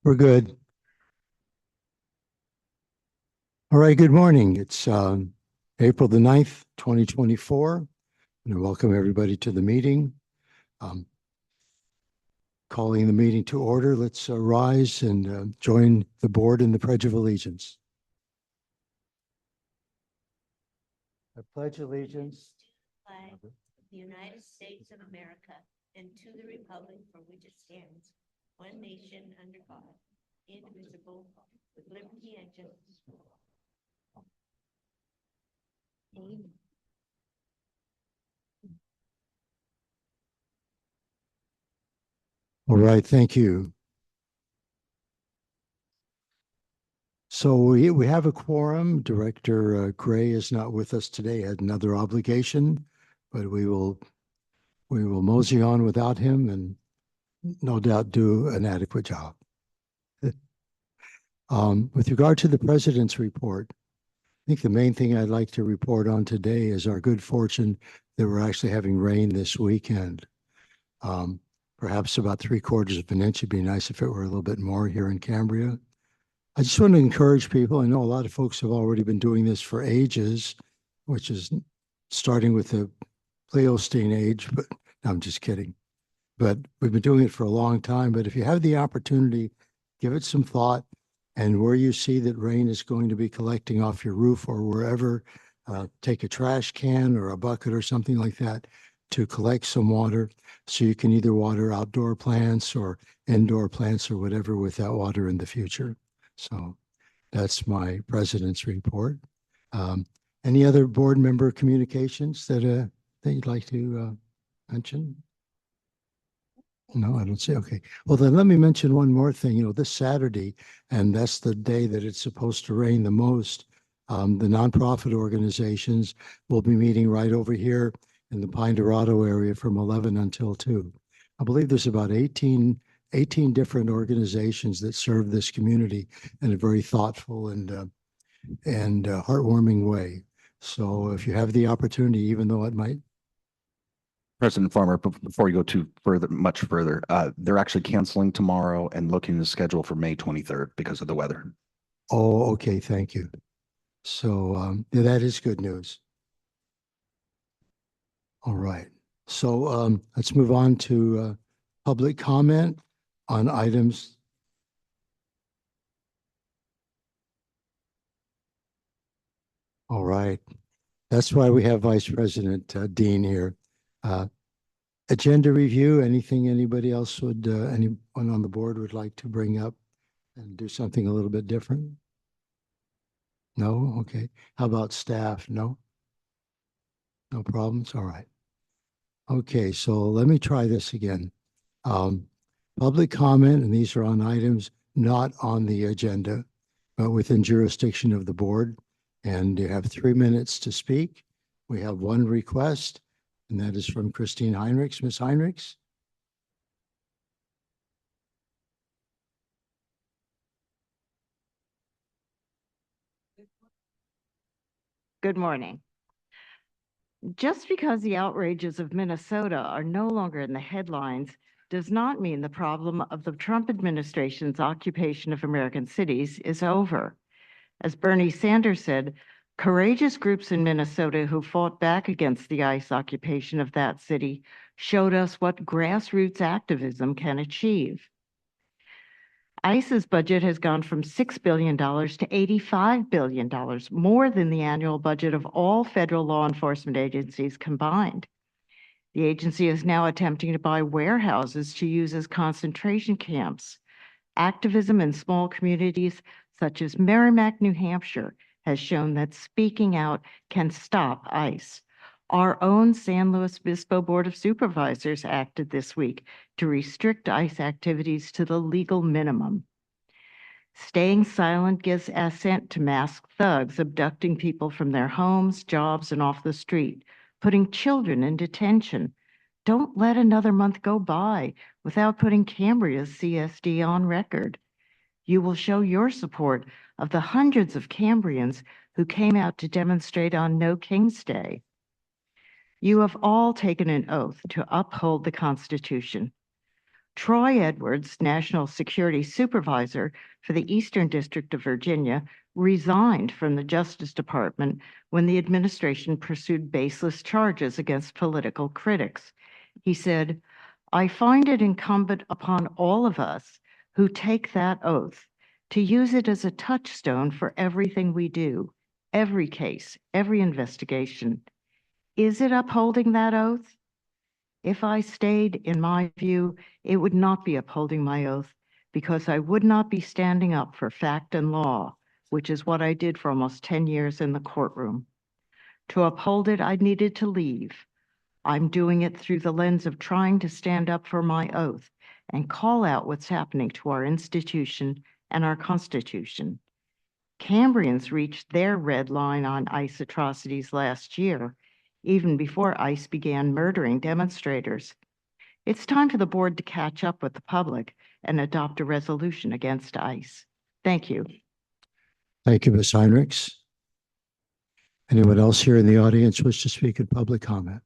We're good. All right, good morning. It's April the 9th, 2024, and I welcome everybody to the meeting. Calling the meeting to order, let's rise and join the board in the Pledge of Allegiance. I pledge allegiance to the flag of the United States of America and to the republic for which it stands, one nation under God, indivisible, with liberty and justice for all. Amen. All right, thank you. So we have a quorum. Director Gray is not with us today, had another obligation, but we will mosey on without him and no doubt do an adequate job. With regard to the president's report, I think the main thing I'd like to report on today is our good fortune that we're actually having rain this weekend. Perhaps about 3/4 of an inch. It'd be nice if it were a little bit more here in Cambria. I just want to encourage people. I know a lot of folks have already been doing this for ages, which is starting with the Pleistocene age, but no, I'm just kidding. But we've been doing it for a long time. But if you have the opportunity, give it some thought. And where you see that rain is going to be collecting off your roof or wherever, take a trash can or a bucket or something like that to collect some water so you can either water outdoor plants or indoor plants or whatever with that water in the future. So that's my president's report. Any other board member communications that you'd like to mention? No, I don't see. Okay. Well, then let me mention one more thing. You know, this Saturday, and that's the day that it's supposed to rain the most, the nonprofit organizations will be meeting right over here in the Pine Dorado area from 11 until 2. I believe there's about 18 different organizations that serve this community in a very thoughtful and heartwarming way. So if you have the opportunity, even though it might. President Farmer, before you go much further, they're actually canceling tomorrow and looking to schedule for May 23rd because of the weather. Oh, okay. Thank you. So yeah, that is good news. All right. So let's move on to public comment on items. All right. That's why we have Vice President Dean here. Agenda review, anything anybody else would, anyone on the board would like to bring up and do something a little bit different? No? Okay. How about staff? No? No problems? All right. Okay, so let me try this again. Public comment, and these are on items not on the agenda, but within jurisdiction of the board. And you have 3 minutes to speak. We have one request, and that is from Christine Heinrichs. Ms. Heinrichs? Good morning. Just because the outrages of Minnesota are no longer in the headlines does not mean the problem of the Trump administration's occupation of American cities is over. As Bernie Sanders said, courageous groups in Minnesota who fought back against the ICE occupation of that city showed us what grassroots activism can achieve. ICE's budget has gone from $6 billion to $85 billion, more than the annual budget of all federal law enforcement agencies combined. The agency is now attempting to buy warehouses to use as concentration camps. Activism in small communities such as Merrimack, New Hampshire, has shown that speaking out can stop ICE. Our own San Luis Obispo Board of Supervisors acted this week to restrict ICE activities to the legal minimum. Staying silent gives assent to masked thugs abducting people from their homes, jobs, and off the street, putting children in detention. Don't let another month go by without putting Cambria's CSD on record. You will show your support of the hundreds of Cambrians who came out to demonstrate on No King's Day. You have all taken an oath to uphold the Constitution. Troy Edwards, National Security Supervisor for the Eastern District of Virginia, resigned from the Justice Department when the administration pursued baseless charges against political critics. He said, "I find it incumbent upon all of us who take that oath to use it as a touchstone for everything we do, every case, every investigation. Is it upholding that oath? If I stayed, in my view, it would not be upholding my oath because I would not be standing up for fact and law, which is what I did for almost 10 years in the courtroom. To uphold it, I needed to leave. I'm doing it through the lens of trying to stand up for my oath and call out what's happening to our institution and our Constitution. Cambrians reached their red line on ICE atrocities last year, even before ICE began murdering demonstrators. It's time for the board to catch up with the public and adopt a resolution against ICE. Thank you. Thank you, Ms. Heinrichs. Anyone else here in the audience wish to speak in public comment?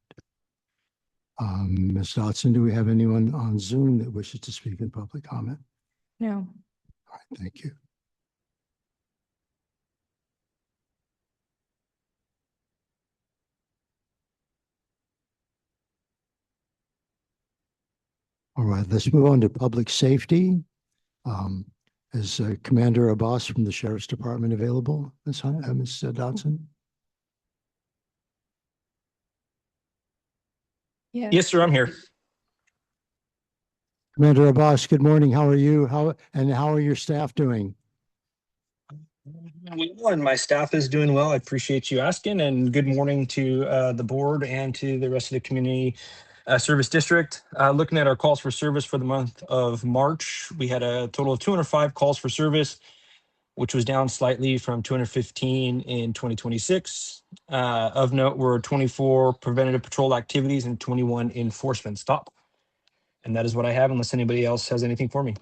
Ms. Dotson, do we have anyone on Zoom that wishes to speak in public comment? No. All right, thank you. All right, let's move on to public safety. Is Commander Abbas from the Sheriff's Department available, Ms. Dotson? Yes, sir, I'm here. Commander Abbas, good morning. How are you? How are your staff doing? Well, and my staff is doing well. I appreciate you asking, and good morning to the board and to the rest of the community service district. Looking at our calls for service for the month of March, we had a total of 205 calls for service, which was down slightly from 215 in 2026. Of note were 24 preventative patrol activities and 21 enforcement stop. And that is what I have, unless anybody else has anything for me.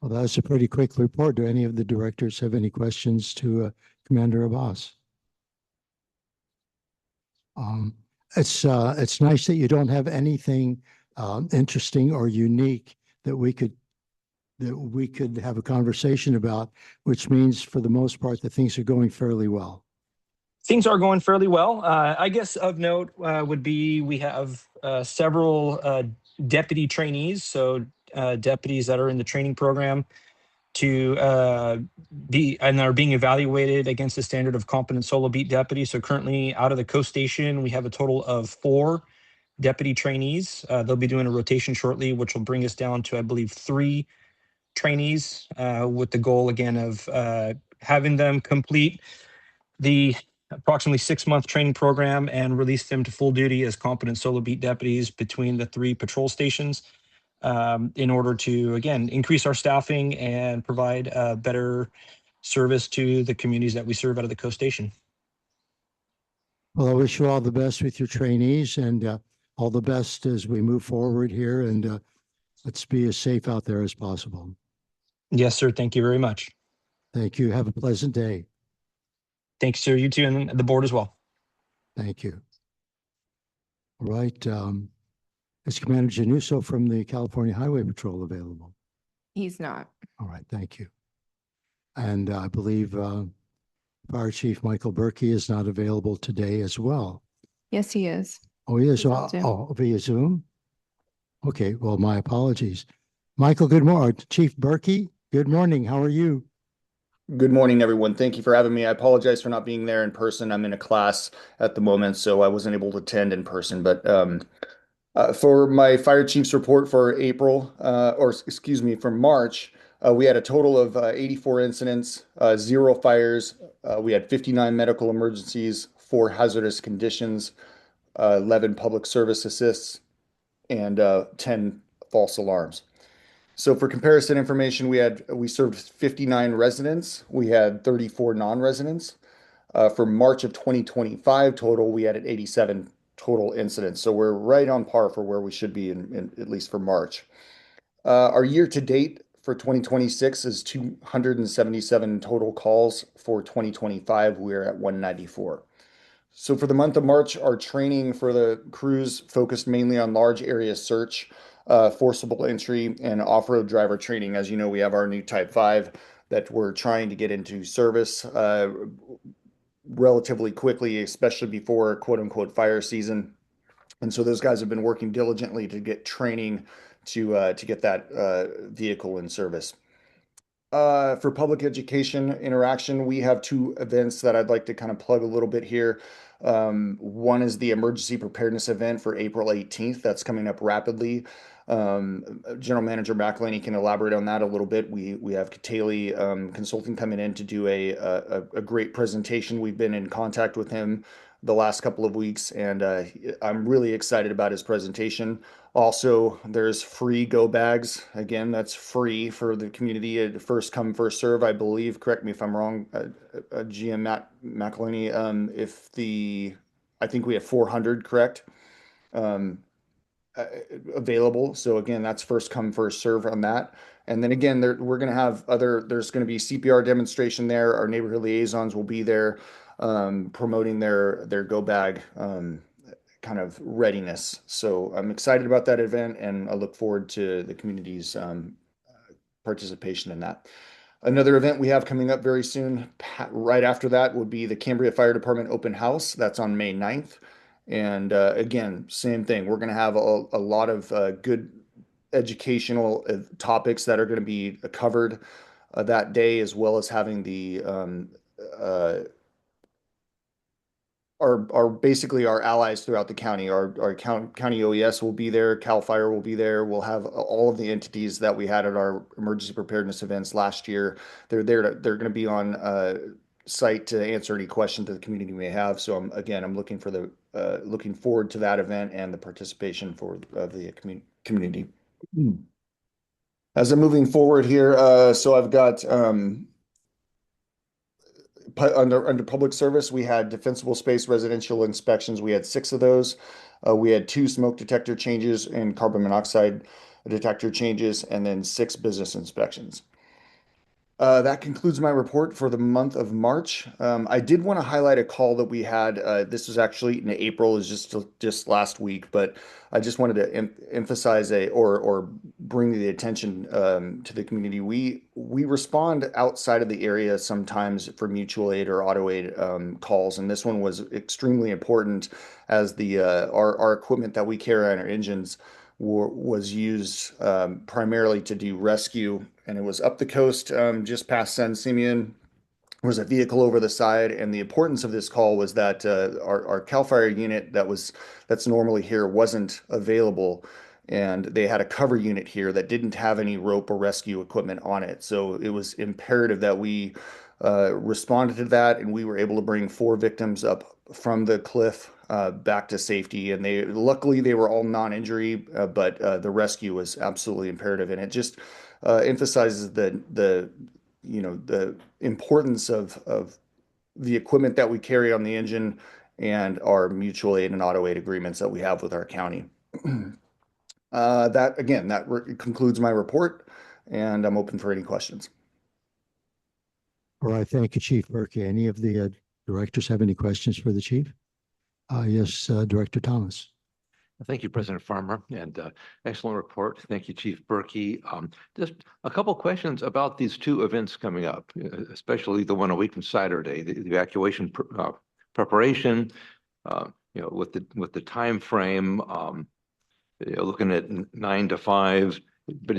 Well, that's a pretty quick report. Do any of the directors have any questions to Commander Abbas? It's nice that you don't have anything interesting or unique that we could have a conversation about, which means for the most part that things are going fairly well. Things are going fairly well. I guess of note would be we have several deputy trainees, so deputies that are in the training program to be and are being evaluated against the standard of competent solo beat deputy. So currently out of the coast station, we have a total of 4 deputy trainees. They'll be doing a rotation shortly, which will bring us down to, I believe, 3 trainees with the goal again of having them complete the approximately 6-month training program and release them to full duty as competent solo beat deputies between the 3 patrol stations in order to, again, increase our staffing and provide better service to the communities that we serve out of the coast station. Well, I wish you all the best with your trainees and all the best as we move forward here, and let's be as safe out there as possible. Yes, sir. Thank you very much. Thank you. Have a pleasant day. Thanks, sir. You too, and the board as well. Thank you. All right. Is Commander Januso from the California Highway Patrol available? he's not. All right. Thank you. And I believe Fire Chief Michael Berkey is not available today as well. Yes, he is. Oh, he is. He's on Zoom. Via Zoom? Okay. Well, my apologies. Michael, good morning. Chief Berkey, good morning. How are you? Good morning, everyone. Thank you for having me. I apologize for not being there in person. I'm in a class at the moment, so I wasn't able to attend in person. But for my fire chief's report for April, for March, we had a total of 84 incidents, 0 fires. We had 59 medical emergencies, 4 hazardous conditions, 11 public service assists, and 10 false alarms. So for comparison information, we served 59 residents. We had 34 non-residents. For March of 2025 total, we had 87 total incidents. So we're right on par for where we should be in at least for March. Our year to date for 2026 is 277 total calls. For 2025, we're at 194. So for the month of March, our training for the crews focused mainly on large area search. forcible entry and off-road driver training. As you know, we have our new Type 5 that we're trying to get into service relatively quickly, especially before quote unquote fire season. And so those guys have been working diligently to get training to get that vehicle in service. For public education interaction, we have two events that I'd like to kind of plug a little bit here. One is the emergency preparedness event for April 18th. That's coming up rapidly. General Manager McElhaney can elaborate on that a little bit. We have Katali Consulting coming in to do a great presentation. We've been in contact with him the last couple of weeks, and I'm really excited about his presentation. Also, there's free go bags. Again, that's free for the community. First come, first serve, I believe. Correct me if I'm wrong, GM McElhaney. I think we have 400, correct? Available. So again, that's first come, first serve on that. And then again, we're going to have there's going to be CPR demonstration there. Our neighborhood liaisons will be there promoting their go bag kind of readiness. So I'm excited about that event, and I look forward to the community's participation in that. Another event we have coming up very soon, right after that, would be the Cambria Fire Department Open House. That's on May 9th. And again, same thing. We're going to have a lot of good educational topics that are going to be covered that day, as well as having the basically our allies throughout the county. Our county OES will be there, CAL FIRE will be there. We'll have all of the entities that we had at our emergency preparedness events last year. They're going to be on site to answer any questions that the community may have. So I'm looking forward to that event and the participation of the community. As I'm moving forward here, so I've got under public service, we had defensible space residential inspections. We had 6 of those. We had 2 smoke detector changes and carbon monoxide detector changes, and then 6 business inspections. That concludes my report for the month of March. I did want to highlight a call that we had. This was actually in April, is just last week, but I just wanted to emphasize or bring the attention to the community. We respond outside of the area sometimes for mutual aid or auto aid calls, and this one was extremely important as our equipment that we carry on our engines was used primarily to do rescue, and it was up the coast just past San Simeon. There was a vehicle over the side, and the importance of this call was that our CAL FIRE unit that's normally here wasn't available, and they had a cover unit here that didn't have any rope or rescue equipment on it. So it was imperative that we responded to that, and we were able to bring 4 victims up from the cliff back to safety. And luckily they were all non-injury, but the rescue was absolutely imperative. And it just emphasizes the importance of the equipment that we carry on the engine and our mutual aid and auto aid agreements that we have with our county. That concludes my report, and I'm open for any questions. All right, thank you, Chief Berkey. Any of the directors have any questions for the chief? Yes, Director Thomas. Thank you, President Farmer, and excellent report. Thank you, Chief Berkey. Just a couple questions about these 2 events coming up, especially the one a week from Saturday, the evacuation preparation. With the time frame, looking at 9 to 5. But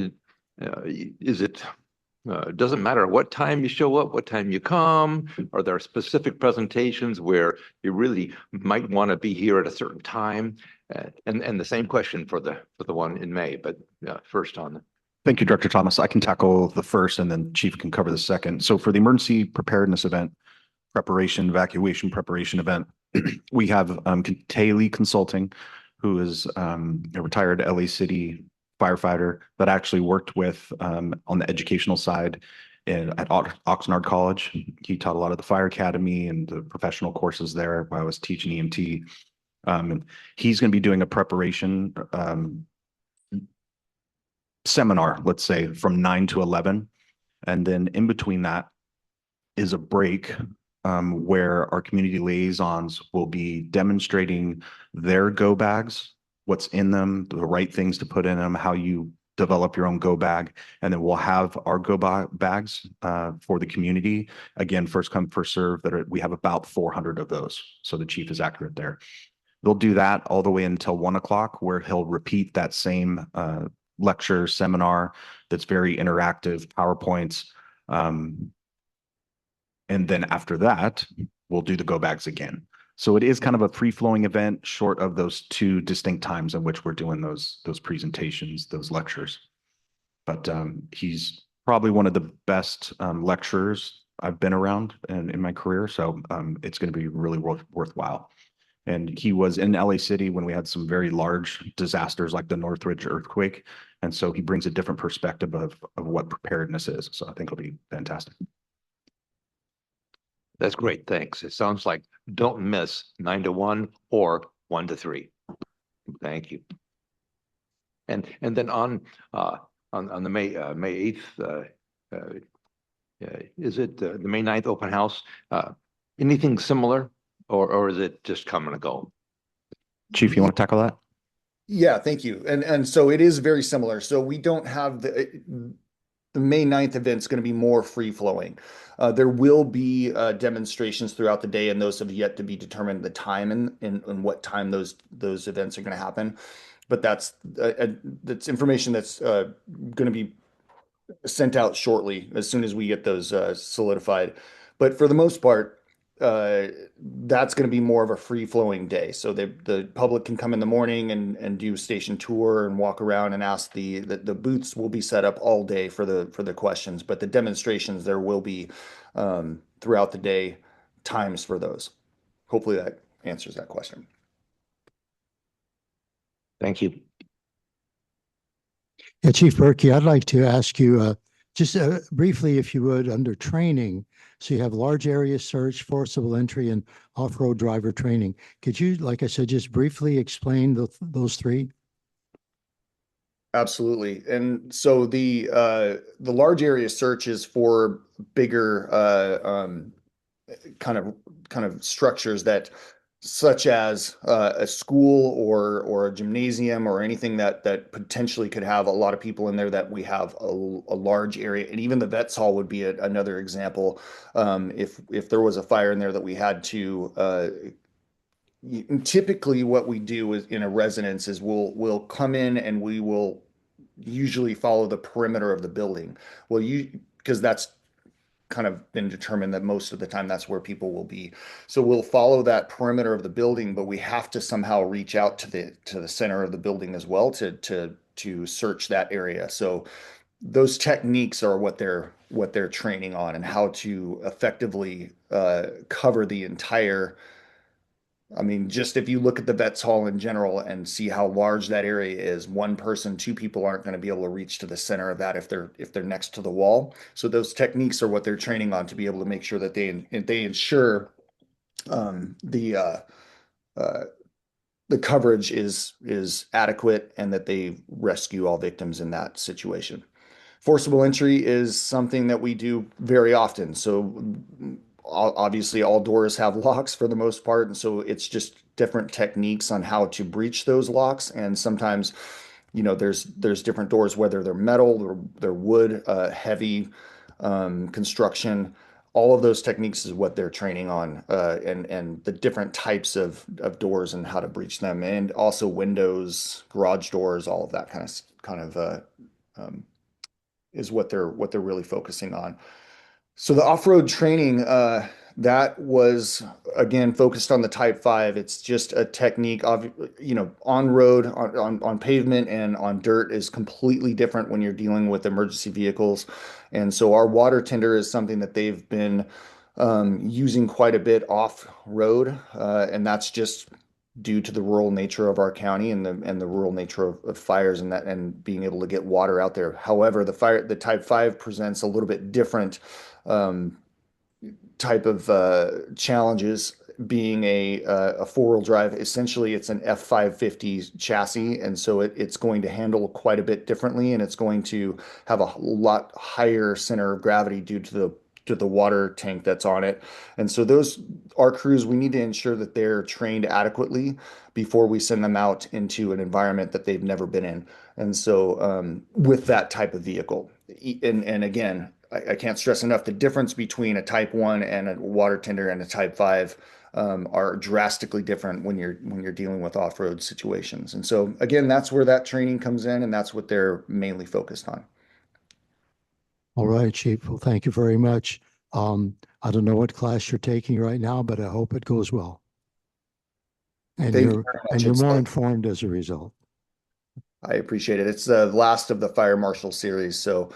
doesn't matter what time you show up, what time you come? Are there specific presentations where you really might want to be here at a certain time? And the same question for the one in May, but first on. Thank you, Director Thomas. I can tackle the first, and then Chief can cover the second. So for the emergency preparedness event, evacuation preparation event, we have Katali Consulting, who is a retired LA City firefighter that actually worked with on the educational side at Oxnard College. He taught a lot of the fire academy and the professional courses there while I was teaching EMT. And he's going to be doing a preparation seminar, let's say from 9 to 11. And then in between that is a break where our community liaisons will be demonstrating their go bags what's in them, the right things to put in them, how you develop your own go bag. And then we'll have our bags for the community. Again, first come, first serve, we have about 400 of those. So the chief is accurate there. They'll do that all the way until 1 o'clock, where he'll repeat that same lecture seminar that's very interactive, PowerPoints. And then after that, we'll do the go bags again. So it is kind of a free-flowing event, short of those 2 distinct times in which we're doing those presentations, those lectures. But he's probably one of the best lecturers I've been around in my career. So it's going to be really worthwhile. And he was in LA City when we had some very large disasters like the Northridge earthquake. And so he brings a different perspective of what preparedness is. So I think it'll be fantastic. That's great. Thanks. It sounds like don't miss 9 to 1 or 1 to 3. Thank you. And then on the May 8th, is it the May 9th open house? Anything similar, or is it just come and go? Chief, you want to tackle that? Yeah, thank you. And so it is very similar. So we don't have the May 9th event's going to be more free flowing. There will be demonstrations throughout the day, and those have yet to be determined the time and what time those events are going to happen. But that's information that's going to be sent out shortly as soon as we get those solidified. But for the most part, that's going to be more of a free flowing day. So the public can come in the morning and do station tour and walk around and ask the booths will be set up all day for the questions, but the demonstrations there will be throughout the day times for those. Hopefully that answers that question. Thank you. Yeah, Chief Berkey, I'd like to ask you just briefly, if you would, under training. So you have large area search, forcible entry, and off-road driver training. Could you, like I said, just briefly explain those 3? Absolutely. And so the large area search is for bigger kind of structures that, such as a school or a gymnasium or anything that potentially could have a lot of people in there, that we have a large area. And even the vets hall would be another example. If there was a fire in there that we had to typically what we do is in a residence is we'll come in and we will usually follow the perimeter of the building. Well, because that's kind of been determined that most of the time that's where people will be. So we'll follow that perimeter of the building, but we have to somehow reach out to the center of the building as well to search that area. So those techniques are what they're training on, and how to effectively cover the entire. I mean, just if you look at the vets hall in general and see how large that area is, 1 person, 2 people aren't going to be able to reach to the center of that if they're next to the wall. So those techniques are what they're training on to be able to make sure that they ensure the coverage is adequate and that they rescue all victims in that situation. Forcible entry is something that we do very often. So obviously all doors have locks for the most part, and so it's just different techniques on how to breach those locks. And sometimes, there's different doors, whether they're metal or they're wood, heavy construction. All of those techniques is what they're training on, and the different types of doors and how to breach them, and also windows, garage doors, all of that kind of is what they're really focusing on. So the off-road training, that was again focused on the Type 5. It's just a technique of, on road, on pavement and on dirt is completely different when you're dealing with emergency vehicles. And so our water tender is something that they've been using quite a bit off-road, and that's just due to the rural nature of our county and the rural nature of fires and being able to get water out there. However, the Type 5 presents a little bit different type of challenges, being a four-wheel drive. Essentially, it's an F550 chassis, and so it's going to handle quite a bit differently, and it's going to have a lot higher center of gravity due to to the water tank that's on it. And so our crews, we need to ensure that they're trained adequately before we send them out into an environment that they've never been in. And so with that type of vehicle, and again, I can't stress enough the difference between a Type 1 and a water tender and a Type 5 are drastically different when you're dealing with off-road situations. And so again, that's where that training comes in, and that's what they're mainly focused on. All right, Chief. Well, thank you very much. I don't know what class you're taking right now, but I hope it goes well. And Thank you you're very much. and you're It's, more informed as a result. I appreciate it. It's the last of the fire marshal series, so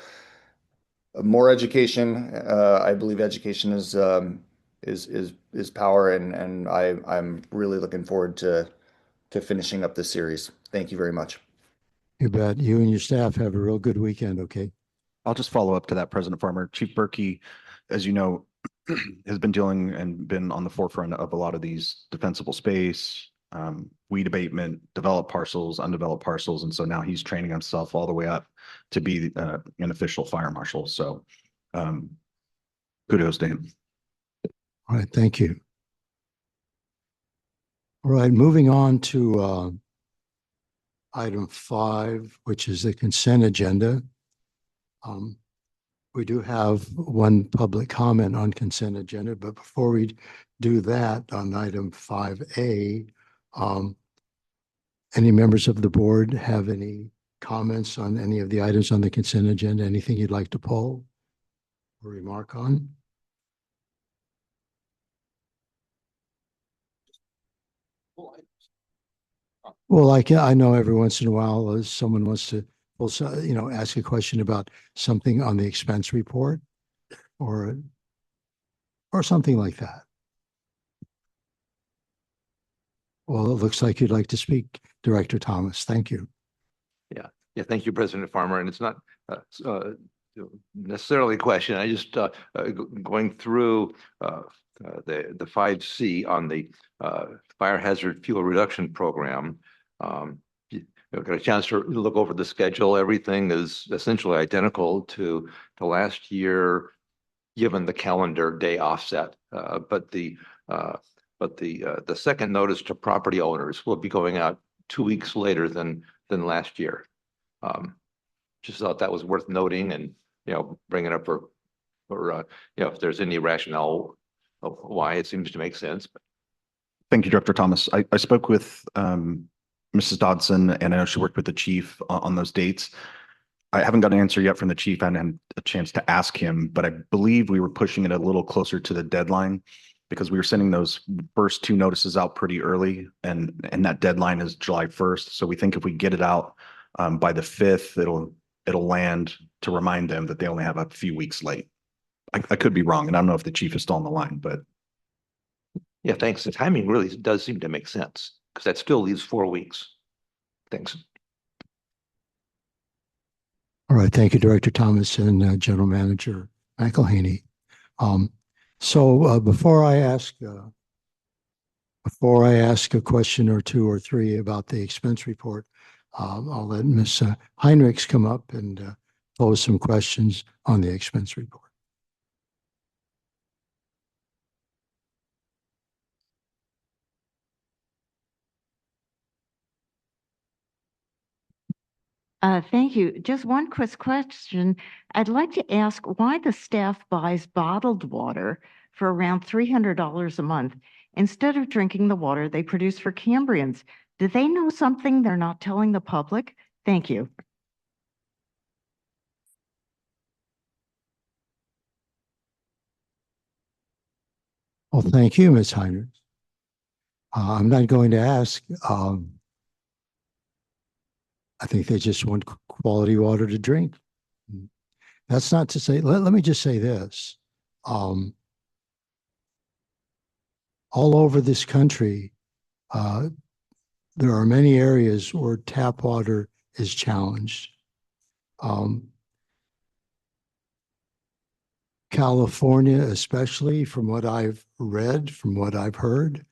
more education. I believe education is power, and I'm really looking forward to finishing up this series. Thank you very much. You bet. You and your staff have a real good weekend, okay? I'll just follow up to that, President Farmer. Chief Berkey, as you know, has been dealing and been on the forefront of a lot of these defensible space, weed abatement, developed parcels, undeveloped parcels. And so now he's training himself all the way up to be an official fire marshal. So kudos to him. All right, thank you. All right, moving on to item 5, which is the consent agenda. We do have one public comment on consent agenda, but before we do that, on item 5A, any members of the board have any comments on any of the items on the consent agenda? Anything you'd like to poll or remark on? Well, I know every once in a while someone wants to also, ask a question about something on the expense report or something like that. Well, it looks like you'd like to speak, Director Thomas. Thank you. Yeah, thank you, President Farmer. And it's not necessarily a question. I just going through the 5C on the fire hazard fuel reduction program. Got a chance to look over the schedule. Everything is essentially identical to last year, given the calendar day offset. But the second notice to property owners will be going out 2 weeks later than last year. Just thought that was worth noting, and bringing up for if there's any rationale of why it seems to make sense. Thank you, Director Thomas. I spoke with Mrs. Dodson, and I know she worked with the chief on those dates. I haven't got an answer yet from the chief. I hadn't had a chance to ask him, but I believe we were pushing it a little closer to the deadline because we were sending those first 2 notices out pretty early, and that deadline is July 1st. So we think if we get it out by the 5th, it'll land to remind them that they only have a few weeks late. I could be wrong, and I don't know if the chief is still on the line, but. Yeah, thanks. The timing really does seem to make sense because that still leaves 4 weeks. Thanks. All right, thank you, Director Thomas and General Manager McElhaney. So before I ask a question or 2 or 3 about the expense report, I'll let Ms. Heinrichs come up and pose some questions on the expense report. Thank you. Just one quick question. I'd like to ask why the staff buys bottled water for around $300 a month instead of drinking the water they produce for Cambrians. Do they know something they're not telling the public? Thank you. Well, thank you, Ms. Heinrichs. I'm not going to ask. I think they just want quality water to drink. That's not to say, let me just say this. All over this country, there are many areas where tap water is challenged. California, especially from what I've read, from what I've heard,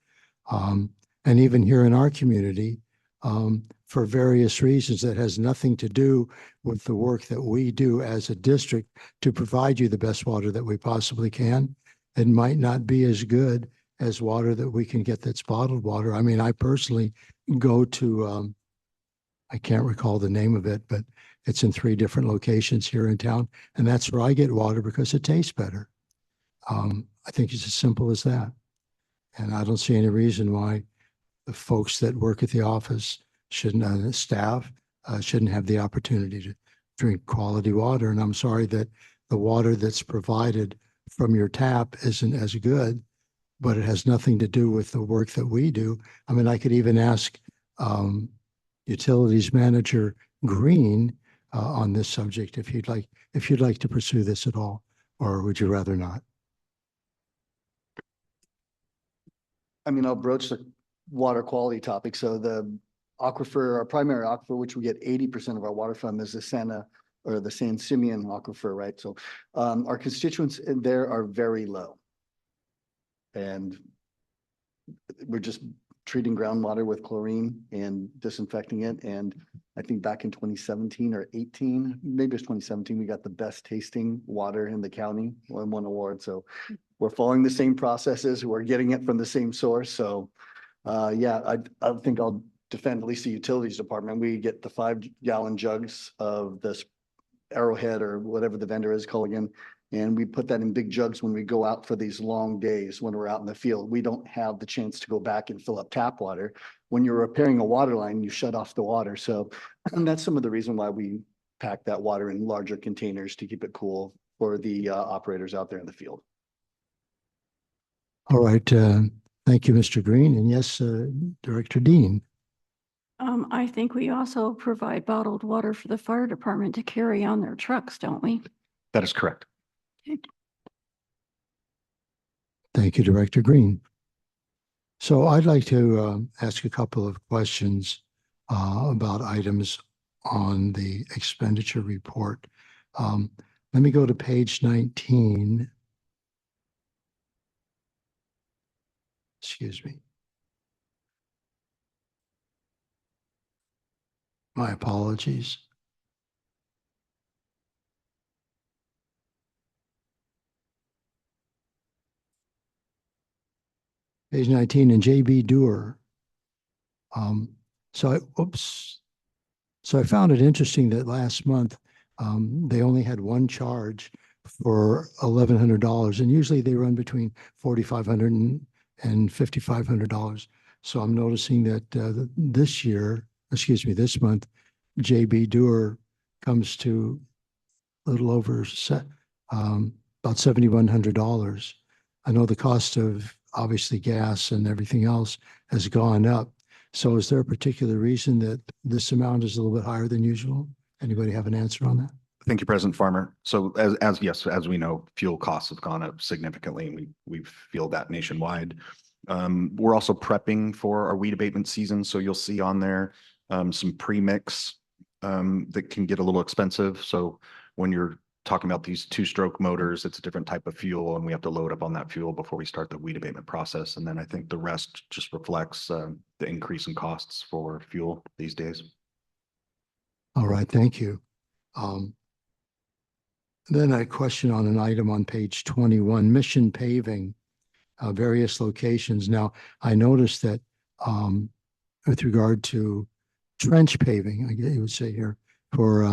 and even here in our community, for various reasons that has nothing to do with the work that we do as a district to provide you the best water that we possibly can. It might not be as good as water that we can get that's bottled water. I mean, I personally go to, I can't recall the name of it, but it's in 3 different locations here in town. And that's where I get water because it tastes better. I think it's as simple as that. And I don't see any reason why the folks that work at the office shouldn't, staff, shouldn't have the opportunity to drink quality water. And I'm sorry that the water that's provided from your tap isn't as good, but it has nothing to do with the work that we do. I mean, I could even ask Utilities Manager Green on this subject if you'd like to pursue this at all, or would you rather not? I mean, I'll broach the water quality topic. So the aquifer, our primary aquifer, which we get 80% of our water from, is the San Simeon aquifer, right? So our constituents in there are very low. And we're just treating groundwater with chlorine and disinfecting it. And I think back in 2017 or 18, maybe it's 2017, we got the best tasting water in the county, won one award. So we're following the same processes. We're getting it from the same source. So yeah, I think I'll defend at least the utilities department. We get the 5-gallon jugs of this Arrowhead or whatever the vendor is calling in. And we put that in big jugs when we go out for these long days when we're out in the field. We don't have the chance to go back and fill up tap water. When you're repairing a water line, you shut off the water. So and that's some of the reason why we pack that water in larger containers to keep it cool for the operators out there in the field. All right. Thank you, Mr. Green. And yes, Director Dean. I think we also provide bottled water for the fire department to carry on their trucks, don't we? That is correct. Thank you, Director Green. So I'd like to ask a couple of questions about items on the expenditure report. Let me go to page 19. Excuse me. My apologies. Page 19 and JB Doer. So I found it interesting that last month they only had one charge for $1,100, and usually they run between $4,500 and $5,500. So I'm noticing that this month, JB Doer comes to a little over about $7,100. I know the cost of obviously gas and everything else has gone up. So is there a particular reason that this amount is a little bit higher than usual? Anybody have an answer on that? Thank you, President Farmer. So as we know, fuel costs have gone up significantly, and we feel that nationwide. We're also prepping for our weed abatement season. So you'll see on there some pre-mix that can get a little expensive. So when you're talking about these 2-stroke motors, it's a different type of fuel, and we have to load up on that fuel before we start the weed abatement process. And then I think the rest just reflects the increase in costs for fuel these days. All right, thank you. Then a question on an item on page 21, mission paving, various locations. Now, I noticed that with regard to trench paving, I guess you would say here, for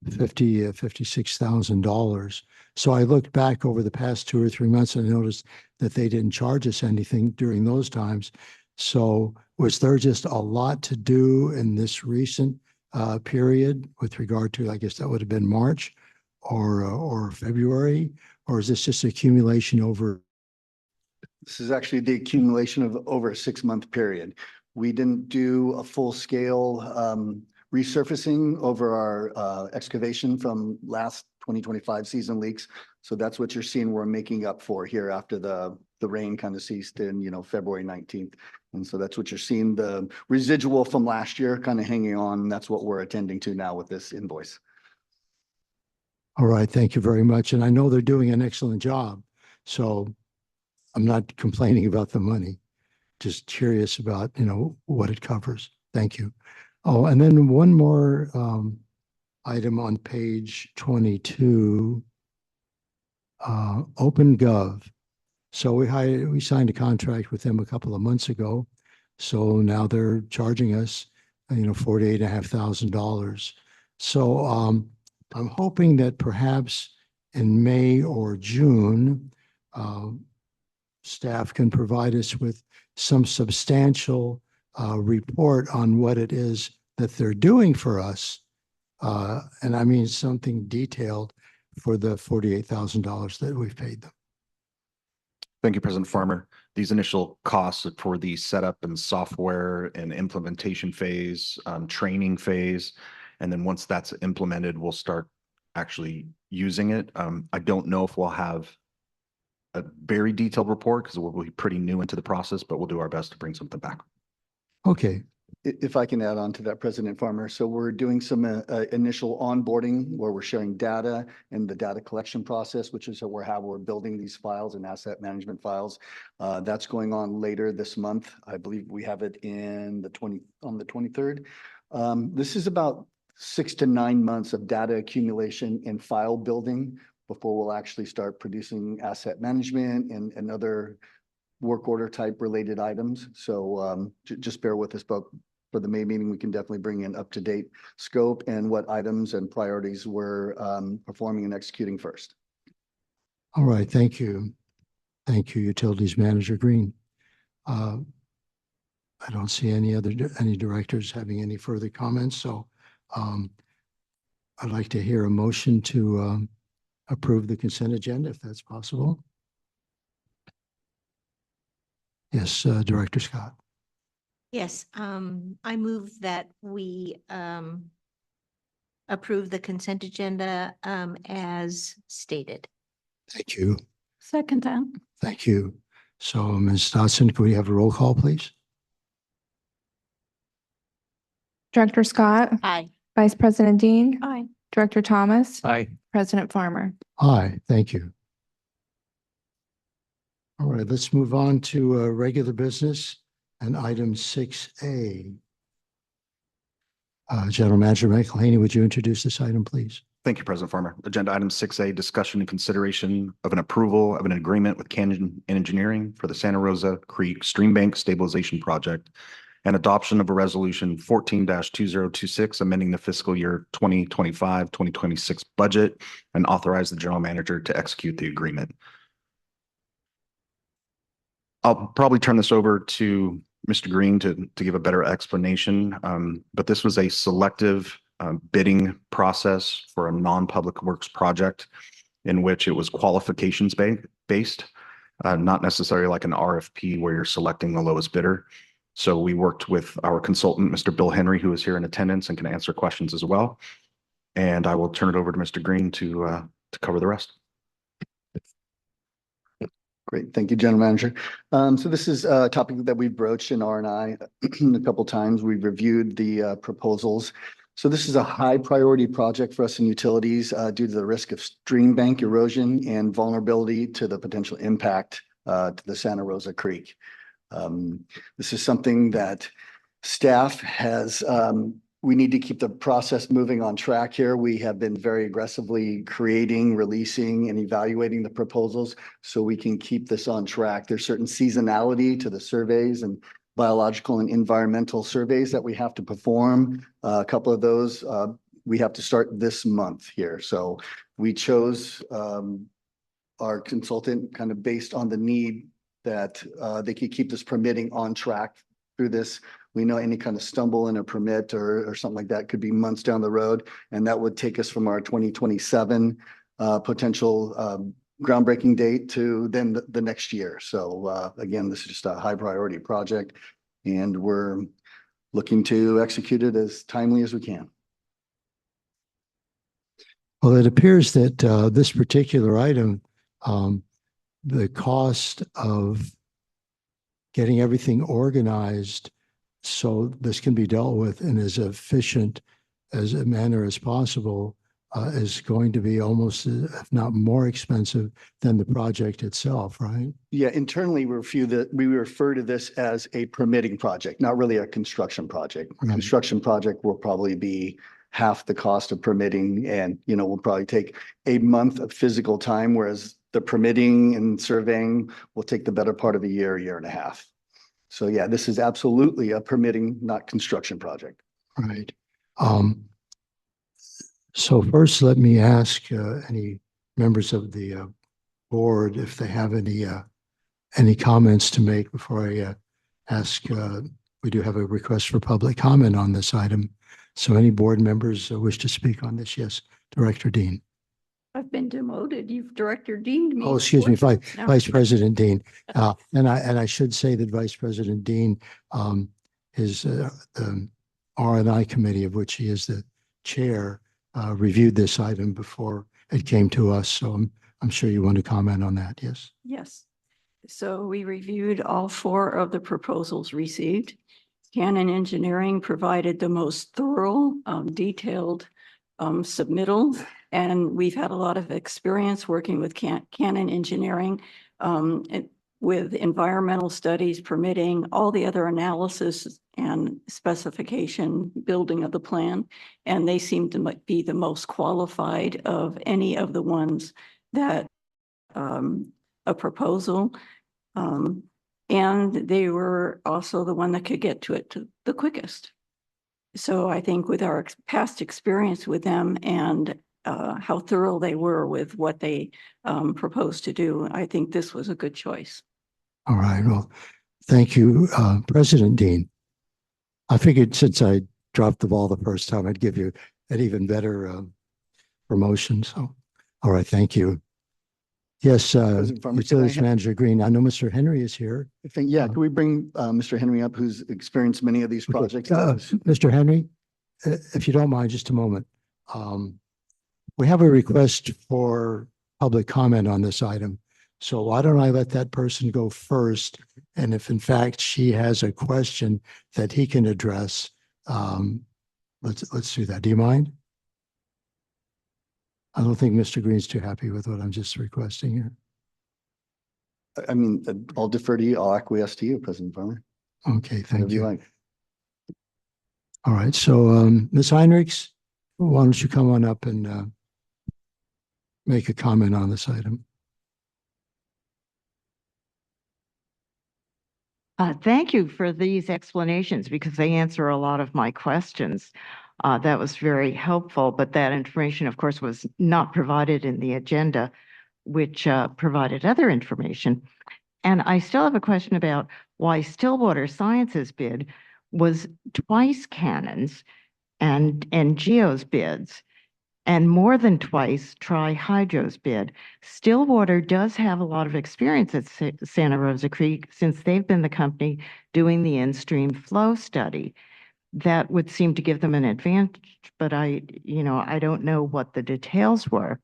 $56,000. So I looked back over the past 2 or 3 months and I noticed that they didn't charge us anything during those times. So was there just a lot to do in this recent period with regard to, I guess that would have been March or February, or is this just accumulation over? This is actually the accumulation of over a 6-month period. We didn't do a full scale resurfacing over our excavation from last 2025 season leaks. So that's what you're seeing we're making up for here after the rain kind of ceased in, February 19th. And so that's what you're seeing, the residual from last year kind of hanging on. That's what we're attending to now with this invoice. All right, thank you very much. And I know they're doing an excellent job, so I'm not complaining about the money. just curious about, what it covers. Thank you. Oh, and then one more item on page 22, OpenGov. So we signed a contract with them a couple of months ago. So now they're charging us, $48,500. So I'm hoping that perhaps in May or June, staff can provide us with some substantial report on what it is that they're doing for us. And I mean something detailed for the $48,000 that we've paid them. Thank you, President Farmer. These initial costs for the setup and software and implementation phase, training phase, and then once that's implemented, we'll start actually using it. I don't know if we'll have a very detailed report because we'll be pretty new into the process, but we'll do our best to bring something back. Okay. If I can add on to that, President Farmer. So we're doing some initial onboarding where we're sharing data and the data collection process, which is how we're building these files and asset management files. That's going on later this month. I believe we have it on the 23rd. This is about 6 to 9 months of data accumulation and file building before we'll actually start producing asset management and other work order type related items. So just bear with us, but for the May meeting, we can definitely bring in up-to-date scope and what items and priorities we're performing and executing first. All right. Thank you. Thank you, Utilities Manager Green. I don't see any directors having any further comments. So I'd like to hear a motion to approve the consent agenda, if that's possible. Yes, Director Scott. Yes, I move that we approve the consent agenda as stated. Thank you. Second that. Thank you. So, Ms. Dodson, could we have a roll call, please? Director Scott, Aye. Vice President Dean, Aye. Director Thomas, Aye. President Farmer. Aye, thank you. All right, let's move on to regular business and item 6A. General Manager Michael Haney, would you introduce this item, please? Thank you, President Farmer. Agenda item 6A, discussion and consideration of an approval of an agreement with Canyon Engineering for the Santa Rosa Creek Stream Bank Stabilization Project and adoption of a resolution 14-2026, amending the fiscal year 2025-2026 budget and authorize the general manager to execute the agreement. I'll probably turn this over to Mr. Green to give a better explanation, but this was a selective bidding process for a non-public works project in which it was qualifications based, not necessarily like an RFP where you're selecting the lowest bidder. So we worked with our consultant, Mr. Bill Henry, who is here in attendance and can answer questions as well. And I will turn it over to Mr. Green to cover the rest. Great. Thank you, General Manager. So this is a topic that we've broached in R&I a couple times. We've reviewed the proposals. So this is a high priority project for us in utilities due to the risk of stream bank erosion and vulnerability to the potential impact to the Santa Rosa Creek. This is something that staff has, we need to keep the process moving on track here. We have been very aggressively creating, releasing, and evaluating the proposals so we can keep this on track. There's certain seasonality to the surveys and biological and environmental surveys that we have to perform. A couple of those we have to start this month here. So we chose our consultant kind of based on the need that they could keep this permitting on track through this. We know any kind of stumble in a permit or something like that could be months down the road, and that would take us from our 2027 potential groundbreaking date to then the next year. So again, this is just a high priority project, and we're looking to execute it as timely as we can. Well, it appears that this particular item, the cost of getting everything organized so this can be dealt with in as efficient as a manner as possible is going to be almost, if not more expensive than the project itself, right? Yeah, internally, we refer to this as a permitting project, not really a construction project. Right. Construction project will probably be half the cost of permitting and, will probably take a month of physical time, whereas the permitting and surveying will take the better part of a year and a half. So yeah, this is absolutely a permitting, not construction project. Right. So first, let me ask any members of the board if they have any comments to make before I ask. We do have a request for public comment on this item. So any board members wish to speak on this? Yes, Director Dean. I've been demoted. You've Director Deaned me. Oh, excuse me, No. Vice President Dean. And I should say that Vice President Dean is the R&I committee, of which he is the chair, reviewed this item before it came to us. So I'm sure you want to comment on that. Yes. Yes. So we reviewed all 4 of the proposals received. Canon Engineering provided the most thorough, detailed submittal, and we've had a lot of experience working with Canon Engineering with environmental studies, permitting, all the other analysis and specification building of the plan. And they seem to be the most qualified of any of the ones that a proposal. And they were also the one that could get to it the quickest. So I think with our past experience with them and how thorough they were with what they proposed to do, I think this was a good choice. All right. Well, thank you, President Dean. I figured since I dropped the ball the first time, I'd give you an even better promotion. So, all right. Thank you. Yes, Utilities Manager Green. I know Mr. Henry is here. I think, yeah, can we bring Mr. Henry up, who's experienced many of these projects? Mr. Henry, if you don't mind, just a moment. We have a request for public comment on this item. So why don't I let that person go first? And if in fact she has a question that he can address, let's do that. Do you mind? I don't think Mr. Green's too happy with what I'm just requesting here. I mean, I'll defer to you. I'll acquiesce to you, President Farmer. Okay, thank Whatever you. like. All right, so Ms. Heinrichs, why don't you come on up and make a comment on this item? Thank you for these explanations because they answer a lot of my questions. That was very helpful, but that information, of course, was not provided in the agenda, which provided other information. And I still have a question about why Stillwater Sciences bid was twice Canon's and Geo's bids, and more than twice Tri-Hydro's bid. Stillwater does have a lot of experience at Santa Rosa Creek since they've been the company doing the in-stream flow study. That would seem to give them an advantage, but I don't know what the details were.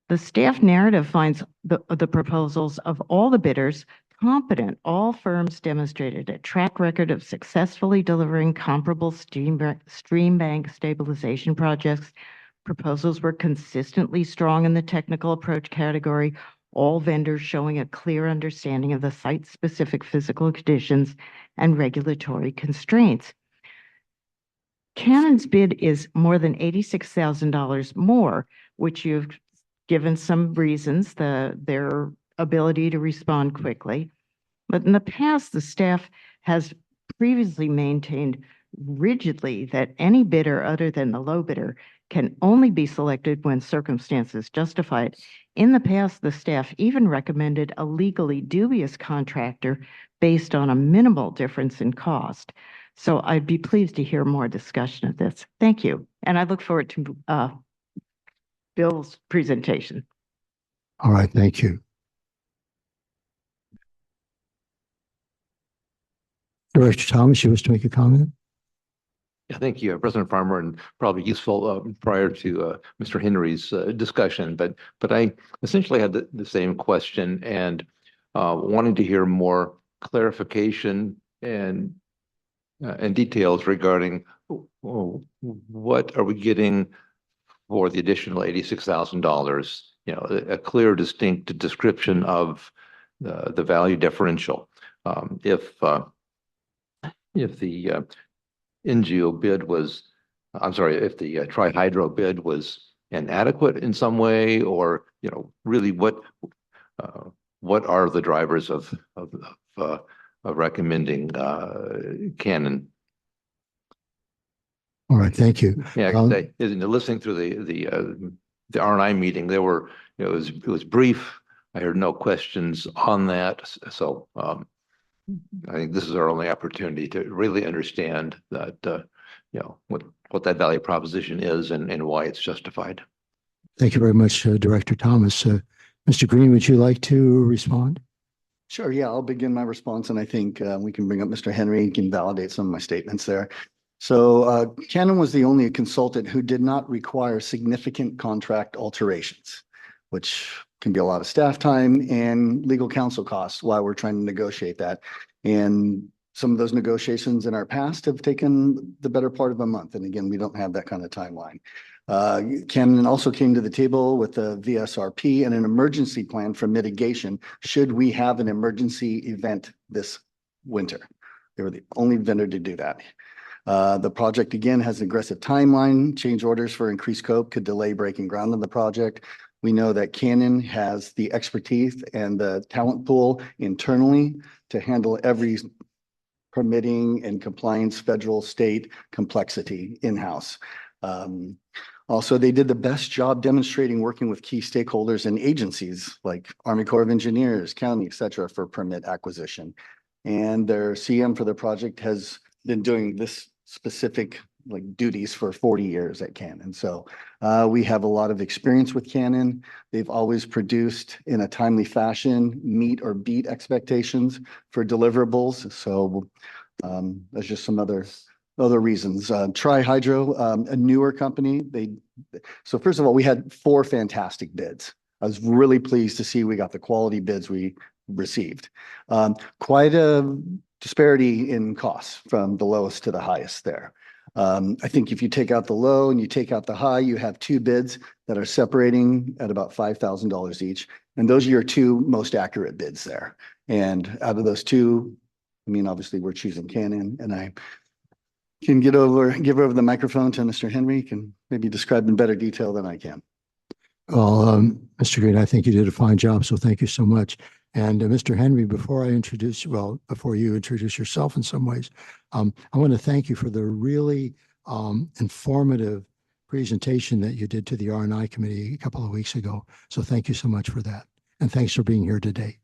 The staff narrative finds the proposals of all the bidders competent. All firms demonstrated a track record of successfully delivering comparable stream bank stabilization projects. Proposals were consistently strong in the technical approach category, all vendors showing a clear understanding of the site-specific physical conditions and regulatory constraints. Canon's bid is more than $86,000 more, which you've given some reasons, their ability to respond quickly. But in the past, the staff has previously maintained rigidly that any bidder other than the low bidder can only be selected when circumstances justify it. In the past, the staff even recommended a legally dubious contractor based on a minimal difference in cost. So I'd be pleased to hear more discussion of this. Thank you. And I look forward to Bill's presentation. All right, thank you. Director Thomas, you wish to make a comment? Yeah, thank you, President Farmer, and probably useful prior to Mr. Henry's discussion. But I essentially had the same question and wanted to hear more clarification and details regarding what are we getting for the additional $86,000, you know, a clear, distinct description of the value differential. If the NGO bid was, I'm sorry, if the tri-hydro bid was inadequate in some way, or, you know, really what are the drivers of recommending Canon? All right, thank you. Yeah, listening through the R&I meeting, there were, you know, it was brief. I heard no questions on that. So I think this is our only opportunity to really understand that, you know, what that value proposition is and why it's justified. Thank you very much, Director Thomas. Mr. Green, would you like to respond? Sure, yeah, I'll begin my response, and I think we can bring up Mr. Henry and can validate some of my statements there. So Canon was the only consultant who did not require significant contract alterations, which can be a lot of staff time and legal counsel costs while we're trying to negotiate that. And some of those negotiations in our past have taken the better part of a month. And again, we don't have that kind of timeline. Canon also came to the table with a VSRP and an emergency plan for mitigation should we have an emergency event this winter. They were the only vendor to do that. The project, again, has an aggressive timeline. Change orders for increased scope could delay breaking ground on the project. We know that Canon has the expertise and the talent pool internally to handle every permitting and compliance, federal, state complexity in-house. Also, they did the best job demonstrating working with key stakeholders and agencies like Army Corps of Engineers, county, et cetera, for permit acquisition. And their CM for the project has been doing this specific duties for 40 years at Canon. So we have a lot of experience with Canon. They've always produced in a timely fashion, meet or beat expectations for deliverables. So there's just some other reasons. Tri-Hydro, a newer company. So first of all, we had 4 fantastic bids. I was really pleased to see we got the quality bids we received. Quite a disparity in costs from the lowest to the highest there. I think if you take out the low and you take out the high, you have 2 bids that are separating at about $5,000 each. And those are your 2 most accurate bids there. And out of those 2, I mean, obviously we're choosing Canon, and I can give over the microphone to Mr. Henry, can maybe describe in better detail than I can. Well, Mr. Green, I think you did a fine job, so thank you so much. And Mr. Henry, before you introduce yourself in some ways, I want to thank you for the really informative presentation that you did to the R&I committee a couple of weeks ago. So thank you so much for that. And thanks for being here today.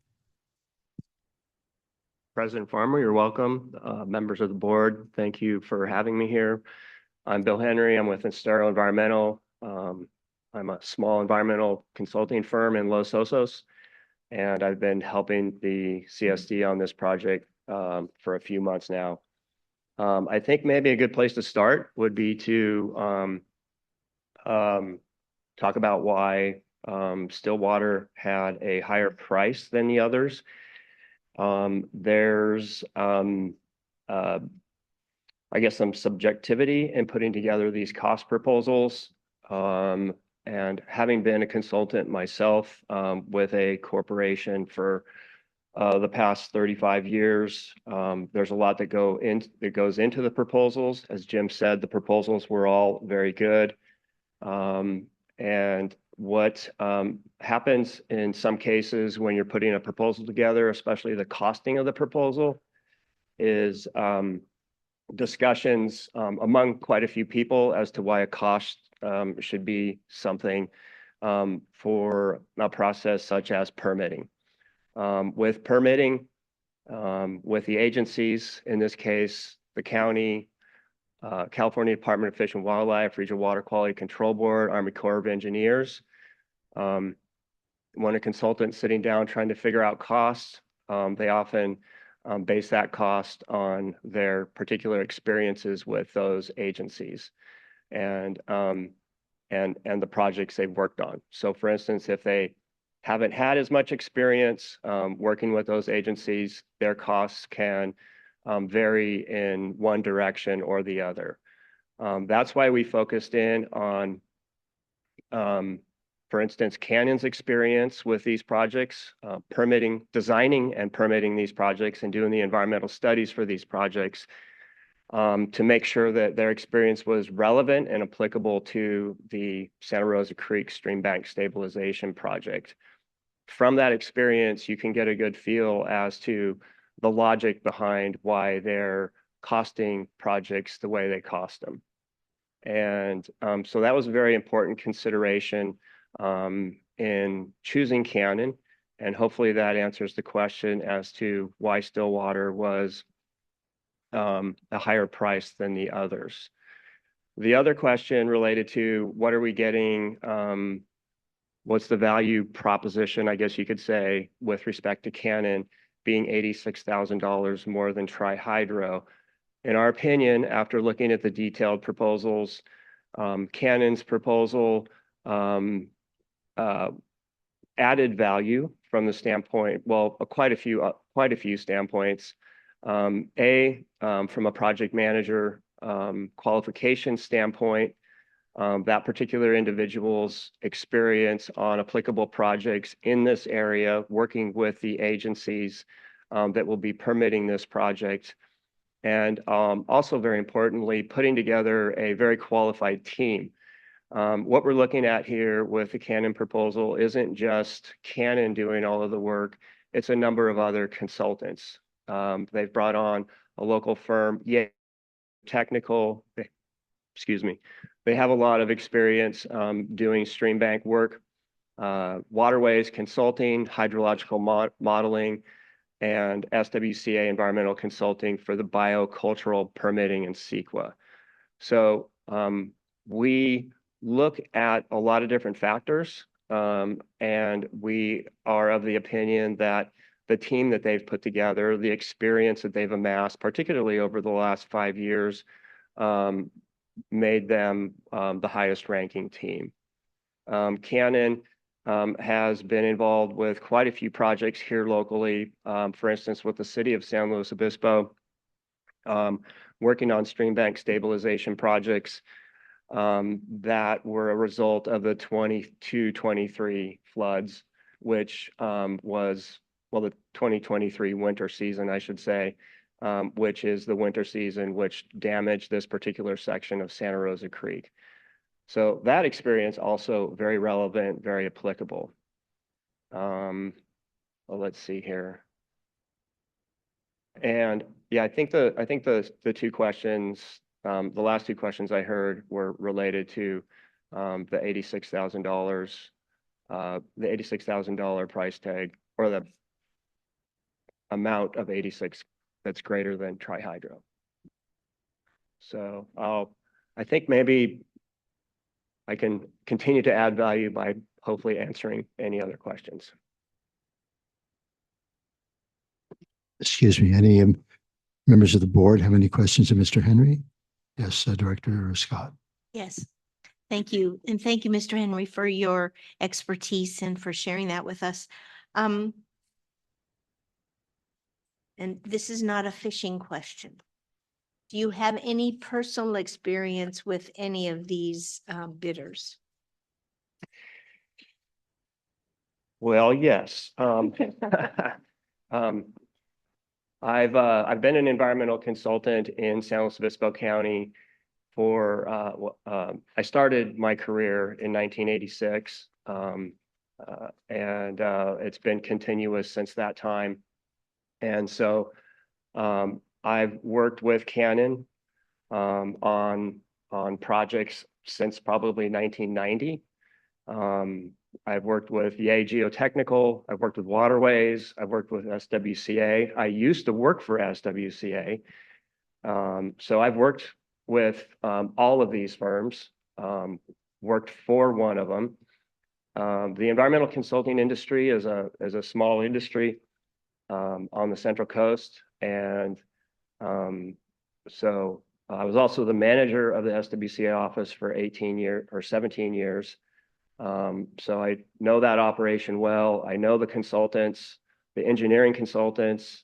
President Farmer, you're welcome. Members of the board, thank you for having me here. I'm Bill Henry. I'm with Estero Environmental. I'm a small environmental consulting firm in Los Osos, and I've been helping the CSD on this project for a few months now. I think maybe a good place to start would be to talk about why Stillwater had a higher price than the others. There's I guess some subjectivity in putting together these cost proposals. And having been a consultant myself with a corporation for the past 35 years, there's a lot that goes into the proposals. As Jim said, the proposals were all very good. And what happens in some cases when you're putting a proposal together, especially the costing of the proposal, is discussions among quite a few people as to why a cost should be something for a process such as permitting. With permitting, with the agencies, in this case, the county, California Department of Fish and Wildlife, Regional Water Quality Control Board, Army Corps of Engineers, when a consultant's sitting down trying to figure out costs, they often base that cost on their particular experiences with those agencies and the projects they've worked on. So for instance, if they haven't had as much experience working with those agencies, their costs can vary in one direction or the other. That's why we focused in on for instance, Cannon's experience with these projects, designing and permitting these projects and doing the environmental studies for these projects, to make sure that their experience was relevant and applicable to the Santa Rosa Creek Stream Bank Stabilization Project. From that experience, you can get a good feel as to the logic behind why they're costing projects the way they cost them. And so that was a very important consideration in choosing Cannon. And hopefully that answers the question as to why Stillwater was a higher price than the others. The other question related to what are we getting, what's the value proposition, I guess you could say, with respect to Cannon being $86,000 more than Tri-Hydro. In our opinion, after looking at the detailed proposals, Cannon's proposal added value from the standpoint, well, quite a few standpoints. From a project manager qualification standpoint, that particular individual's experience on applicable projects in this area, working with the agencies that will be permitting this project, and also very importantly, putting together a very qualified team. What we're looking at here with the Cannon proposal isn't just Cannon doing all of the work, it's a number of other consultants. They've brought on a local firm, technical, excuse me. They have a lot of experience doing stream bank work, waterways consulting, hydrological modeling, and SWCA environmental consulting for the biocultural permitting in CEQA. So we look at a lot of different factors, and we are of the opinion that the team that they've put together, the experience that they've amassed, particularly over the last 5 years, made them the highest ranking team. Cannon has been involved with quite a few projects here locally, for instance, with the city of San Luis Obispo, working on stream bank stabilization projects that were a result of the 22-23 floods, which was, well, the 2023 winter season, I should say, which is the winter season which damaged this particular section of Santa Rosa Creek. So that experience also very relevant, very applicable. Well, let's see here. And yeah, I think the two questions, the last two questions I heard were related to the $86,000, the $86,000 price tag, or the amount of 86 that's greater than Tri-Hydro. So I think maybe I can continue to add value by hopefully answering any other questions. Excuse me, any members of the board have any questions of Mr. Henry? Yes, Director Scott. Yes, thank you. And thank you, Mr. Henry, for your expertise and for sharing that with us. And this is not a fishing question. Do you have any personal experience with any of these bidders? Well, yes. I've been an environmental consultant in San Luis Obispo County for, I started my career in 1986, and it's been continuous since that time. And so I've worked with Cannon on projects since probably 1990. I've worked with Yay Geotechnical, I've worked with Waterways, I've worked with SWCA. I used to work for SWCA. So I've worked with all of these firms, worked for one of them. The environmental consulting industry is a small industry on the Central Coast. And so I was also the manager of the SWCA office for 18 years or 17 years. So I know that operation well. I know the consultants, the engineering consultants,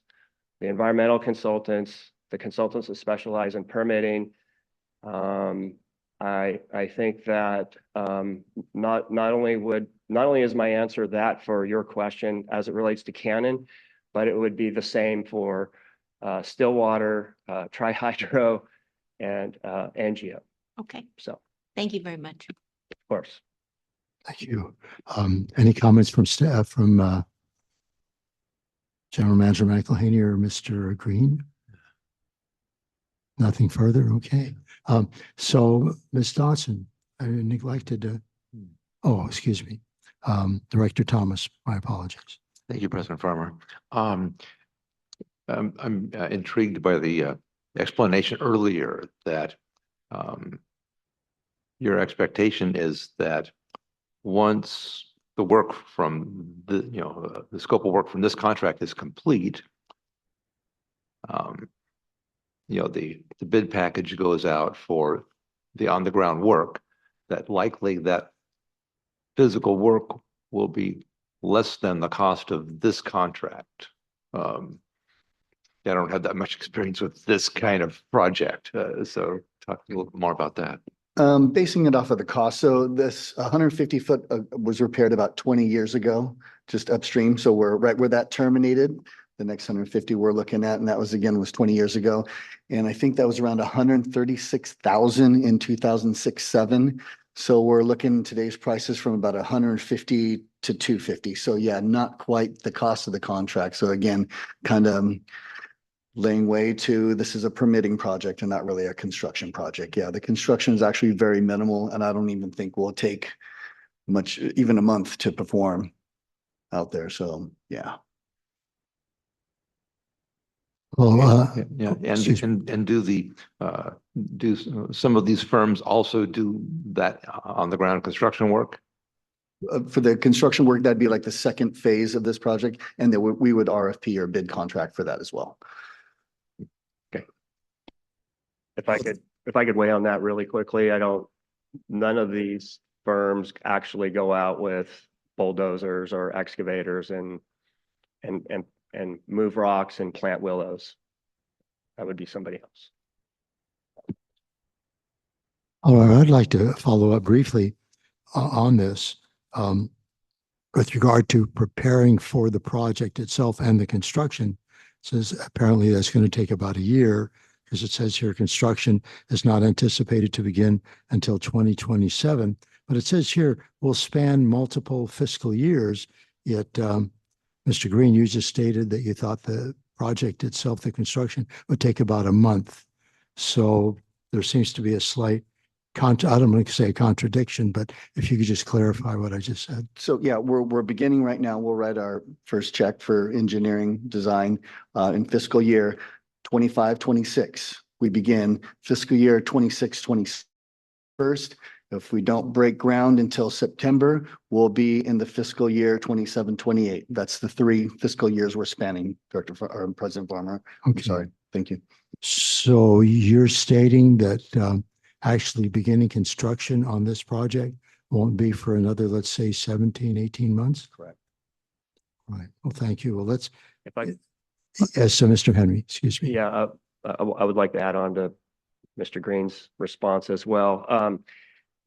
the environmental consultants, the consultants that specialize in permitting. I think that not only is my answer that for your question as it relates to Canon, but it would be the same for Stillwater, Tri-Hydro, and Angio. Okay, So, thank you very much. of course. Thank you. Any comments from staff, from General Manager McElhaney or Mr. Green? Nothing further? Okay. So Ms. Dodson, I neglected to, oh, excuse me. Director Thomas, my apologies. Thank you, President Farmer. I'm intrigued by the explanation earlier that your expectation is that once the work from the scope of work from this contract is complete, the bid package goes out for the on-the-ground work, that likely that physical work will be less than the cost of this contract. I don't have that much experience with this kind of project, so talk a little more about that. Basing it off of the cost, so this 150 foot was repaired about 20 years ago, just upstream. So we're right where that terminated. The next 150 we're looking at, and that was 20 years ago. And I think that was around 136,000 in 2006-07. So we're looking today's prices from about 150 to 250. So yeah, not quite the cost of the contract. So again, kind of laying way to, this is a permitting project and not really a construction project. Yeah, the construction is actually very minimal, and I don't even think will take much, even a month to perform out there. So yeah. Well, Yeah, excuse me. and do some of these firms also do that on the ground construction work? For the construction work, that'd be like the second phase of this project, and then we would RFP or bid contract for that as well. Okay. If I could weigh on that really quickly, none of these firms actually go out with bulldozers or excavators and move rocks and plant willows. That would be somebody else. All right, I'd like to follow up briefly on this with regard to preparing for the project itself and the construction. It says apparently that's going to take about a year, because it says here construction is not anticipated to begin until 2027. But it says here will span multiple fiscal years. Yet, Mr. Green, you just stated that you thought the project itself, the construction, would take about a month. So there seems to be a slight I don't want to say a contradiction, but if you could just clarify what I just said. So yeah, we're beginning right now. We'll write our first check for engineering design in fiscal year 25-26. We begin fiscal year 26-27 first. If we don't break ground until September, we'll be in the fiscal year 27-28. That's the 3 fiscal years we're spanning, President Farmer. Okay. I'm sorry. Thank you. So you're stating that actually beginning construction on this project won't be for another, let's say, 17, 18 months? Correct. Right. Well, thank you. Well, let's, If I, yes, so Mr. Henry, excuse me. yeah, I would like to add on to Mr. Green's response as well.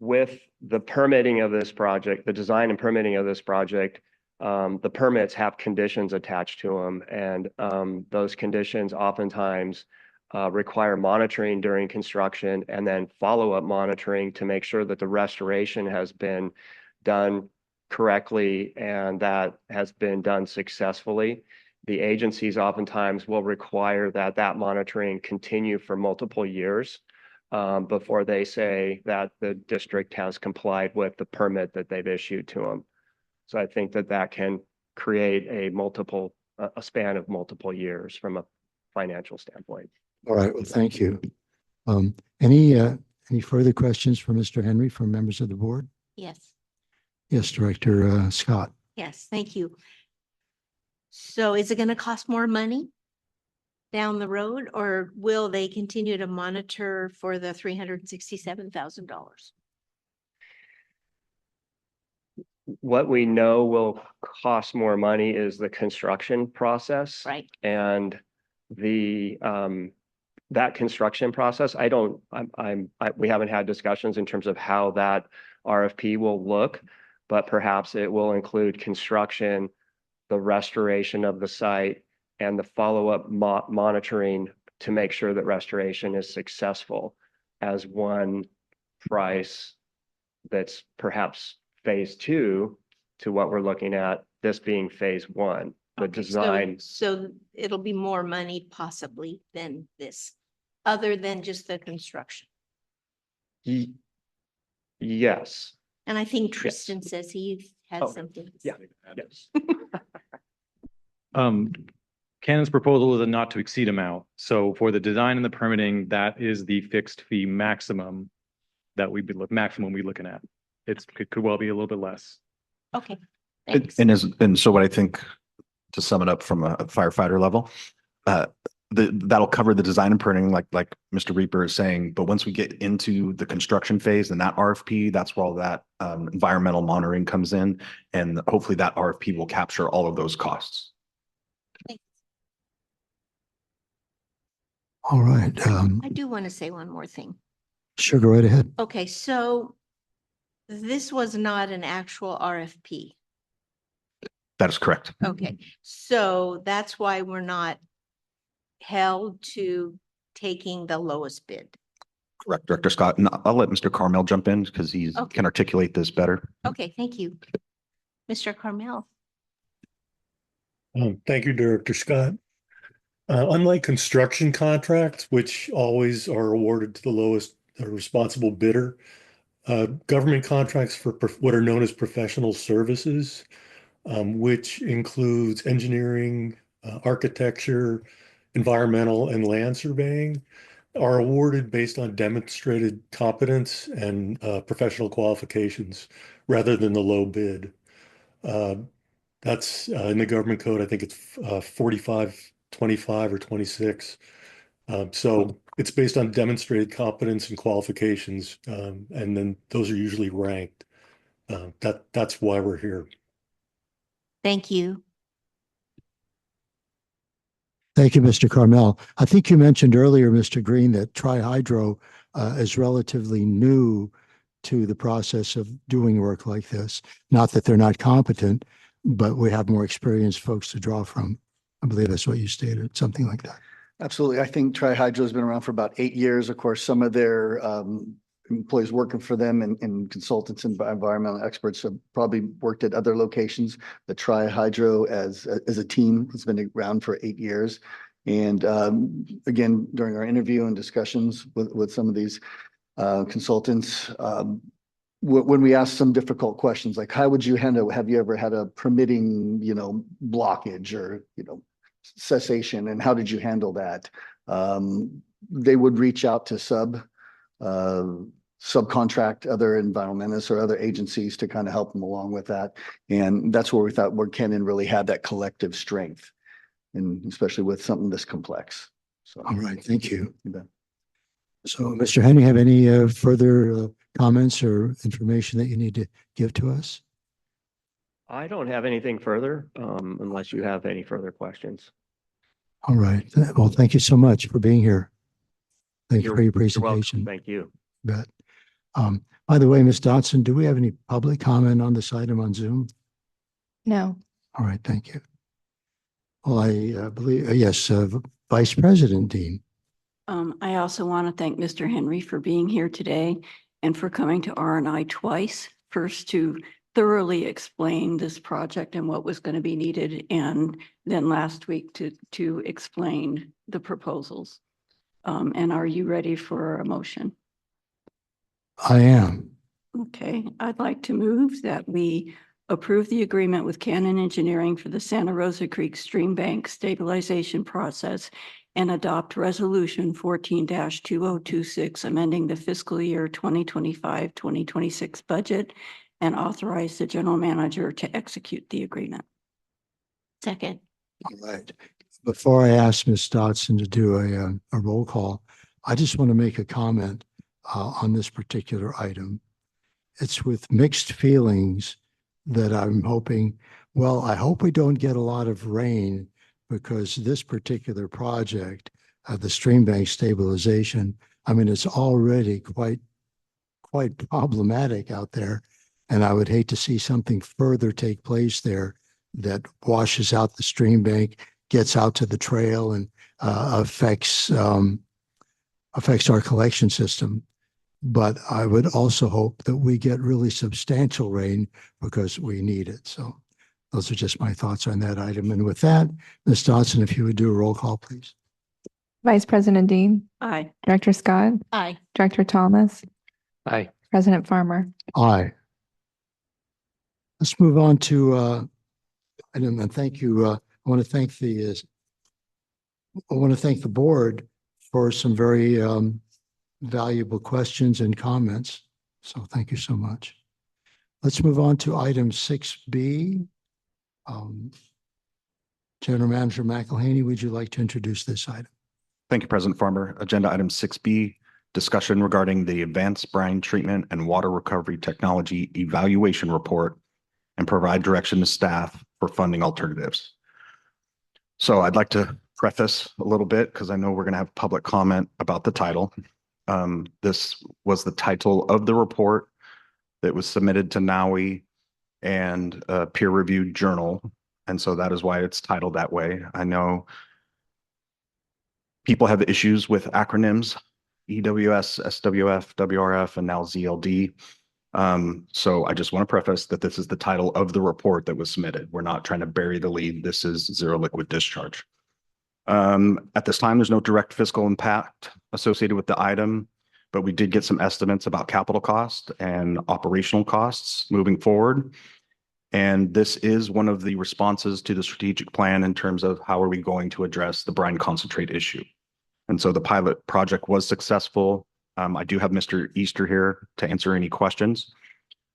With the permitting of this project, the design and permitting of this project, the permits have conditions attached to them, and those conditions oftentimes require monitoring during construction and then follow-up monitoring to make sure that the restoration has been done correctly and that has been done successfully. The agencies oftentimes will require that monitoring continue for multiple years before they say that the district has complied with the permit that they've issued to them. So I think that can create a span of multiple years from a financial standpoint. All right. Well, thank you. Any further questions for Mr. Henry from members of the board? Yes, Yes, Director Scott. yes, thank you. So is it going to cost more money down the road, or will they continue to monitor for the $367,000? What we know will cost more money is the construction process. Right. And the that construction process, we haven't had discussions in terms of how that RFP will look, but perhaps it will include construction, the restoration of the site, and the follow-up monitoring to make sure that restoration is successful as one price that's perhaps phase two to what we're looking at, this being phase one, the Okay, design. So it'll be more money possibly than this, other than just the construction. Yes, And I think Tristan says he has Oh, something. yeah. yes. Cannon's proposal is a not to exceed amount. So for the design and the permitting, that is the fixed fee maximum that we'd be maximum we're looking at. Could well be a little bit less. Okay, thanks. And so what I think, to sum it up from a firefighter level, that'll cover the design and permitting, like Mr. Reaper is saying. But once we get into the construction phase and that RFP, that's where all that environmental monitoring comes in, and hopefully that RFP will capture all of those costs. All right. I do want to say one more thing. Sure, go right ahead. Okay, so this was not an actual RFP. That is correct. Okay, so that's why we're not held to taking the lowest bid. Correct, Director Scott. And I'll let Mr. Carmel jump in because he Okay. can articulate this better. Okay, thank you. Mr. Carmel. Thank you, Director Scott. Unlike construction contracts, which always are awarded to the lowest responsible bidder, government contracts for what are known as professional services, which includes engineering, architecture, environmental, and land surveying, are awarded based on demonstrated competence and professional qualifications rather than the low bid. That's in the government code. I think it's 4525 or 26. So it's based on demonstrated competence and qualifications, and then those are usually ranked. That's why we're here. Thank you. Thank you, Mr. Carmel. I think you mentioned earlier, Mr. Green, that Tri-Hydro is relatively new to the process of doing work like this. Not that they're not competent, but we have more experienced folks to draw from. I believe that's what you stated, something like that. Absolutely. I think Tri-Hydro has been around for about 8 years. Of course, some of their employees working for them and consultants and environmental experts have probably worked at other locations. The Tri-Hydro as a team has been around for 8 years. And again, during our interview and discussions with some of these consultants, when we ask some difficult questions, like how would you handle, have you ever had a permitting, blockage or, cessation, and how did you handle that? They would reach out to subcontract other environmentalists or other agencies to kind of help them along with that. And that's where we thought where Cannon really had that collective strength, and especially with something this complex. So, all right, thank you. You bet. So, Mr. Henry, have any further comments or information that you need to give to us? I don't have anything further, unless you have any further questions. All right. Well, thank you so much for being here. Thank you for your You're welcome. presentation. Thank you. Bet. By the way, Ms. Dotson, do we have any public comment on this item on Zoom? No. All right, thank you. Well, I believe, yes, Vice President Dean. I also want to thank Mr. Henry for being here today and for coming to R&I twice. First to thoroughly explain this project and what was going to be needed, and then last week to explain the proposals. And are you ready for a motion? I am. Okay, I'd like to move that we approve the agreement with Cannon Engineering for the Santa Rosa Creek Stream Bank Stabilization Process and adopt Resolution 14-2026, amending the fiscal year 2025-2026 budget and authorize the general manager to execute the agreement. Second. All right. Before I ask Ms. Dotson to do a roll call, I just want to make a comment on this particular item. It's with mixed feelings that I'm hoping, well, I hope we don't get a lot of rain, because this particular project the stream bank stabilization. I mean, it's already quite problematic out there. And I would hate to see something further take place there that washes out the stream bank, gets out to the trail, and affects our collection system. But I would also hope that we get really substantial rain because we need it. So those are just my thoughts on that item. And with that, Ms. Dodson, if you would do a roll call, please. Vice President Dean, Aye. Director Scott, Aye. Director Thomas, Aye. President Farmer. Aye. Let's move on to, and thank you. I want to thank the board for some very valuable questions and comments. So thank you so much. Let's move on to item 6B. General Manager McElhaney, would you like to introduce this item? Thank you, President Farmer. Agenda item 6B, discussion regarding the Advanced Brine Treatment and Water Recovery Technology Evaluation Report and provide direction to staff for funding alternatives. So I'd like to preface a little bit because I know we're going to have public comment about the title. This was the title of the report that was submitted to NAUI and a peer-reviewed journal. And so that is why it's titled that way. I know people have issues with acronyms, EWS, SWF, WRF, and now ZLD. So I just want to preface that this is the title of the report that was submitted. We're not trying to bury the lead. This is zero liquid discharge. At this time, there's no direct fiscal impact associated with the item, but we did get some estimates about capital cost and operational costs moving forward. And this is one of the responses to the strategic plan in terms of how are we going to address the brine concentrate issue. And so the pilot project was successful. I do have Mr. Easter here to answer any questions,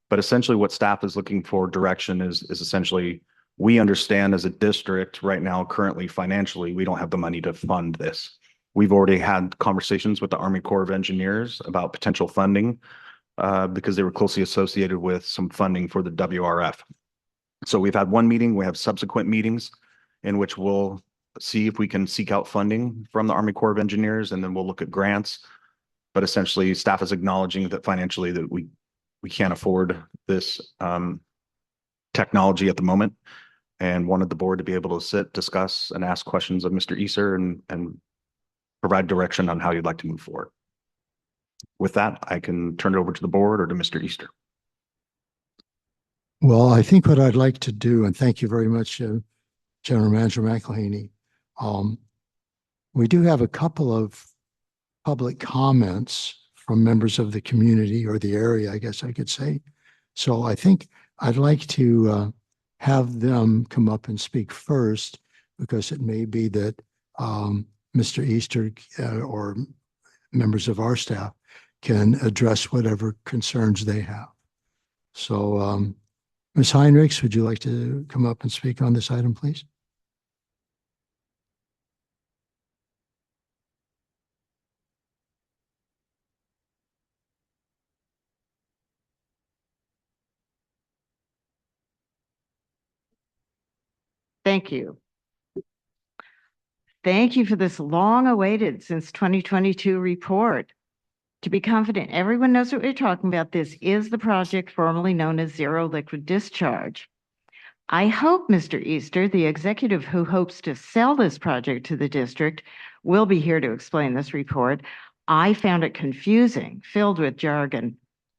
but essentially what staff is looking for direction is essentially, we understand as a district right now, currently financially, we don't have the money to fund this. We've already had conversations with the Army Corps of Engineers about potential funding because they were closely associated with some funding for the WRF. So we've had one meeting, we have subsequent meetings in which we'll see if we can seek out funding from the Army Corps of Engineers, and then we'll look at grants. But essentially staff is acknowledging that financially that we can't afford this technology at the moment, and wanted the board to be able to sit, discuss, and ask questions of Mr. Easter and provide direction on how you'd like to move forward. With that, I can turn it over to the board or to Mr. Easter. Well, I think what I'd like to do, and thank you very much, General Manager McElhaney. We do have a couple of public comments from members of the community or the area, I guess I could say. So I think I'd like to have them come up and speak first, because it may be that Mr. Easter or members of our staff can address whatever concerns they have. So Ms. Heinrichs, would you like to come up and speak on this item, please? Thank you. Thank you for this long-awaited since 2022 report. To be confident everyone knows what we're talking about, this is the project formerly known as Zero Liquid Discharge. I hope Mr. Easter, the executive who hopes to sell this project to the district, will be here to explain this report. I found it confusing, filled with jargon.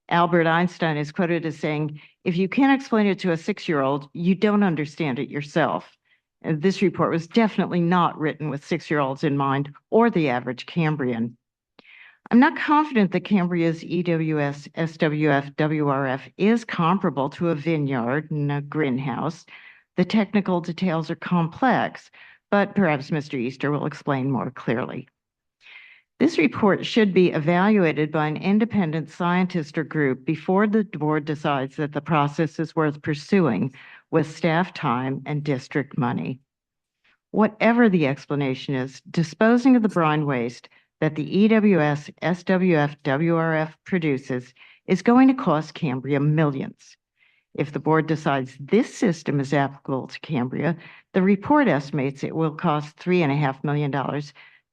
Albert Einstein is quoted as saying, "If you can't explain it to a 6-year-old, you don't understand it yourself." And this report was definitely not written with 6-year-olds in mind or the average Cambrian. I'm not confident that Cambria's EWS, SWF, WRF is comparable to a vineyard and a greenhouse. The technical details are complex, but perhaps Mr. Easter will explain more clearly. This report should be evaluated by an independent scientist or group before the board decides that the process is worth pursuing with staff time and district money. Whatever the explanation is, disposing of the brine waste that the EWS, SWF, WRF produces is going to cost Cambria millions. If the board decides this system is applicable to Cambria, the report estimates it will cost $3.5 million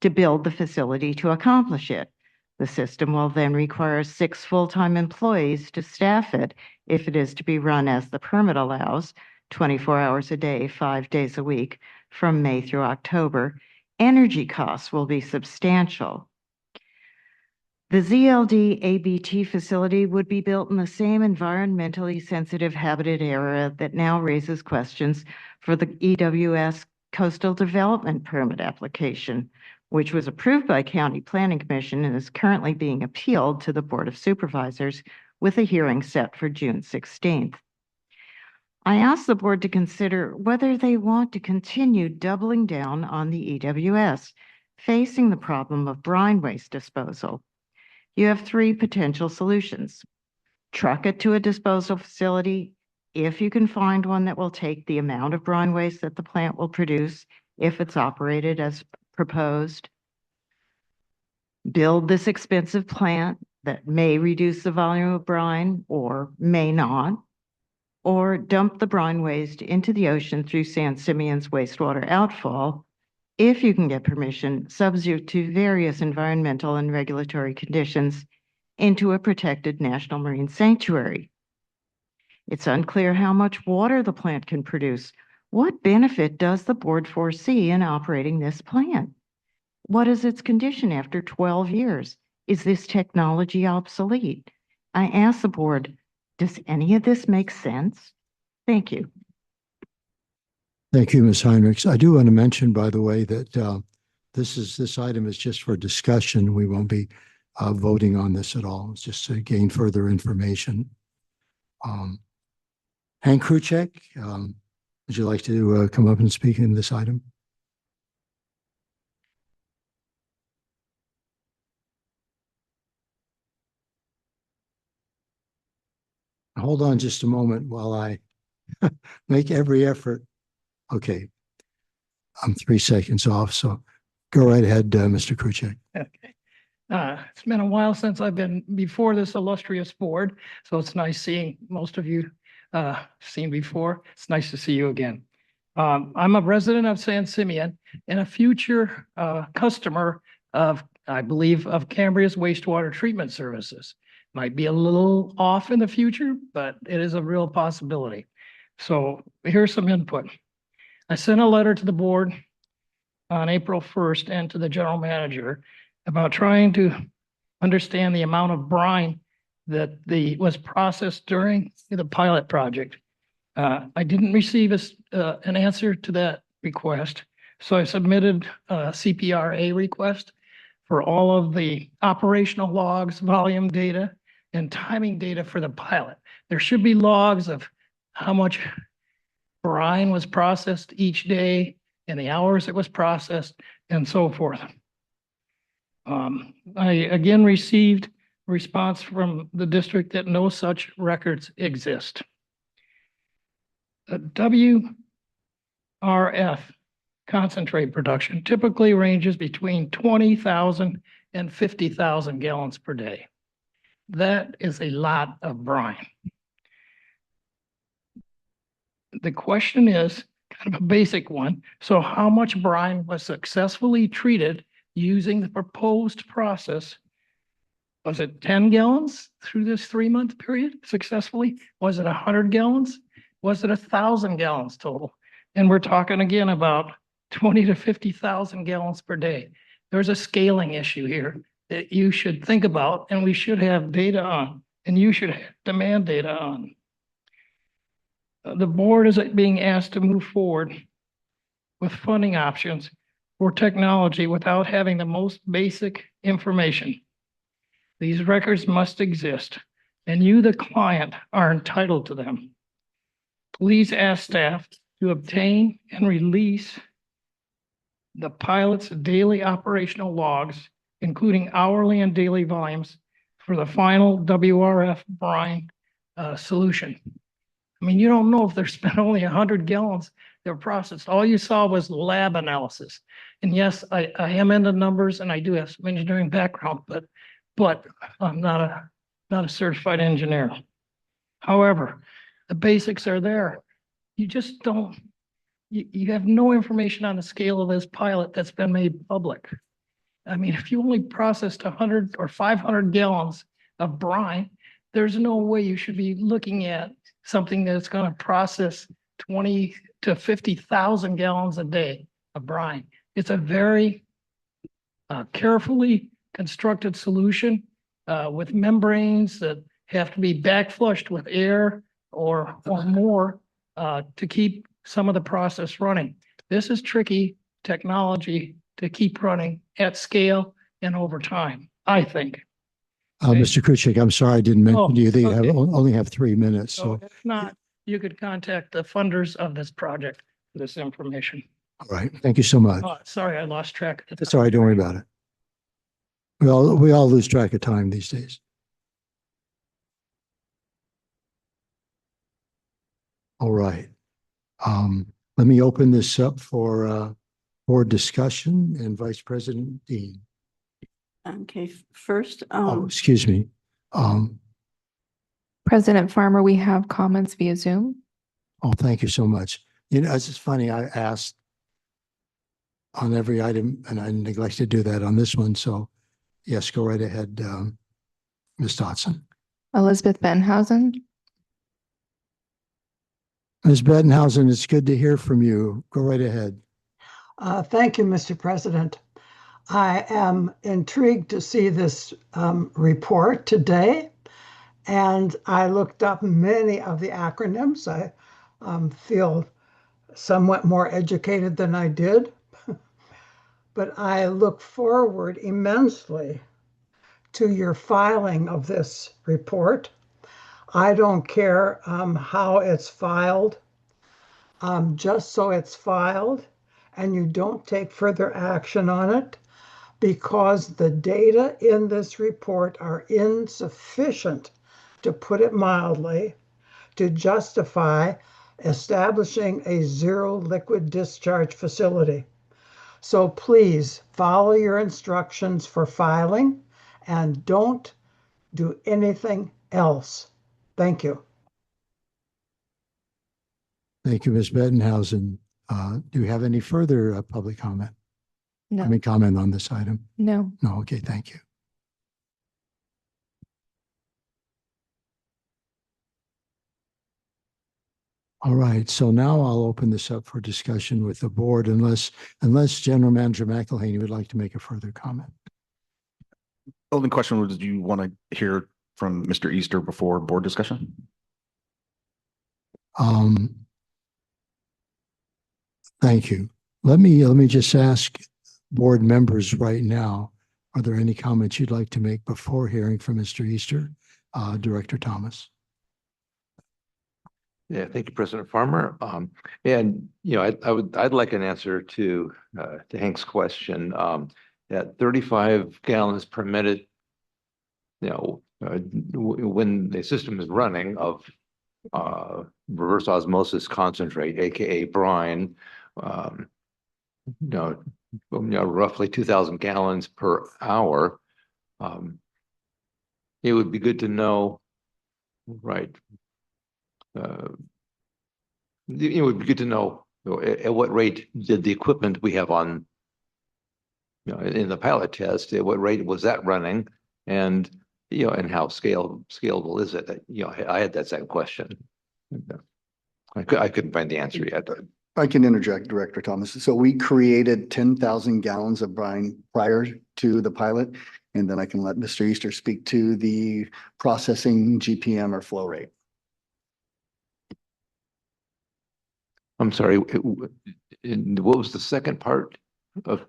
to build the facility to accomplish it. The system will then require 6 full-time employees to staff it if it is to be run as the permit allows, 24 hours a day, 5 days a week, from May through October. Energy costs will be substantial. The ZLD ABT facility would be built in the same environmentally sensitive habitat area that now raises questions for the EWS Coastal Development Permit application, which was approved by County Planning Commission and is currently being appealed to the Board of Supervisors with a hearing set for June 16th. I asked the board to consider whether they want to continue doubling down on the EWS, facing the problem of brine waste disposal. You have 3 potential solutions. Truck it to a disposal facility if you can find one that will take the amount of brine waste that the plant will produce if it's operated as proposed. Build this expensive plant that may reduce the volume of brine or may not, or dump the brine waste into the ocean through San Simeon's wastewater outfall if you can get permission, subject to various environmental and regulatory conditions, into a protected national marine sanctuary. It's unclear how much water the plant can produce. What benefit does the board foresee in operating this plant? What is its condition after 12 years? Is this technology obsolete? I ask the board, does any of this make sense? Thank you. Thank you, Ms. Heinrichs. I do want to mention, by the way, that this item is just for discussion. We won't be voting on this at all. It's just to gain further information. Hank Kruchek, would you like to come up and speak in this item? Hold on just a moment while I make every effort. Okay. I'm 3 seconds off, so go right ahead, Mr. Kruchek. Okay. It's been a while since I've been before this illustrious board, so it's nice seeing most of you seen before. It's nice to see you again. I'm a resident of San Simeon and a future customer of, I believe, of Cambria's wastewater treatment services. Might be a little off in the future, but it is a real possibility. So here's some input. I sent a letter to the board on April 1st and to the general manager about trying to understand the amount of brine that was processed during the pilot project. I didn't receive an answer to that request, so I submitted a CPRA request for all of the operational logs, volume data, and timing data for the pilot. There should be logs of how much brine was processed each day and the hours it was processed and so forth. I again received a response from the district that no such records exist. The WRF concentrate production typically ranges between 20,000 and 50,000 gallons per day. That is a lot of brine. The question is kind of a basic one. So how much brine was successfully treated using the proposed process? Was it 10 gallons through this 3-month period successfully? Was it 100 gallons? Was it 1,000 gallons total? And we're talking again about 20 to 50,000 gallons per day. There's a scaling issue here that you should think about and we should have data on, and you should demand data on. The board is being asked to move forward with funding options for technology without having the most basic information. These records must exist, and you, the client, are entitled to them. Please ask staff to obtain and release the pilot's daily operational logs, including hourly and daily volumes for the final WRF brine solution. I mean, you don't know if there's been only 100 gallons that were processed. All you saw was lab analysis. And yes, I am into numbers and I do have some engineering background, but I'm not a certified engineer. However, the basics are there. You just don't, you have no information on the scale of this pilot that's been made public. I mean, if you only processed 100 or 500 gallons of brine, there's no way you should be looking at something that's going to process 20 to 50,000 gallons a day of brine. It's a very carefully constructed solution with membranes that have to be backflushed with air or more to keep some of the process running. This is tricky technology to keep running at scale and over time, I think. Mr. Kuchik, I'm sorry I didn't mention Oh, to you that you okay. only have 3 minutes. So So, if not, you could contact the funders of this project for this information. all right. Thank you so much. Sorry, I lost track. of the That's all right. Don't worry about it. We all lose track of time these days. All right. Let me open this up for board discussion and Vice President Dean. Okay, first, Oh, excuse me. President Farmer, we have comments via Zoom. Oh, thank you so much. You know, it's just funny. I asked on every item and I neglected to do that on this one. So yes, go right ahead, Ms. Dotson. Elizabeth Benhausen. Ms. Bettenhausen, it's good to hear from you. Go right ahead. Thank you, Mr. President. I am intrigued to see this report today, and I looked up many of the acronyms. I feel somewhat more educated than I did, but I look forward immensely to your filing of this report. I don't care how it's filed, just so it's filed and you don't take further action on it, because the data in this report are insufficient, to put it mildly, to justify establishing a zero liquid discharge facility. So please follow your instructions for filing and don't do anything else. Thank you. Thank you, Ms. Bettenhausen. Do you have any further public comment? No. I mean, comment on this item? No. No, okay, thank you. All right, so now I'll open this up for discussion with the board unless General Manager McElhaney would like to make a further comment. Only question was, do you want to hear from Mr. Easter before board discussion? Thank you. Let me just ask board members right now, are there any comments you'd like to make before hearing from Mr. Easter? Director Thomas. Yeah, thank you, President Farmer. And you know, I'd like an answer to Hank's question. At 35 gallons per minute, you know, when the system is running of reverse osmosis concentrate, aka brine, roughly 2,000 gallons per hour. It would be good to know, right? It would be good to know, at what rate did the equipment we have on, in the pilot test, at what rate was that running, and and how scalable is it? I had that same question. I couldn't find the answer yet. I can interject, Director Thomas. So we created 10,000 gallons of brine prior to the pilot, and then I can let Mr. Easter speak to the processing GPM or flow rate. I'm sorry, what was the second part of?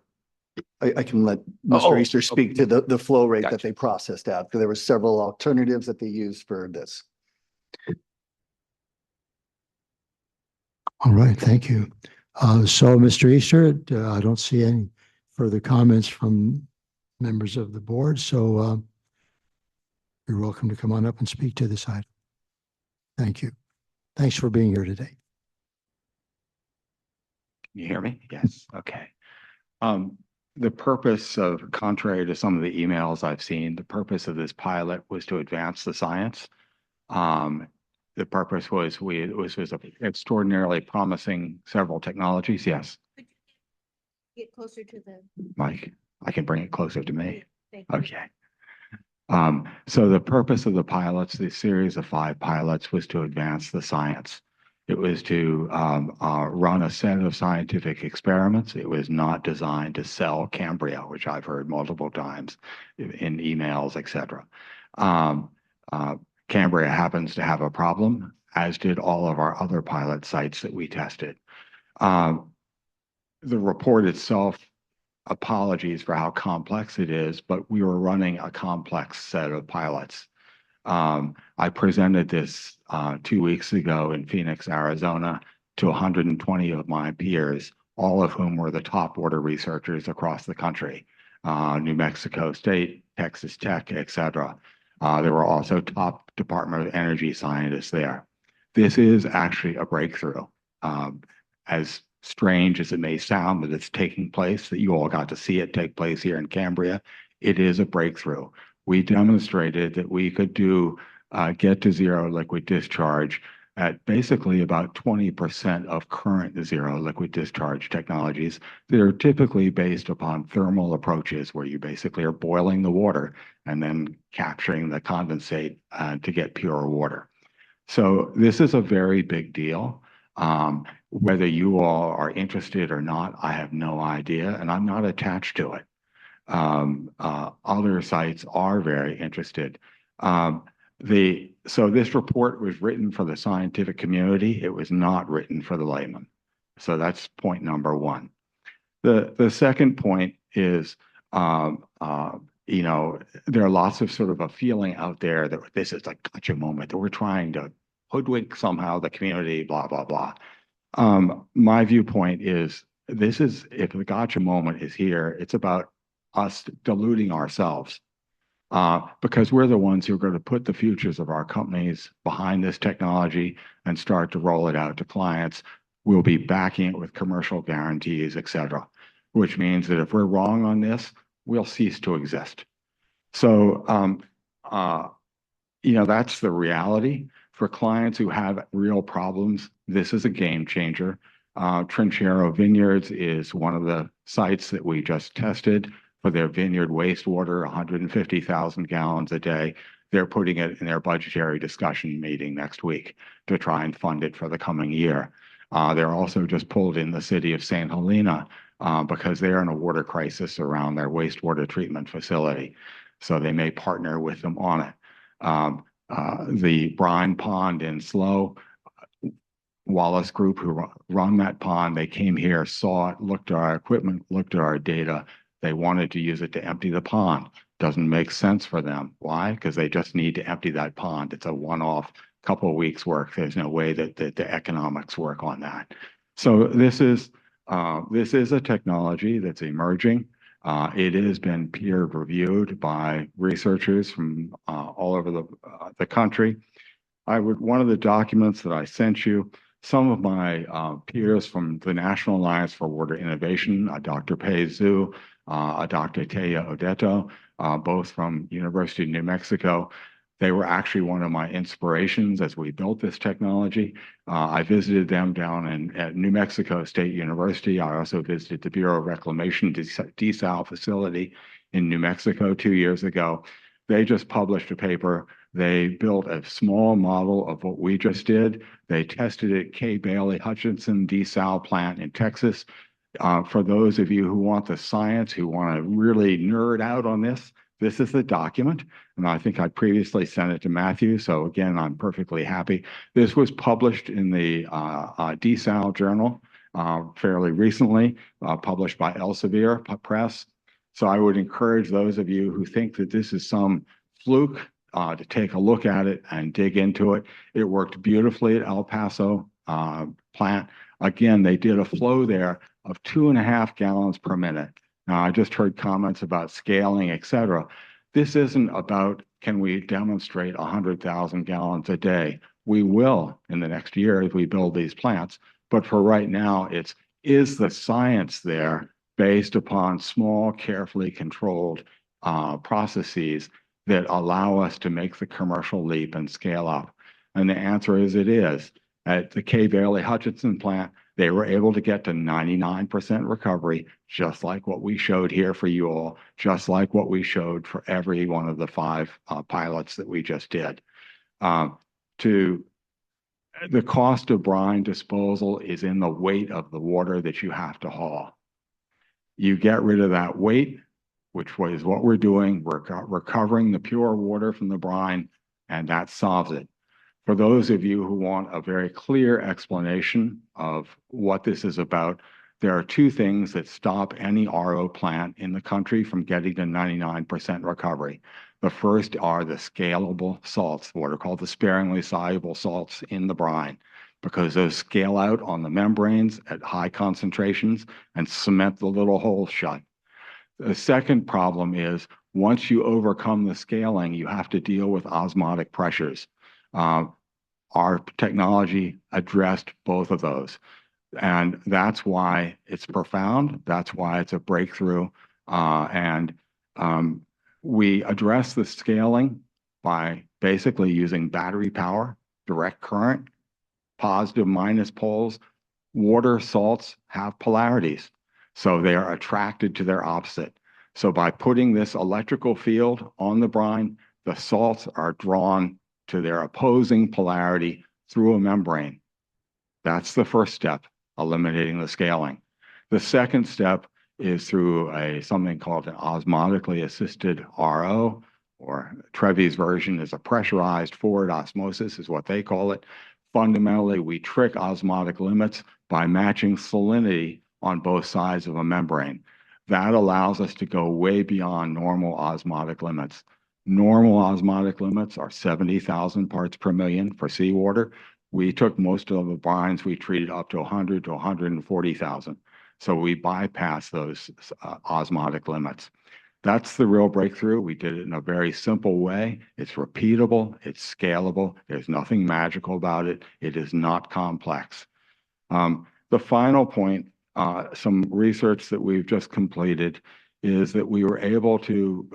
I can let Mr. Easter speak to the flow rate Gotcha. that they processed out, because there were several alternatives that they used for this. All right, thank you. So Mr. Easter, I don't see any further comments from members of the board, so you're welcome to come on up and speak to this item. Thank you. Thanks for being here today. Can you hear me? Yes. Okay. The purpose of, contrary to some of the emails I've seen, the purpose of this pilot was to advance the science. The purpose was was extraordinarily promising several technologies. Yes. Get closer to the Mike. I can bring it closer to me. Thank you. Okay. So the purpose of the pilots, the series of 5 pilots, was to advance the science. It was to run a set of scientific experiments. It was not designed to sell Cambria, which I've heard multiple times in emails, etc. Cambria happens to have a problem, as did all of our other pilot sites that we tested. The report itself, apologies for how complex it is, but we were running a complex set of pilots. I presented this 2 weeks ago in Phoenix, Arizona, to 120 of my peers, all of whom were the top water researchers across the country, New Mexico State, Texas Tech, etc. There were also top Department of Energy scientists there. This is actually a breakthrough. As strange as it may sound that it's taking place, that you all got to see it take place here in Cambria, it is a breakthrough. We demonstrated that we could get to zero liquid discharge at basically about 20% of current zero liquid discharge technologies that are typically based upon thermal approaches, where you basically are boiling the water and then capturing the condensate to get pure water. So this is a very big deal. Whether you all are interested or not, I have no idea, and I'm not attached to it. Other sites are very interested. So this report was written for the scientific community. It was not written for the layman. So that's point number 1. The second point is, you know, there are lots of sort of a feeling out there that this is a gotcha moment, that we're trying to hoodwink somehow the community, blah, blah, blah. My viewpoint is if the gotcha moment is here, it's about us deluding ourselves, because we're the ones who are going to put the futures of our companies behind this technology and start to roll it out to clients. We'll be backing it with commercial guarantees, etc., which means that if we're wrong on this, we'll cease to exist. So, you know, that's the reality. For clients who have real problems, this is a game changer. Trinchero Vineyards is one of the sites that we just tested for their vineyard wastewater, 150,000 gallons a day. They're putting it in their budgetary discussion meeting next week to try and fund it for the coming year. They're also just pulled in the city of St. Helena because they're in a water crisis around their wastewater treatment facility. So they may partner with them on it. The brine pond in Slough, Wallace Group, who run that pond, they came here, saw it, looked at our equipment, looked at our data. They wanted to use it to empty the pond. Doesn't make sense for them. Why? Because they just need to empty that pond. It's a one-off couple of weeks work. There's no way that the economics work on that. So this is a technology that's emerging. It has been peer reviewed by researchers from all over the country. One of the documents that I sent you, some of my peers from the National Alliance for Water Innovation, Dr. Pei Zhu, Dr. Teya Odeto, both from University of New Mexico. They were actually one of my inspirations as we built this technology. I visited them down at New Mexico State University. I also visited the Bureau of Reclamation desal facility in New Mexico 2 years ago. They just published a paper. They built a small model of what we just did. They tested it at K. Bailey Hutchinson desal plant in Texas. For those of you who want the science, who want to really nerd out on this is the document. And I think I previously sent it to Matthew. So again, I'm perfectly happy. This was published in the desal journal fairly recently, published by Elsevier Press. So I would encourage those of you who think that this is some fluke to take a look at it and dig into it. It worked beautifully at El Paso plant. Again, they did a flow there of 2.5 gallons per minute. Now, I just heard comments about scaling, et cetera. This isn't about, can we demonstrate 100,000 gallons a day? We will in the next year as we build these plants. But for right now, is the science there based upon small, carefully controlled processes that allow us to make the commercial leap and scale up? And the answer is it is. At the K. Bailey Hutchinson plant, They were able to get to 99% recovery, just like what we showed here for you all, just like what we showed for every one of the 5 pilots that we just did. The cost of brine disposal is in the weight of the water that you have to haul. You get rid of that weight, which is what we're doing. We're recovering the pure water from the brine, and that solves it. For those of you who want a very clear explanation of what this is about, there are 2 things that stop any RO plant in the country from getting to 99% recovery. The first are the scalable salts, what are called the sparingly soluble salts in the brine, because those scale out on the membranes at high concentrations and cement the little holes shut. The second problem is once you overcome the scaling, you have to deal with osmotic pressures. Our technology addressed both of those. And that's why it's profound. That's why it's a breakthrough. We address the scaling by basically using battery power, direct current, positive minus poles. Water salts have polarities, so they are attracted to their opposite. So by putting this electrical field on the brine, the salts are drawn to their opposing polarity through a membrane. That's the first step, eliminating the scaling. The second step is through something called an osmotically assisted RO, or Trevi's version is a pressurized forward osmosis is what they call it. Fundamentally, we trick osmotic limits by matching salinity on both sides of a membrane. That allows us to go way beyond normal osmotic limits. Normal osmotic limits are 70,000 parts per million for seawater. We took most of the brines we treated up to 100 to 140,000. So we bypass those osmotic limits. That's the real breakthrough. We did it in a very simple way. It's repeatable. It's scalable. There's nothing magical about it. It is not complex. The final point, some research that we've just completed, is that we were able to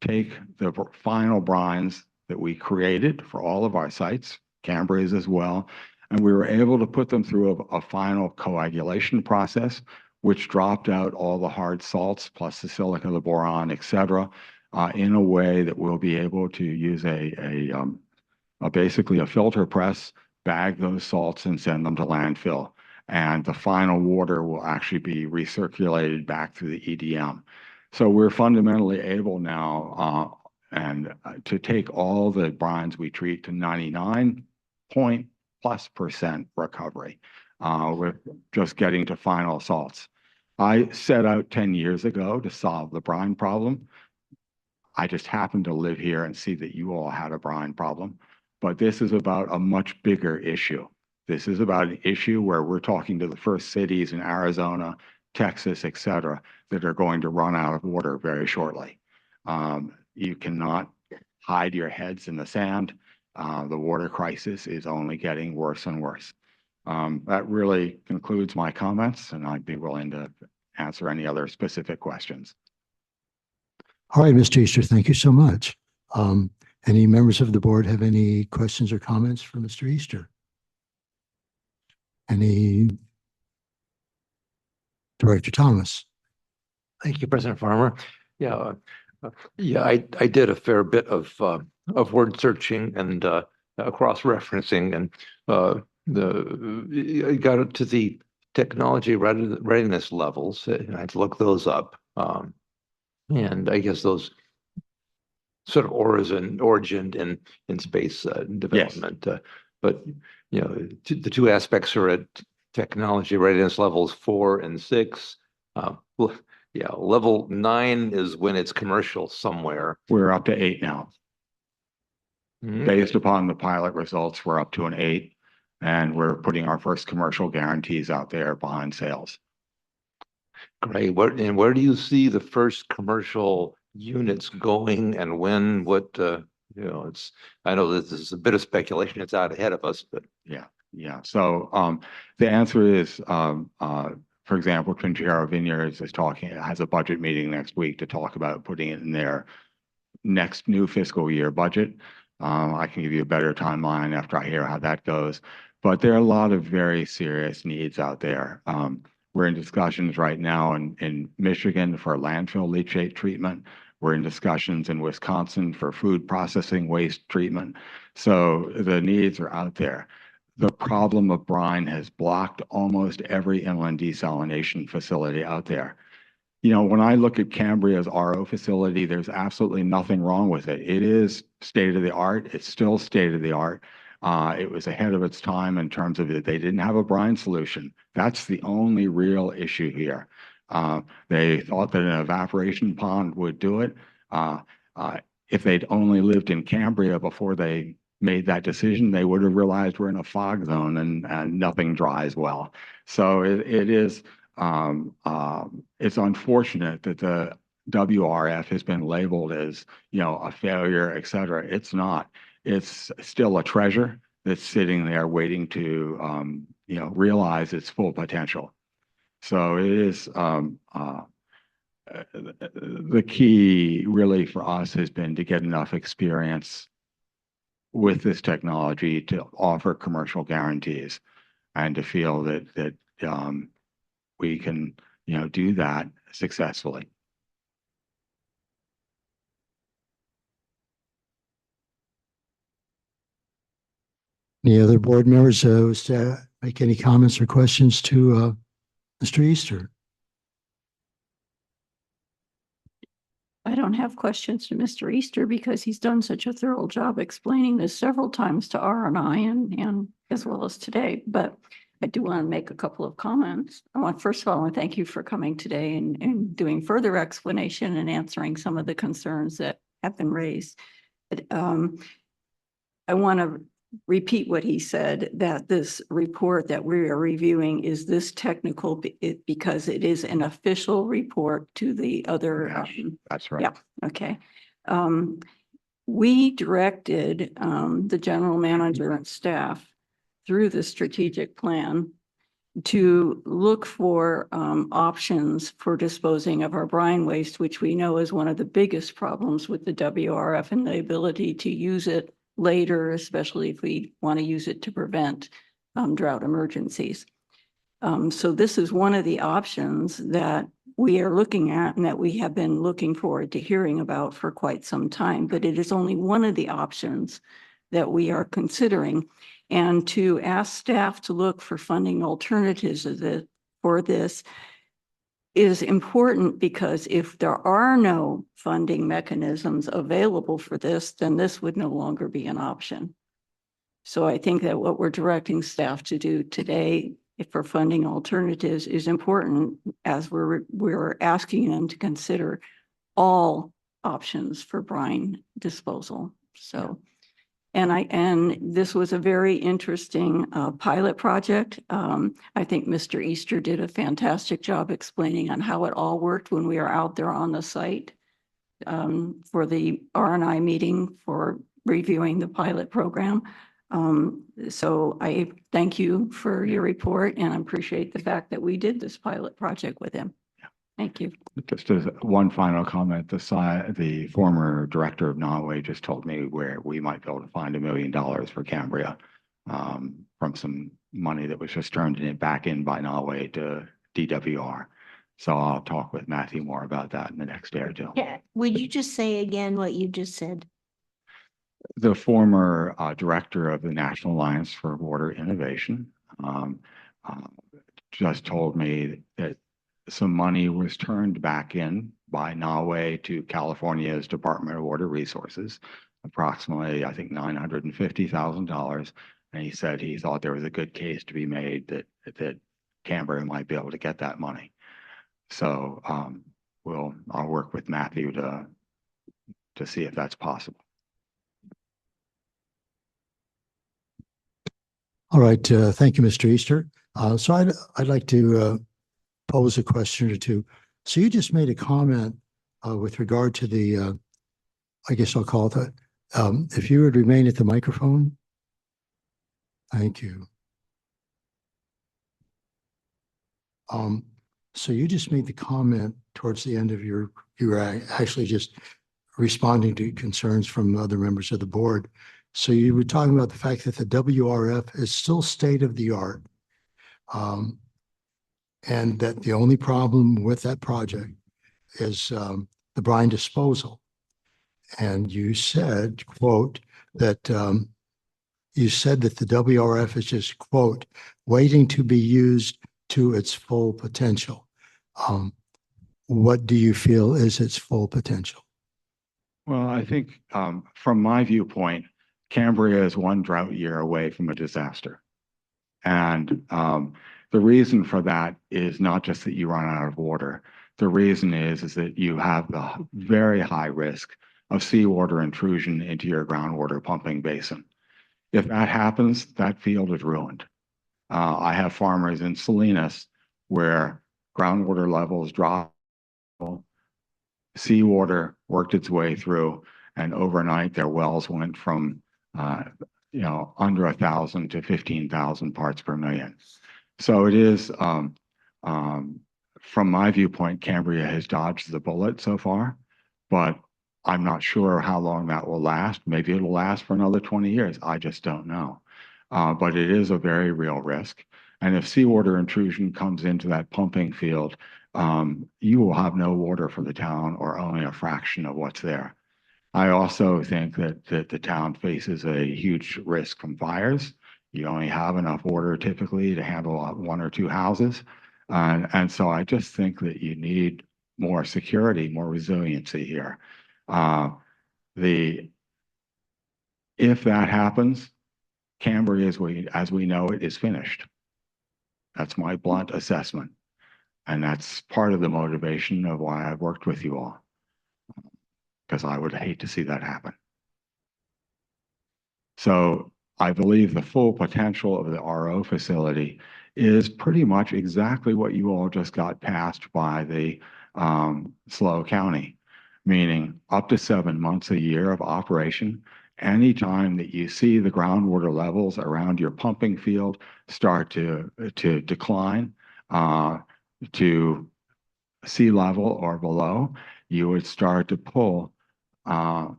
take the final brines that we created for all of our sites, Cambria's as well, and we were able to put them through a final coagulation process, which dropped out all the hard salts plus the silica, the boron, et cetera, in a way that we'll be able to use basically a filter press, bag those salts and send them to landfill. And the final water will actually be recirculated back through the EDM. So we're fundamentally able now to take all the brines we treat to 99+ % recovery. We're just getting to final salts. I set out 10 years ago to solve the brine problem. I just happened to live here and see that you all had a brine problem. But this is about a much bigger issue. This is about an issue where we're talking to the first cities in Arizona, Texas, et cetera, that are going to run out of water very shortly. You cannot hide your heads in the sand. The water crisis is only getting worse and worse. That really concludes my comments, and I'd be willing to answer any other specific questions. All right, Mr. Easter, thank you so much. Any members of the board have any questions or comments for Mr. Easter? Any? Director Thomas. Thank you, President Farmer. Yeah, I did a fair bit of word searching and cross-referencing, and I got it to the technology readiness levels. And I had to look those up, and I guess those sort of origined in space development. Yes. But the 2 aspects are at technology readiness levels 4 and 6. Level 9 is when it's commercial somewhere. We're up to 8 now. Based upon the pilot results, we're up to an 8, and we're putting our first commercial guarantees out there behind sales. Great. Where do you see the first commercial units going, and when? I know this is a bit of speculation. It's out ahead of us, but yeah. So the answer is, for example, Trinchero Vineyards has a budget meeting next week to talk about putting it in their next new fiscal year budget. I can give you a better timeline after I hear how that goes. But there are a lot of very serious needs out there. We're in discussions right now in Michigan for landfill leachate treatment. We're in discussions in Wisconsin for food processing waste treatment. So the needs are out there. The problem of brine has blocked almost every inland desalination facility out there. You know, when I look at Cambria's RO facility, there's absolutely nothing wrong with it. It is state of the art. It's still state of the art. It was ahead of its time in terms of it. They didn't have a brine solution. That's the only real issue here. They thought that an evaporation pond would do it. If they'd only lived in Cambria before they made that decision, they would have realized we're in a fog zone and nothing dries well. So it is, it's unfortunate that the WRF has been labeled as, you know, a failure, et cetera. It's not. It's still a treasure that's sitting there waiting to, you know, realize its full potential. So it is, the key really for us has been to get enough experience with this technology to offer commercial guarantees and to feel that we can, you know, do that successfully. Any other board members wish to make any comments or questions to Mr. Easter? I don't have questions to Mr. Easter because he's done such a thorough job explaining this several times to R&I and as well as today, but I do want to make a couple of comments. First of all, I want to thank you for coming today and doing further explanation and answering some of the concerns that have been raised. But, I want to repeat what he said, that this report that we are reviewing is this technical because it is an official report to the other. That's right. Yeah, okay. We directed the general manager and staff through the strategic plan to look for options for disposing of our brine waste, which we know is one of the biggest problems with the WRF and the ability to use it later, especially if we want to use it to prevent drought emergencies. So this is one of the options that we are looking at and that we have been looking forward to hearing about for quite some time, but it is only one of the options that we are considering. And to ask staff to look for funding alternatives for this is important, because if there are no funding mechanisms available for this, then this would no longer be an option. So I think that what we're directing staff to do today for funding alternatives is important, as we're asking them to consider all options for brine disposal. So, and this was a very interesting pilot project. I think Mr. Easter did a fantastic job explaining on how it all worked when we are out there on the site for the R&I meeting for reviewing the pilot program. So I thank you for your report and I appreciate the fact that we did this pilot project with him. Thank you. Just as one final comment, the former director of Norway just told me where we might be able to find $1 million for Cambria from some money that was just turned back in by Norway to DWR. So I'll talk with Matthew more about that in the next day or two. Yeah, would you just say again what you just said? The former director of the National Alliance for Water Innovation just told me that some money was turned back in by Norway to California's Department of Water Resources, approximately, I think, $950,000. And he said he thought there was a good case to be made that Cambria might be able to get that money. So I'll work with Matthew to see if that's possible. All right. Thank you, Mr. Easter. So I'd like to pose a question or two. So you just made a comment with regard to the, I guess I'll call it, if you would remain at the microphone. Thank you. So you just made the comment towards the end of you were actually just responding to concerns from other members of the board. So you were talking about the fact that the WRF is still state of the art. And that the only problem with that project is the brine disposal. And you said, quote, that you said that the WRF is just, quote, waiting to be used to its full potential. What do you feel is its full potential? Well, I think from my viewpoint, Cambria is one drought year away from a disaster. And the reason for that is not just that you run out of water. The reason is that you have the very high risk of seawater intrusion into your groundwater pumping basin. If that happens, that field is ruined. I have farmers in Salinas where groundwater levels drop, seawater worked its way through, and overnight their wells went from under 1,000 to 15,000 parts per million. So it is, from my viewpoint, Cambria has dodged the bullet so far, but I'm not sure how long that will last. Maybe it'll last for another 20 years. I just don't know. But it is a very real risk. And if seawater intrusion comes into that pumping field, you will have no water for the town or only a fraction of what's there. I also think that the town faces a huge risk from fires. You only have enough water typically to handle one or two houses. And so I just think that you need more security, more resiliency here. If that happens, Cambria, as we know it, is finished. That's my blunt assessment. And that's part of the motivation of why I've worked with you all, because I would hate to see that happen. So I believe the full potential of the RO facility is pretty much exactly what you all just got passed by the SLO County, meaning up to 7 months a year of operation. Anytime that you see the groundwater levels around your pumping field start to decline to sea level or below, you would start to turn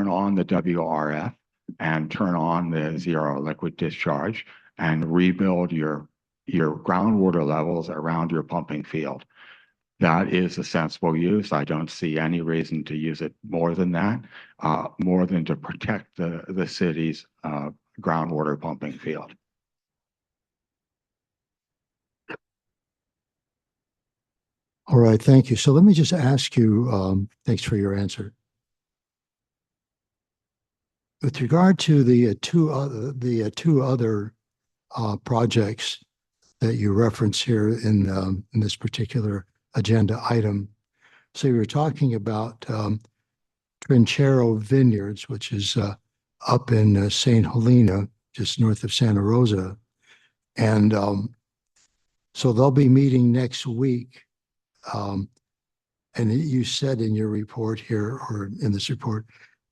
on the WRF and turn on the zero liquid discharge and rebuild your groundwater levels around your pumping field. That is a sensible use. I don't see any reason to use it more than that, more than to protect the city's groundwater pumping field. All right, thank you. So let me just ask you, thanks for your answer. With regard to the two other projects that you reference here in this particular agenda item, so you were talking about Trinchero Vineyards, which is up in St. Helena, just north of Santa Rosa, and so they'll be meeting next week. And you said in your report here, or in this report,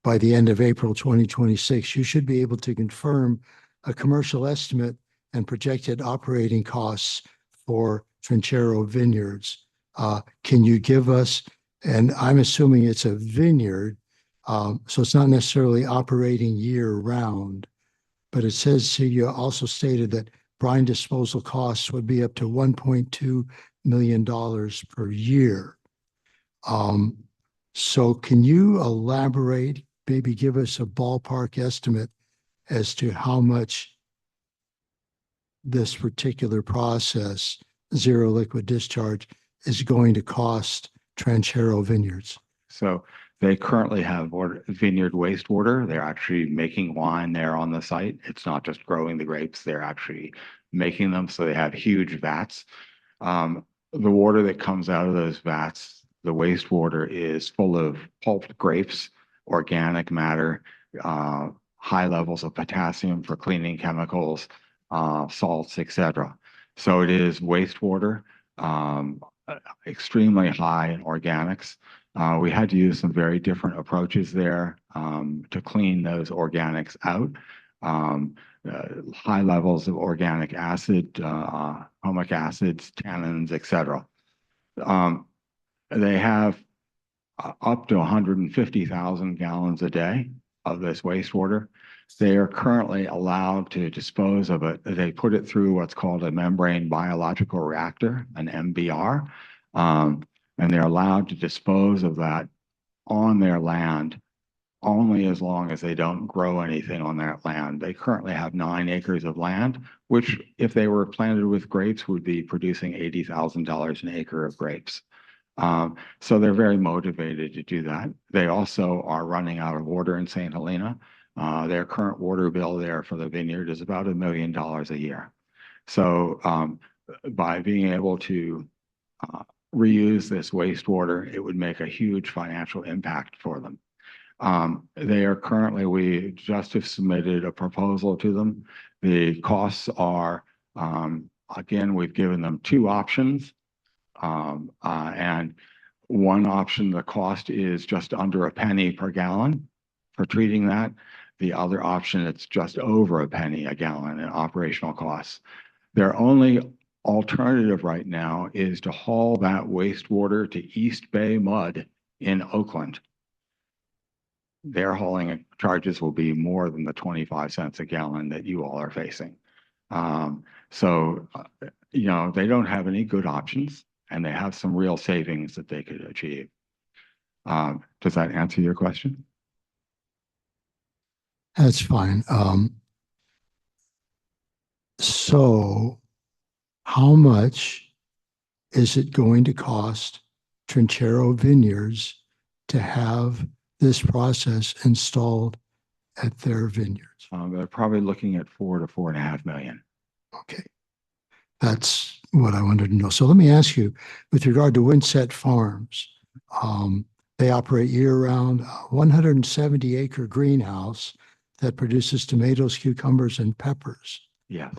by the end of April 2026, you should be able to confirm a commercial estimate and projected operating costs for Trinchero Vineyards. Can you give us, and I'm assuming it's a vineyard, so it's not necessarily operating year round, but it says here you also stated that brine disposal costs would be up to $1.2 million per year. So can you elaborate, maybe give us a ballpark estimate as to how much this particular process, zero liquid discharge, is going to cost Trinchero Vineyards? So they currently have vineyard wastewater. They're actually making wine there on the site. It's not just growing the grapes, they're actually making them. So they have huge vats. The water that comes out of those vats, the wastewater, is full of pulped grapes, organic matter, high levels of potassium for cleaning chemicals, salts, etc. So it is wastewater, extremely high in organics. We had to use some very different approaches there to clean those organics out. High levels of organic acid, humic acids, tannins, etc. They have up to 150,000 gallons a day of this wastewater. They are currently allowed to dispose of it. They put it through what's called a membrane biological reactor, an MBR, and they're allowed to dispose of that on their land only as long as they don't grow anything on that land. They currently have 9 acres of land, which if they were planted with grapes would be producing $80,000 an acre of grapes. So they're very motivated to do that. They also are running out of water in St. Helena. Their current water bill there for the vineyard is about $1 million a year. So by being able to reuse this wastewater, it would make a huge financial impact for them. They are currently, we just have submitted a proposal to them. The costs are, again, we've given them 2 options. And one option, the cost is just under a penny per gallon for treating that. The other option, it's just over a penny a gallon in operational costs. Their only alternative right now is to haul that wastewater to East Bay Mud in Oakland. Their hauling charges will be more than the 25 cents a gallon that you all are facing. You know, they don't have any good options and they have some real savings that they could achieve. Does that answer your question? That's fine. So how much is it going to cost Trinchero Vineyards to have this process installed at their vineyards? They're probably looking at $4 to $4.5 million. Okay. That's what I wanted to know. So let me ask you, with regard to Windset Farms, they operate year-round, 170-acre greenhouse that produces tomatoes, cucumbers, and peppers. Yes.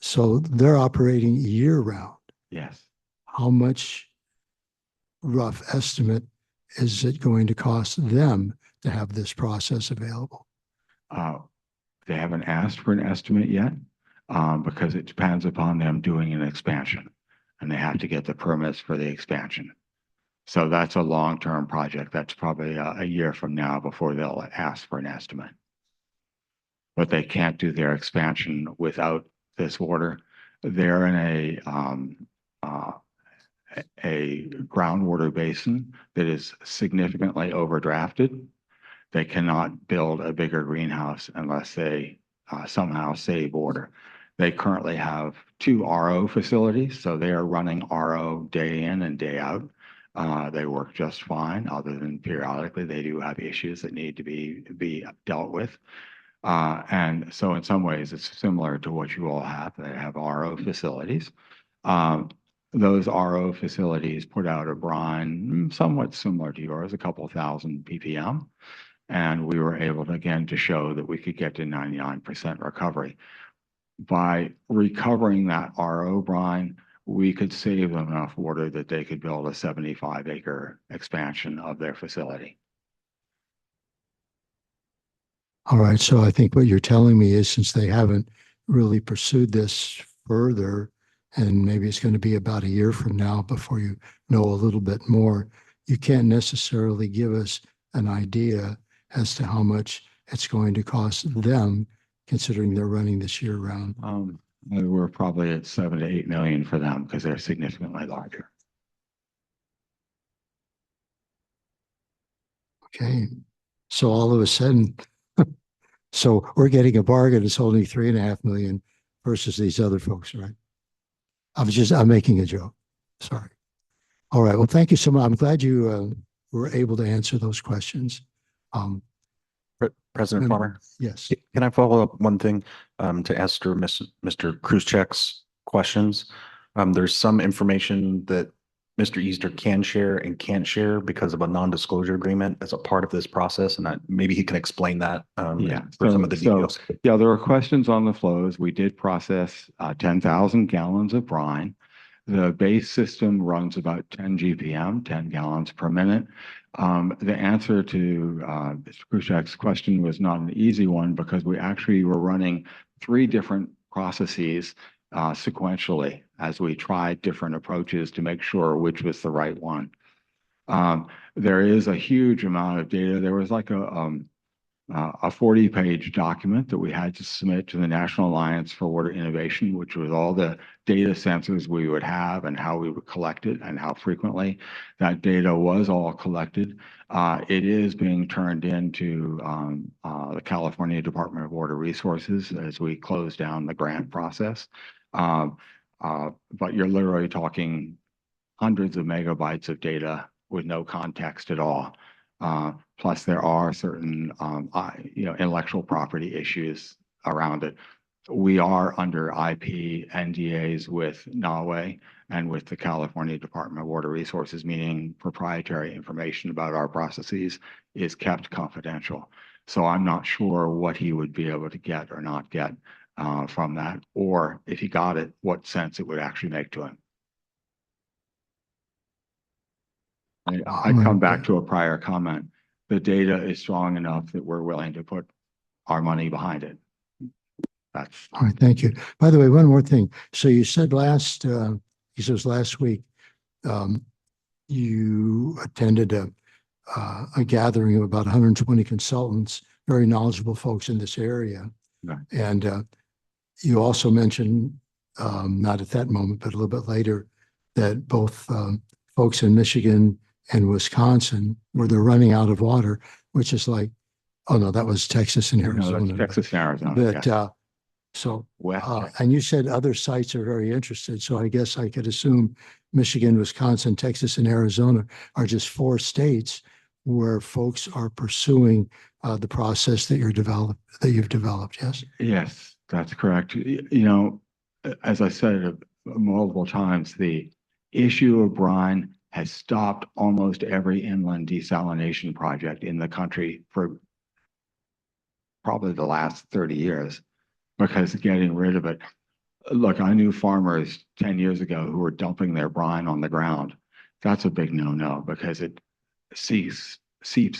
So they're operating year-round. Yes. How much rough estimate is it going to cost them to have this process available? They haven't asked for an estimate yet because it depends upon them doing an expansion and they have to get the permits for the expansion. So that's a long-term project. That's probably a year from now before they'll ask for an estimate. But they can't do their expansion without this water. They're in a groundwater basin that is significantly overdrafted. They cannot build a bigger greenhouse unless they somehow save water. They currently have 2 RO facilities, so they are running RO day in and day out. They work just fine, other than periodically they do have issues that need to be dealt with. And so in some ways it's similar to what you all have. They have RO facilities. Those RO facilities put out a brine somewhat similar to yours, a couple thousand ppm. And we were able to, again, to show that we could get to 99% recovery. By recovering that RO brine, we could save them enough water that they could build a 75-acre expansion of their facility. All right. So I think what you're telling me is, since they haven't really pursued this further, and maybe it's going to be about a year from now before you know a little bit more, you can't necessarily give us an idea as to how much it's going to cost them, considering they're running this year round. We're probably at 7 to 8 million for them because they're significantly larger. Okay. So all of a sudden, so we're getting a bargain. It's only 3.5 million versus these other folks, right? I'm making a joke. Sorry. All right. Well, thank you so much. I'm glad you were able to answer those questions. President Farmer? Yes. Can I follow up one thing to Esther, Mr. Kruzczek's questions? There's some information that Mr. Easter can share and can't share because of a non-disclosure agreement as a part of this process, and maybe he can explain that for some of the details. Yeah, there are questions on the flows. We did process 10,000 gallons of brine. The base system runs about 10 GPM, 10 gallons per minute. The answer to Mr. Kruzczek's question was not an easy one because we actually were running 3 different processes sequentially as we tried different approaches to make sure which was the right one. There is a huge amount of data. There was like a 40-page document that we had to submit to the National Alliance for Water Innovation, which was all the data sensors we would have and how we would collect it and how frequently. That data was all collected. It is being turned into the California Department of Water Resources as we close down the grant process. But you're literally talking hundreds of megabytes of data with no context at all. Plus, there are certain, intellectual property issues around it. We are under IP NDAs with Norway and with the California Department of Water Resources, meaning proprietary information about our processes is kept confidential. So I'm not sure what he would be able to get or not get from that, or if he got it, what sense it would actually make to him. I come back to a prior comment. The data is strong enough that we're willing to put our money behind it. That's all right. Thank you. By the way, one more thing. So you said last week, you attended a gathering of about 120 consultants, very knowledgeable folks in this area. Right. And you also mentioned, not at that moment, but a little bit later, that both folks in Michigan and Wisconsin, where they're running out of water, which is like, oh no, that was Texas and Arizona. No, that's Texas and Arizona. But yes. so, West Texas. and you said other sites are very interested. So I guess I could assume Michigan, Wisconsin, Texas, and Arizona are just 4 states where folks are pursuing the process that you've developed. Yes. Yes, that's correct. As I said multiple times, the issue of brine has stopped almost every inland desalination project in the country for probably the last 30 years because getting rid of it. Look, I knew farmers 10 years ago who were dumping their brine on the ground. That's a big no-no because it seeps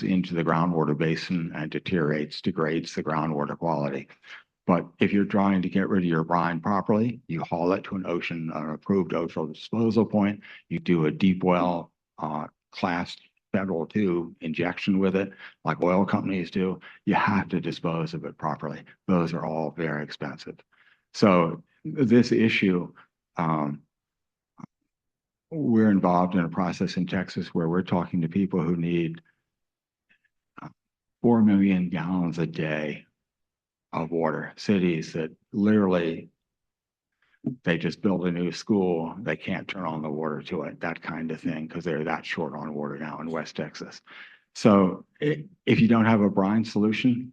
into the groundwater basin and degrades the groundwater quality. But if you're trying to get rid of your brine properly, you haul it to an approved ocean disposal point. You do a deep well class federal 2 injection with it, like oil companies do. You have to dispose of it properly. Those are all very expensive. So this issue, we're involved in a process in Texas where we're talking to people who need 4 million gallons a day of water. Cities that literally, they just build a new school, they can't turn on the water to it, that kind of thing, because they're that short on water now in West Texas. So if you don't have a brine solution,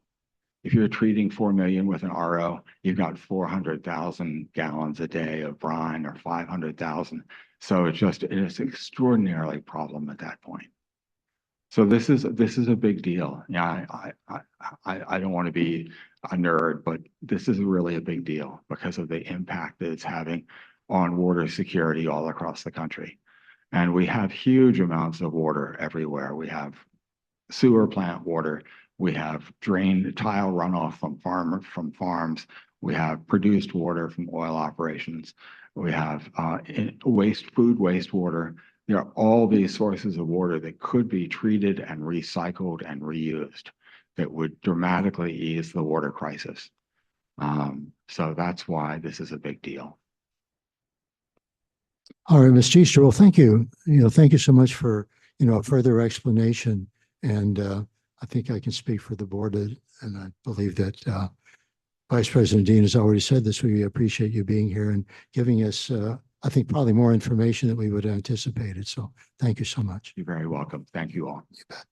if you're treating 4 million with an RO, you've got 400,000 gallons a day of brine or 500,000. So it's an extraordinarily problem at that point. So this is a big deal. Yeah, I don't want to be a nerd, but this is really a big deal because of the impact that it's having on water security all across the country. And we have huge amounts of water everywhere. We have sewer plant water. We have tile runoff from farms. We have produced water from oil operations. We have food waste water. There are all these sources of water that could be treated and recycled and reused that would dramatically ease the water crisis. So that's why this is a big deal. All right, Ms. Giester, well, thank you. Thank you so much for, a further explanation. And I think I can speak for the board, and I believe that Vice President Dean has already said this. We appreciate you being here and giving us, I think, probably more information than we would have anticipated. So thank you so much. You're very welcome. Thank you all. You bet.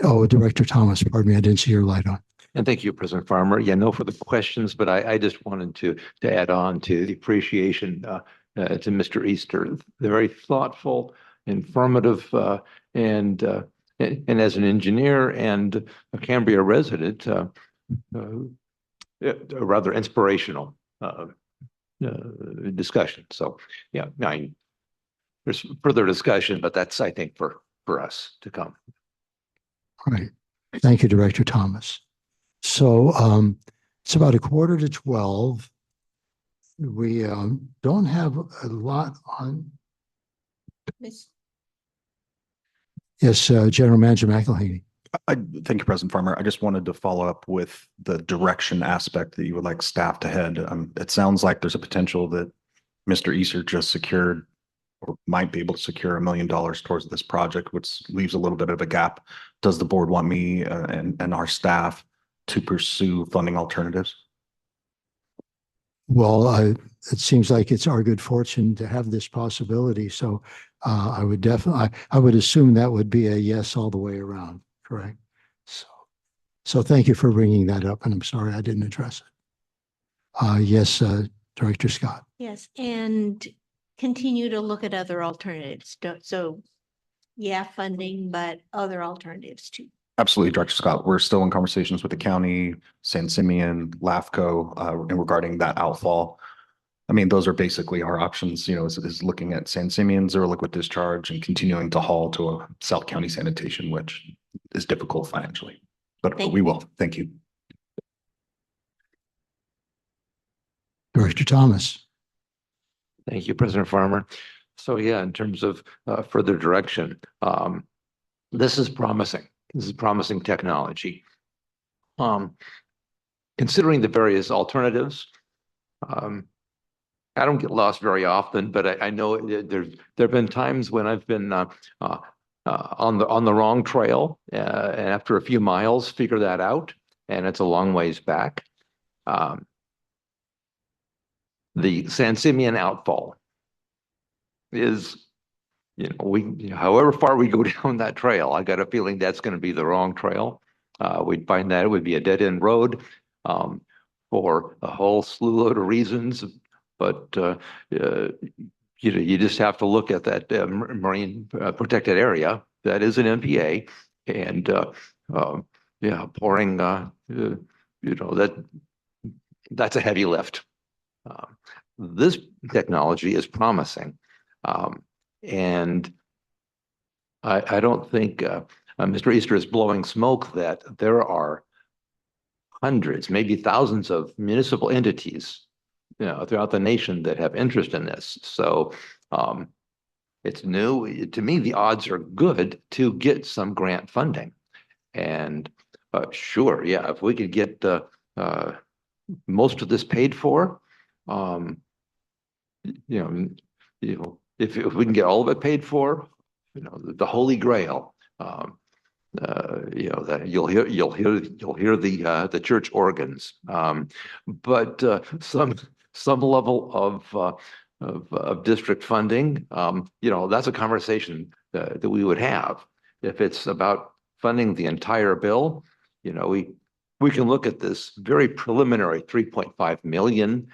Oh, Director Thomas, pardon me, I didn't see your light on. And thank you, President Farmer. Yeah, no further questions, but I just wanted to add on to the appreciation to Mr. Easter, the very thoughtful, informative, and as an engineer and a Cambria resident, rather inspirational discussion. So yeah, there's further discussion, but that's, I think, for us to come. All right. Thank you, Director Thomas. So it's about 11:45. We don't have a lot on. Yes, General Manager McElhaney. Thank you, President Farmer. I just wanted to follow up with the direction aspect that you would like staff to head. It sounds like there's a potential that Mr. Easter just secured or might be able to secure $1 million towards this project, which leaves a little bit of a gap. Does the board want me and our staff to pursue funding alternatives? Well, it seems like it's our good fortune to have this possibility. So I would definitely, I would assume that would be a yes all the way around, correct? So thank you for bringing that up, and I'm sorry I didn't address it. Yes, Director Scott. Yes, and continue to look at other alternatives. So, yeah, funding, but other alternatives too. Absolutely, Director Scott. We're still in conversations with the county, San Simeon, LAFCO, and regarding that outfall. I mean, those are basically our options, is looking at San Simeon zero liquid discharge and continuing to haul to a South County sanitation, which is difficult financially, but we will. Thank you. Director Thomas. Thank you, President Farmer. So yeah, in terms of further direction, this is promising. This is promising technology. Considering the various alternatives, I don't get lost very often, but I know there have been times when I've been on the wrong trail, and after a few miles, figure that out, and it's a long ways back. The San Simeon outfall is, however far we go down that trail, I got a feeling that's going to be the wrong trail. We'd find that it would be a dead end road for a whole slew load of reasons, but you just have to look at that marine protected area that is an MPA, and pouring that's a heavy lift. This technology is promising, and I don't think Mr. Easter is blowing smoke that there are hundreds, maybe thousands of municipal entities throughout the nation that have interest in this. So it's new. To me, the odds are good to get some grant funding. And sure, yeah, if we could get most of this paid for, if we can get all of it paid for, the Holy Grail. That you'll hear the church organs, but some level of district funding, that's a conversation that we would have. If it's about funding the entire bill, we can look at this very preliminary 3.5 million.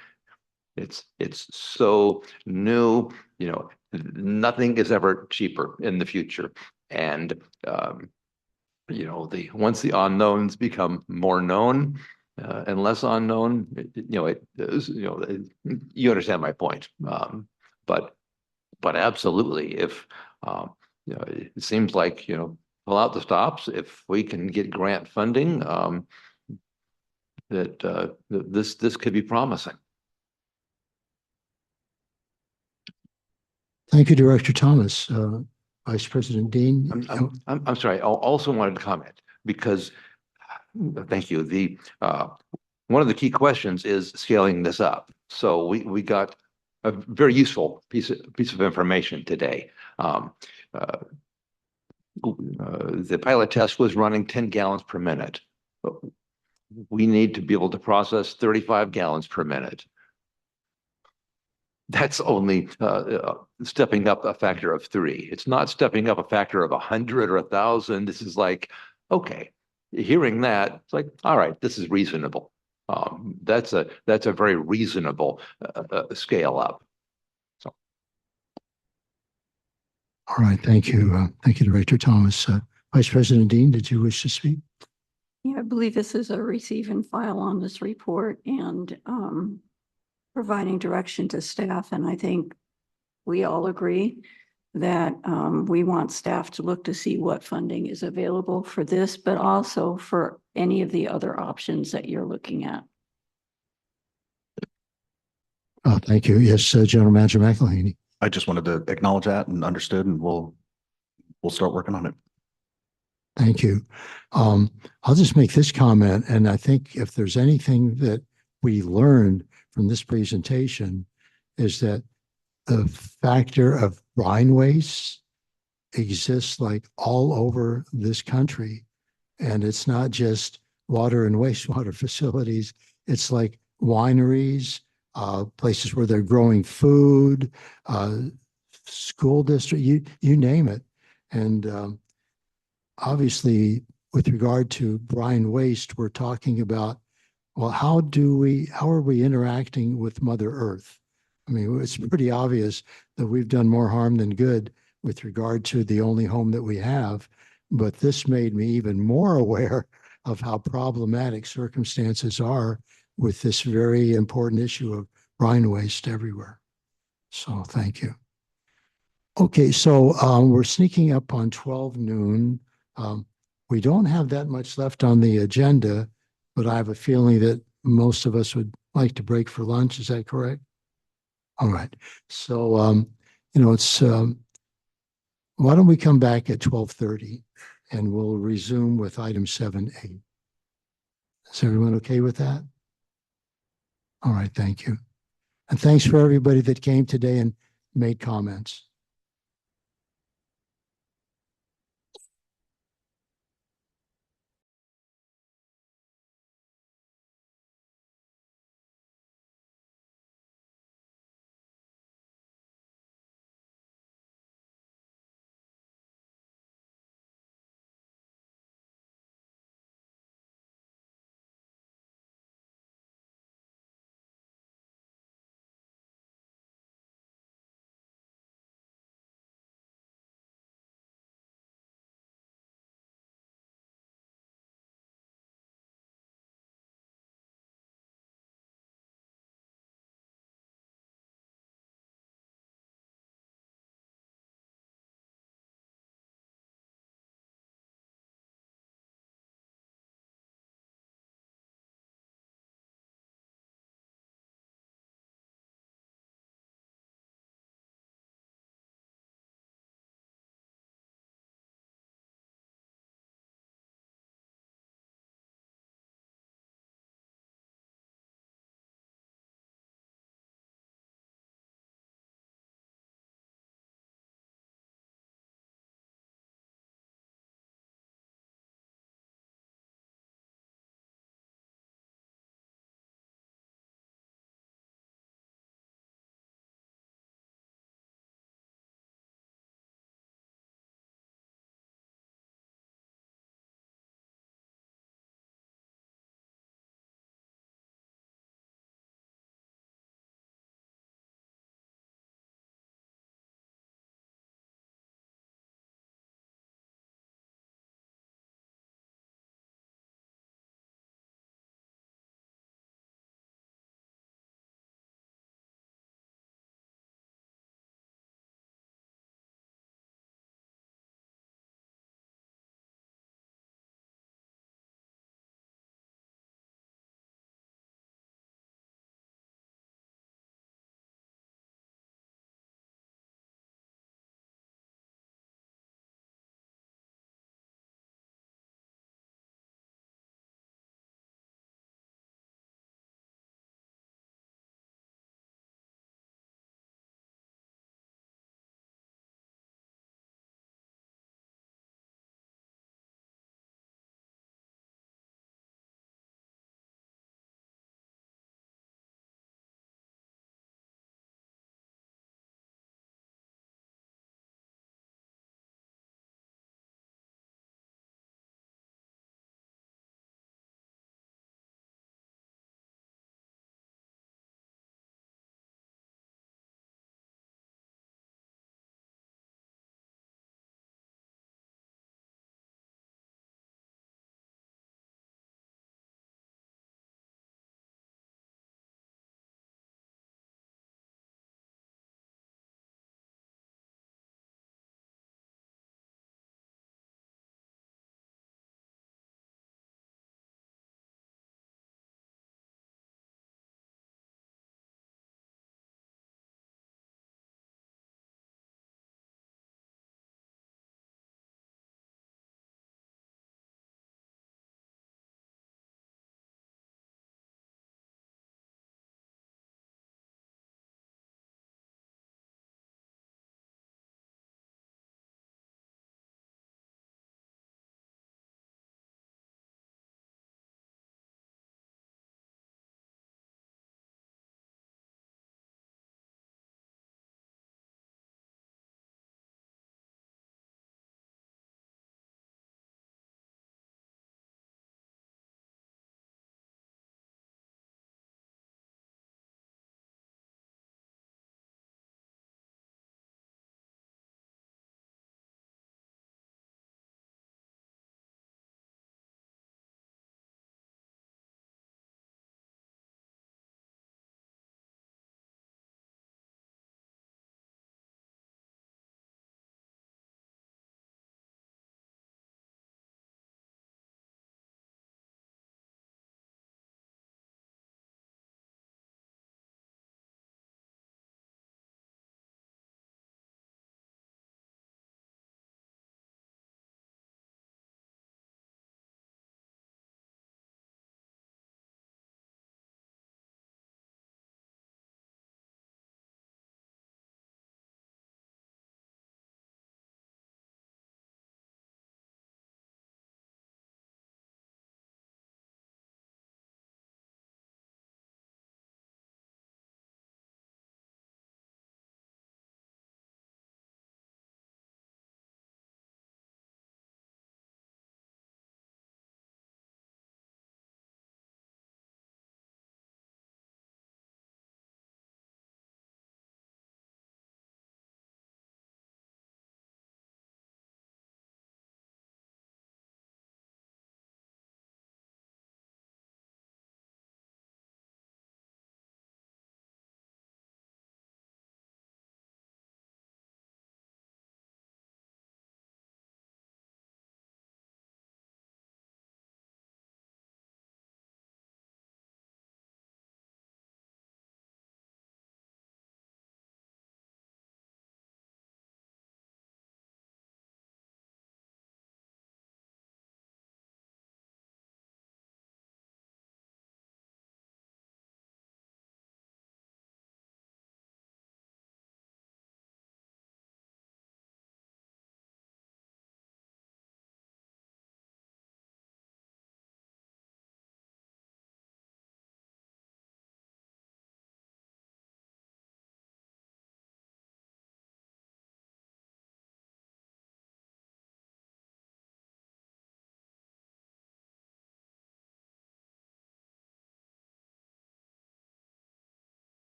It's so new, nothing is ever cheaper in the future, and once the unknowns become more known and less unknown, you understand my point. But absolutely, if it seems like pull out the stops, if we can get grant funding, that this could be promising. Thank you, Director Thomas. Vice President Dean. I'm sorry. I also wanted to comment because, thank you. One of the key questions is scaling this up. So we got a very useful piece of information today. The pilot test was running 10 gallons per minute. We need to be able to process 35 gallons per minute. That's only stepping up a factor of 3. It's not stepping up a factor of 100 or 1,000. This is like, okay, hearing that, it's like, all right, this is reasonable. That's a very reasonable scale up. So. All right, thank you. Thank you, Director Thomas. Vice President Dean, did you wish to speak? Yeah, I believe this is a receive and file on this report and providing direction to staff. And I think we all agree that we want staff to look to see what funding is available for this, but also for any of the other options that you're looking at. Thank you. Yes, General Manager McElhaney. I just wanted to acknowledge that and understood, and we'll start working on it. Thank you. I'll just make this comment, and I think if there's anything that we learned from this presentation is that the factor of brine waste exists like all over this country. And it's not just water and wastewater facilities. It's like wineries, places where they're growing food, school district, you name it. And obviously, with regard to brine waste, we're talking about, well, how are we interacting with Mother Earth? I mean, it's pretty obvious that we've done more harm than good with regard to the only home that we have. But this made me even more aware of how problematic circumstances are with this very important issue of brine waste everywhere. So thank you. Okay, so we're sneaking up on 12 noon. We don't have that much left on the agenda, but I have a feeling that most of us would like to break for lunch. Is that correct? All right. So, it's why don't we come back at 12:30 and we'll resume with item 7A. Is everyone okay with that? All right, thank you. And thanks for everybody that came today and made comments.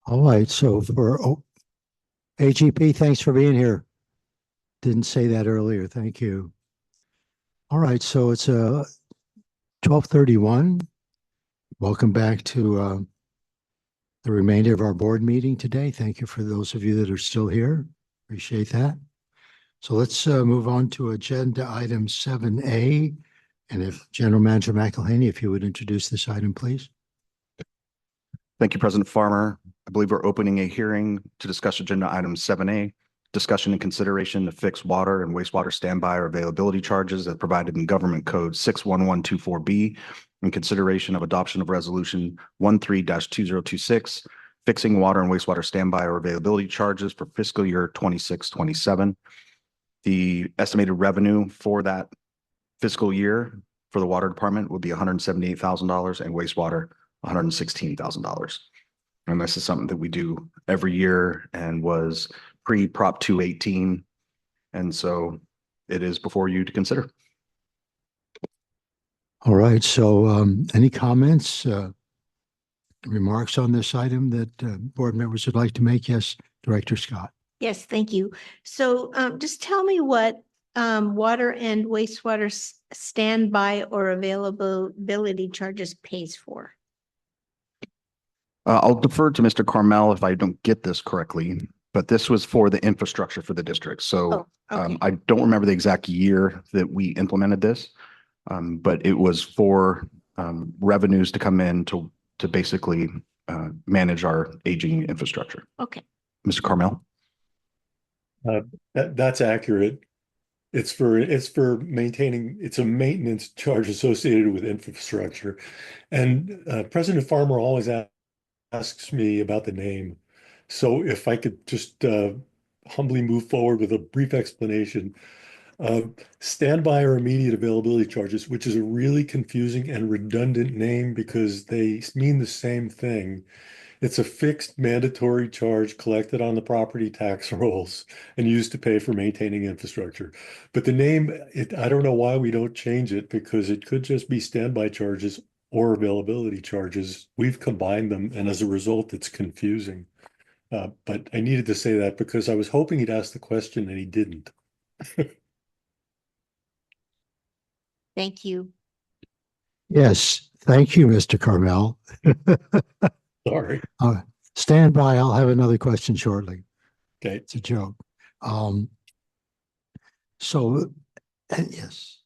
All right, so for AGP, thanks for being here. Didn't say that earlier. Thank you. All right, so it's 12:31. Welcome back to the remainder of our board meeting today. Thank you for those of you that are still here. Appreciate that. So let's move on to agenda item 7A. And if General Manager McElhaney, if you would introduce this item, please. Thank you, President Farmer. I believe we're opening a hearing to discuss agenda item 7A, discussion and consideration to fix water and wastewater standby or availability charges as provided in Government Code 61124B, in consideration of adoption of Resolution 13-2026, fixing water and wastewater standby or availability charges for fiscal year 26-27. The estimated revenue for that fiscal year for the water department would be $178,000 and wastewater $116,000. And this is something that we do every year and was pre-Prop 218. And so it is before you to consider. All right, so any comments, remarks on this item that board members would like to make? Yes, Director Scott. Yes, thank you. So just tell me what water and wastewater standby or availability charges pays for. I'll defer to Mr. Carmel if I don't get this correctly, but this was for the infrastructure for the district. So I don't remember the exact year that we implemented this, but it was for revenues to come in to basically manage our aging infrastructure. Okay. Mr. Carmel? That's accurate. It's for maintaining, it's a maintenance charge associated with infrastructure. And President Farmer always asks me about the name. So if I could just humbly move forward with a brief explanation. Standby or immediate availability charges, which is a really confusing and redundant name because they mean the same thing. It's a fixed mandatory charge collected on the property tax rolls and used to pay for maintaining infrastructure. But the name, I don't know why we don't change it because it could just be standby charges or availability charges. We've combined them, and as a result, it's confusing. But I needed to say that because I was hoping he'd ask the question and he didn't. Thank you. Yes, thank you, Mr. Carmel. Sorry. Stand by. I'll have another question shortly. Okay. It's a joke. Yes.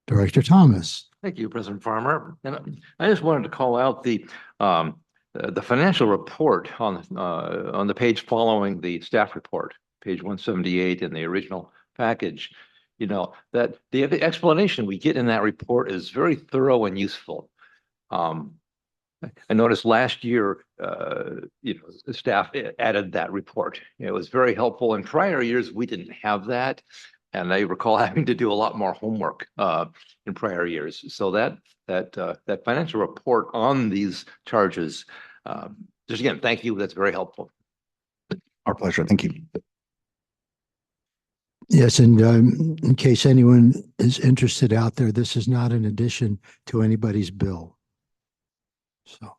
Director Thomas. Thank you, President Farmer. And I just wanted to call out the financial report on the page following the staff report, page 178 in the original package. You know, that the explanation we get in that report is very thorough and useful. I noticed last year, the staff added that report. It was very helpful. In prior years, we didn't have that. And I recall having to do a lot more homework in prior years. So that financial report on these charges, just again, thank you. That's very helpful. Our pleasure. Thank you. Yes, and in case anyone is interested out there, this is not an addition to anybody's bill. So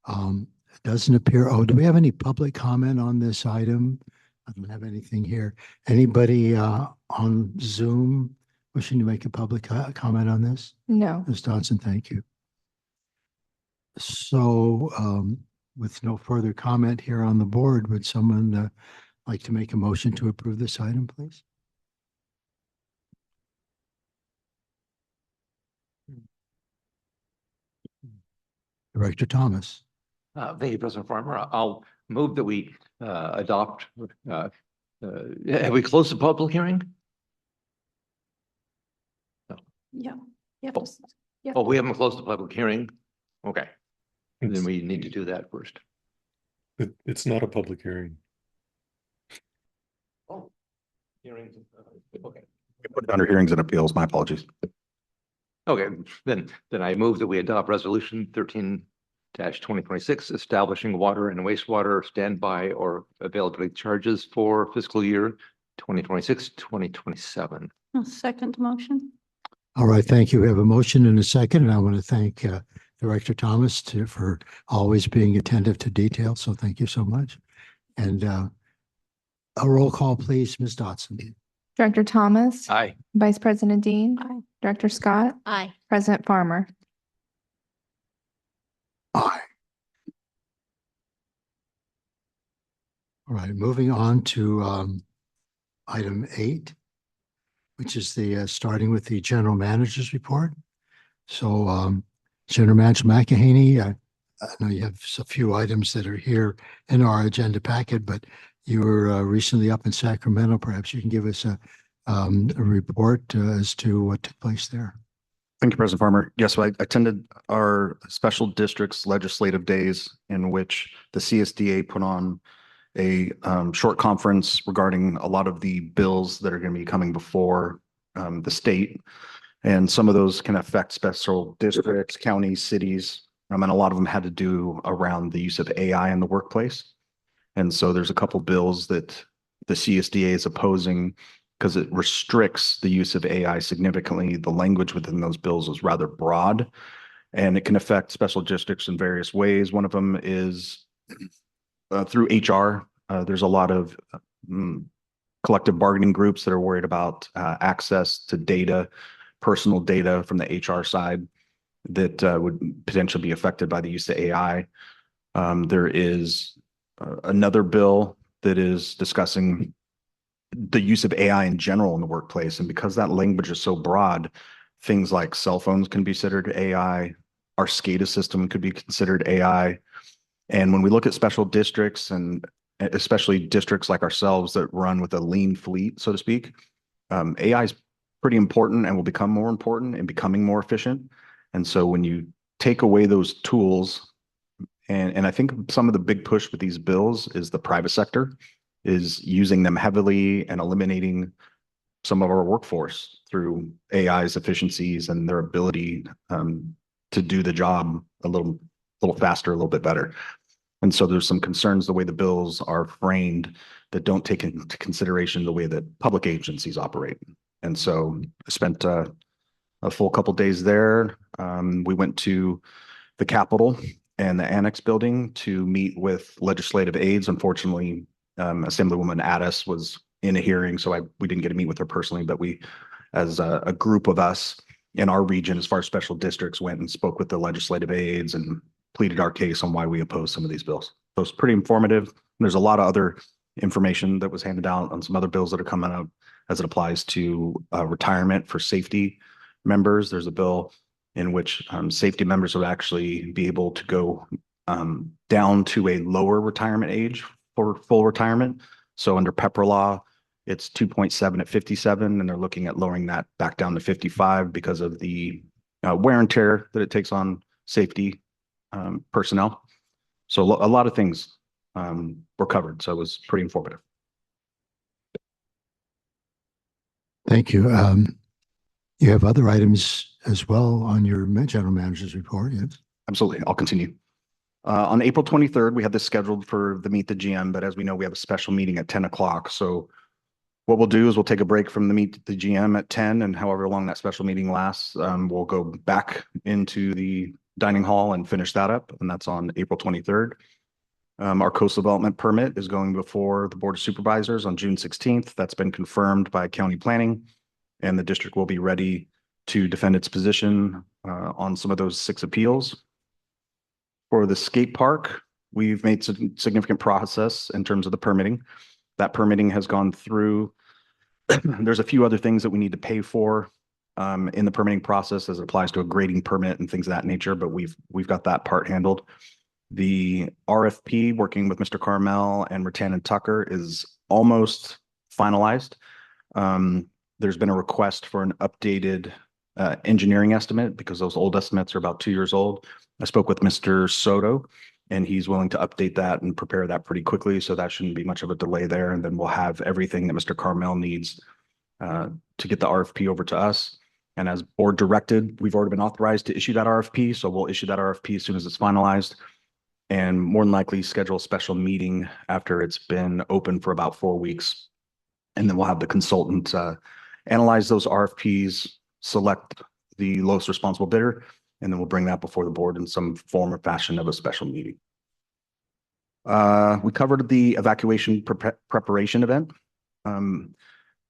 it doesn't appear. Oh, do we have any public comment on this item? I don't have anything here. Anybody on Zoom wishing to make a public comment on this? No. Ms. Dodson, thank you. So with no further comment here on the board, would someone like to make a motion to approve this item, please? Director Thomas. Thank you, President Farmer. I'll move that we adopt. Have we closed the public hearing? No. Yeah. Oh, we haven't closed the public hearing. Okay. Then we need to do that first. It's not a public hearing. Oh, hearings. Okay. We put it under hearings and appeals. My apologies. Okay, then I move that we adopt resolution 13-2026, establishing water and wastewater standby or availability charges for fiscal year 2026-2027. Second motion. All right, thank you. We have a motion and a second, and I want to thank Director Thomas for always being attentive to detail. So thank you so much. And a roll call, please, Ms. Dotson. Director Thomas. Aye. Vice President Dean. Aye. Director Scott. Aye. President Farmer. Aye. All right, moving on to item 8, which is the starting with the general manager's report. So General Manager McEhaney, I know you have a few items that are here in our agenda packet, but you were recently up in Sacramento. Perhaps you can give us a report as to what took place there. Thank you, President Farmer. Yes, so I attended our special districts legislative days in which the CSDA put on a short conference regarding a lot of the bills that are going to be coming before the state. And some of those can affect special districts, counties, cities. And a lot of them had to do around the use of AI in the workplace. And so there's a couple bills that the CSDA is opposing because it restricts the use of AI significantly. The language within those bills is rather broad, and it can affect special districts in various ways. One of them is through HR. There's a lot of collective bargaining groups that are worried about access to data, personal data from the HR side that would potentially be affected by the use of AI. There is another bill that is discussing the use of AI in general in the workplace. And because that language is so broad, things like cell phones can be considered AI. Our SCADA system could be considered AI. And when we look at special districts, and especially districts like ourselves that run with a lean fleet, so to speak, AI is pretty important and will become more important and becoming more efficient. And so when you take away those tools, and I think some of the big push with these bills is the private sector is using them heavily and eliminating some of our workforce through AI's efficiencies and their ability to do the job a little faster, a little bit better. And so there's some concerns the way the bills are framed that don't take into consideration the way that public agencies operate. And so I spent a full couple days there. We went to the Capitol and the Annex building to meet with legislative aides. Unfortunately, Assemblywoman Addis was in a hearing, so we didn't get to meet with her personally, but we, as a group of us in our region, as far as special districts, went and spoke with the legislative aides and pleaded our case on why we oppose some of these bills. So it's pretty informative. There's a lot of other information that was handed out on some other bills that are coming up as it applies to retirement for safety members. There's a bill in which safety members would actually be able to go down to a lower retirement age for full retirement. So under PEPRA law, it's 2.7 at 57, and they're looking at lowering that back down to 55 because of the wear and tear that it takes on safety personnel. So a lot of things were covered. So it was pretty informative. Thank you. You have other items as well on your general manager's report, yes? Absolutely. I'll continue. On April 23rd, we had this scheduled for the Meet the GM, but as we know, we have a special meeting at 10 o'clock. So what we'll do is we'll take a break from the Meet the GM at 10, and however long that special meeting lasts, we'll go back into the dining hall and finish that up, and that's on April 23rd. Our coastal development permit is going before the Board of Supervisors on June 16th. That's been confirmed by county planning, and the district will be ready to defend its position on some of those 6 appeals. For the skate park, we've made some significant progress in terms of the permitting. That permitting has gone through. There's a few other things that we need to pay for in the permitting process as it applies to a grading permit and things of that nature, but we've got that part handled. The RFP, working with Mr. Carmel and Rattan and Tucker, is almost finalized. There's been a request for an updated engineering estimate because those old estimates are about 2 years old. I spoke with Mr. Soto, and he's willing to update that and prepare that pretty quickly. So that shouldn't be much of a delay there. And then we'll have everything that Mr. Carmel needs to get the RFP over to us. And as board directed, we've already been authorized to issue that RFP. So we'll issue that RFP as soon as it's finalized, and more than likely schedule a special meeting after it's been open for about 4 weeks. And then we'll have the consultant analyze those RFPs, select the lowest responsible bidder, And then we'll bring that before the board in some form or fashion of a special meeting. We covered the evacuation preparation event.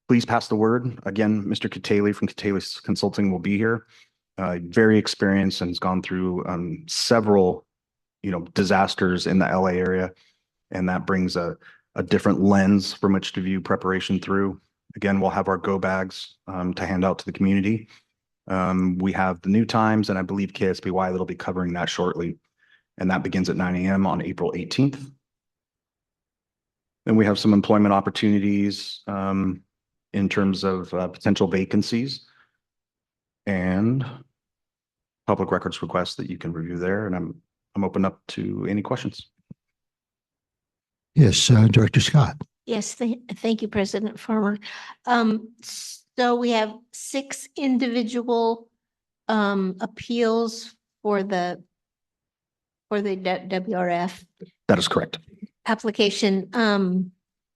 Please pass the word. Again, Mr. Katali from Katali Consulting will be here. Very experienced and has gone through several, disasters in the LA area. And that brings a different lens from which to view preparation through. Again, we'll have our go bags to hand out to the community. We have the new times, and I believe KSBY that'll be covering that shortly. And that begins at 9 a.m. on April 18th. Then we have some employment opportunities in terms of potential vacancies and public records requests that you can review there. And I'm open up to any questions. Yes, Director Scott. Yes, thank you, President Farmer. So we have 6 individual appeals for the WRF That is correct. application.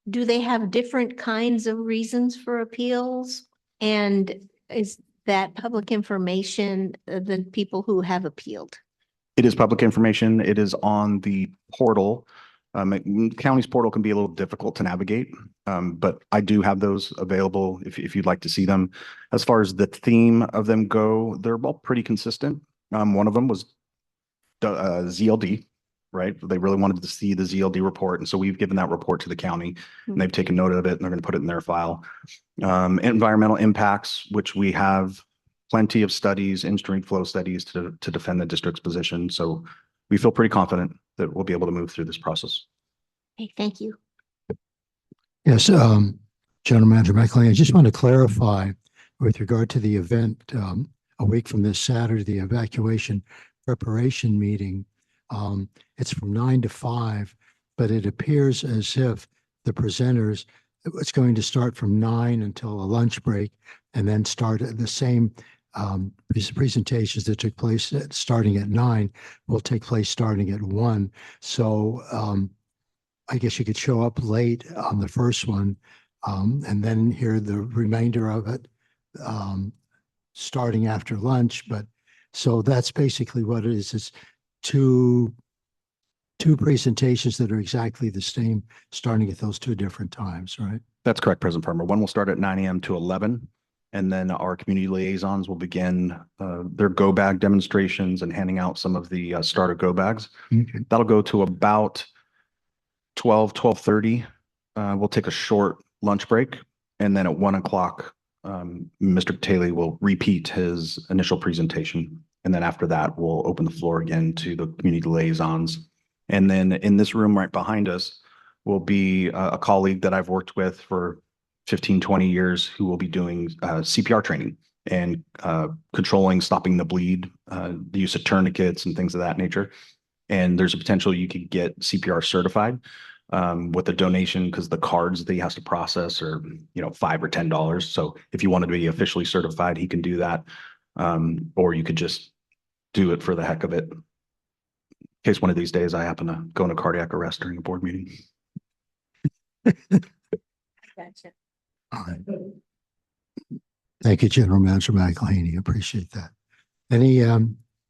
Do they have different kinds of reasons for appeals? And is that public information, the people who have appealed? It is public information. It is on the portal. County's portal can be a little difficult to navigate, but I do have those available if you'd like to see them. As far as the theme of them go, they're all pretty consistent. One of them was ZLD, right? They really wanted to see the ZLD report. And so we've given that report to the county and they've taken note of it and they're going to put it in their file. Environmental impacts, which we have plenty of studies, in-stream flow studies to defend the district's position. So we feel pretty confident that we'll be able to move through this process. Okay, thank you. Yes, General Manager McElhaney, I just want to clarify with regard to the event a week from this Saturday, the evacuation preparation meeting. It's from 9 to 5, but it appears as if the presenters, it's going to start from 9 until a lunch break and then start at the same presentations that took place starting at 9 will take place starting at 1. So I guess you could show up late on the first one and then hear the remainder of it starting after lunch. But so that's basically what it is. It's two presentations that are exactly the same, starting at those 2 different times, right? That's correct, President Farmer. One will start at 9 a.m. to 11. And then our community liaisons will begin their go bag demonstrations and handing out some of the starter go bags. Okay. That'll go to about 12:30. We'll take a short lunch break. And then at 1 o'clock, Mr. Katali will repeat his initial presentation. And then after that, we'll open the floor again to the community liaisons. And then in this room right behind us will be a colleague that I've worked with for 15, 20 years who will be doing CPR training and controlling, stopping the bleed, the use of tourniquets and things of that nature. And there's a potential you could get CPR certified with a donation because the cards that he has to process are, $5 or $10. So if you wanted to be officially certified, he can do that. Or you could just do it for the heck of it. In case one of these days I happen to go into cardiac arrest during a board meeting. Gotcha. All right. Thank you, General Manager McElhaney. Appreciate that. Any,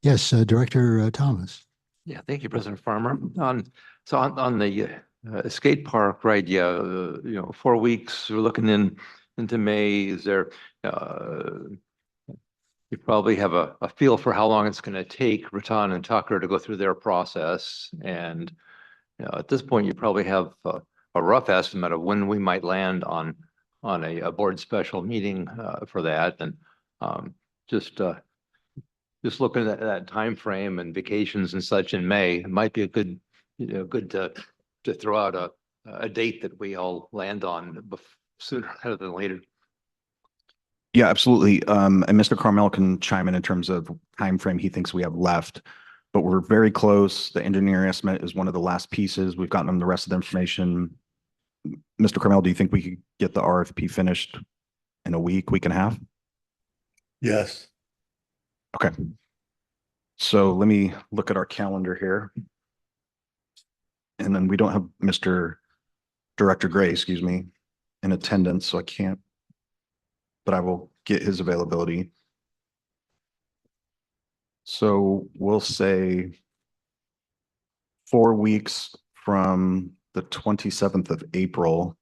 yes, Director Thomas. Yeah, thank you, President Farmer. On the skate park, right? Yeah, 4 weeks. We're looking into May. Is there? You probably have a feel for how long it's going to take Raton and Tucker to go through their process, and at this point, you probably have a rough estimate of when we might land on a board special meeting for that, and just looking at that time frame and vacations and such in May, it might be a good to throw out a date that we all land on sooner rather than later. Yeah, absolutely. And Mr. Carmel can chime in terms of time frame he thinks we have left, but we're very close. The engineering estimate is one of the last pieces. We've gotten them the rest of the information. Mr. Carmel, do you think we could get the RFP finished in a week and a half? Yes. Okay. So let me look at our calendar here. And then we don't have Director Gray, in attendance, so I can't, but I will get his availability. So we'll say 4 weeks from the 27th of April.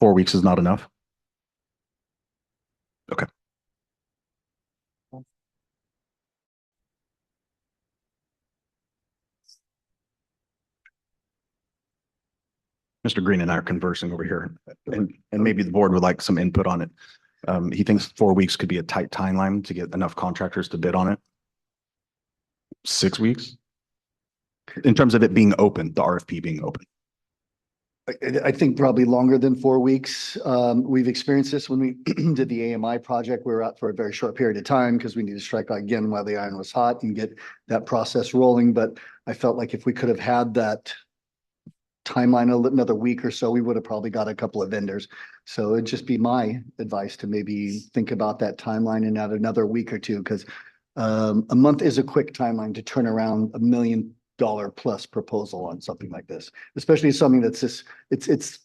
Four weeks is not enough. Okay. Mr. Green and I are conversing over here, and maybe the board would like some input on it. He thinks 4 weeks could be a tight timeline to get enough contractors to bid on it. 6 weeks? In terms of it being open, the RFP being open. I think probably longer than 4 weeks. We've experienced this when we did the AMI project. We were out for a very short period of time because we needed to strike again while the iron was hot and get that process rolling. But I felt like if we could have had that timeline another week or so, we would have probably got a couple of vendors. So it'd just be my advice to maybe think about that timeline and add another week or two, because a month is a quick timeline to turn around $1 million plus proposal on something like this, especially something that's just, it's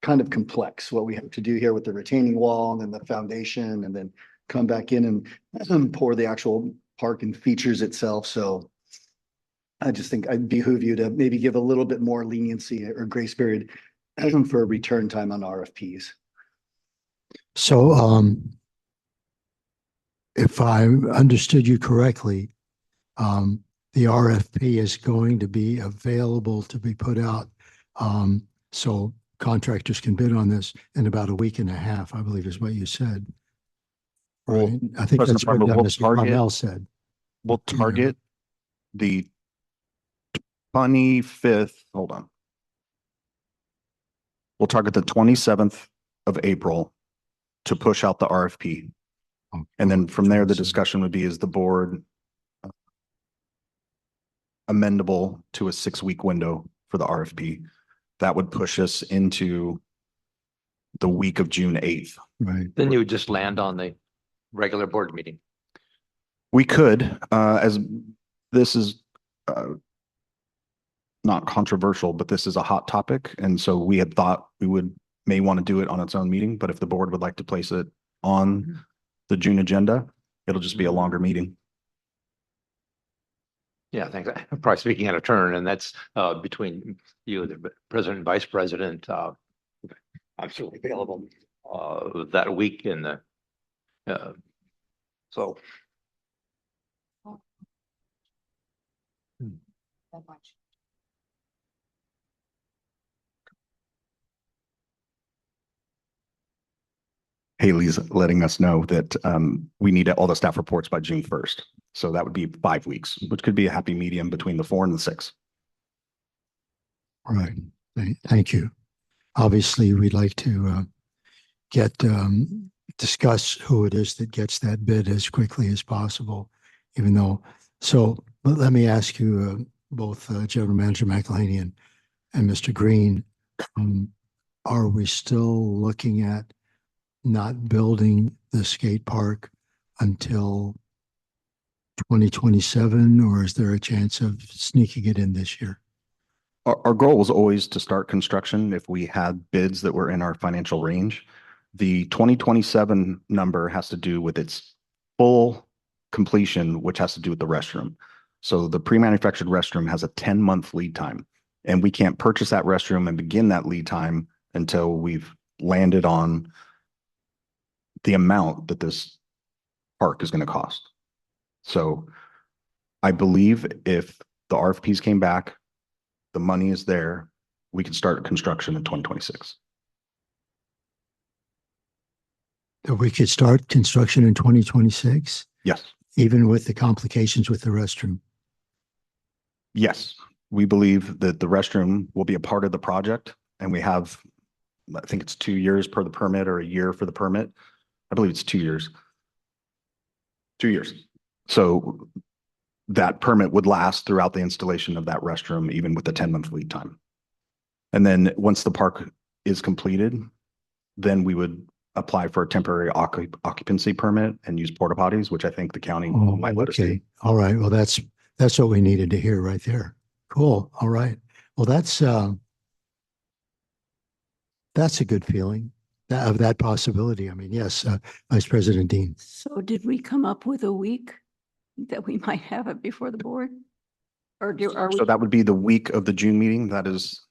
kind of complex what we have to do here with the retaining wall and the foundation, and then come back in and pour the actual park and features itself. So I just think I'd behoove you to maybe give a little bit more leniency or grace period for a return time on RFPs. So, if I understood you correctly, the RFP is going to be available to be put out. So contractors can bid on this in about a week and a half, I believe is what you said. Right? I think that's what Mr. Carmel said. We'll target the 25th, hold on. We'll target the 27th of April to push out the RFP. And then from there, the discussion would be, is the board amendable to a 6-week window for the RFP? That would push us into the week of June 8th. Right. Then you would just land on the regular board meeting. We could, as this is not controversial, but this is a hot topic. And so we had thought we may want to do it on its own meeting, but if the board would like to place it on the June agenda, it'll just be a longer meeting. Yeah, thanks. I'm probably speaking out of turn, and that's between you, the president and vice president. I'm certainly available that week in the so. Haley's letting us know that we need all the staff reports by June 1st. So that would be 5 weeks, which could be a happy medium between the 4 and the 6. Right. Thank you. Obviously, we'd like to discuss who it is that gets that bid as quickly as possible, even though. So let me ask you both General Manager McElhaney and Mr. Green, are we still looking at not building the skate park until 2027, or is there a chance of sneaking it in this year? Our goal was always to start construction if we had bids that were in our financial range. The 2027 number has to do with its full completion, which has to do with the restroom. So the pre-manufactured restroom has a 10-month lead time, and we can't purchase that restroom and begin that lead time until we've landed on the amount that this park is going to cost. So I believe if the RFPs came back, the money is there, we can start construction in 2026. That we could start construction in 2026? Yes. Even with the complications with the restroom? Yes. We believe that the restroom will be a part of the project, and we have, I think it's 2 years per the permit or a year for the permit. I believe it's 2 years. 2 years. So that permit would last throughout the installation of that restroom, even with the 10-month lead time. And then once the park is completed, then we would apply for a temporary occupancy permit and use porta potties, which I think the county might let us do. All right. Well, that's what we needed to hear right there. Cool. All right. Well, that's that's a good feeling of that possibility. I mean, yes, Vice President Dean. So did we come up with a week that we might have it before the board? Or are we? So that would be the week of the June meeting. That is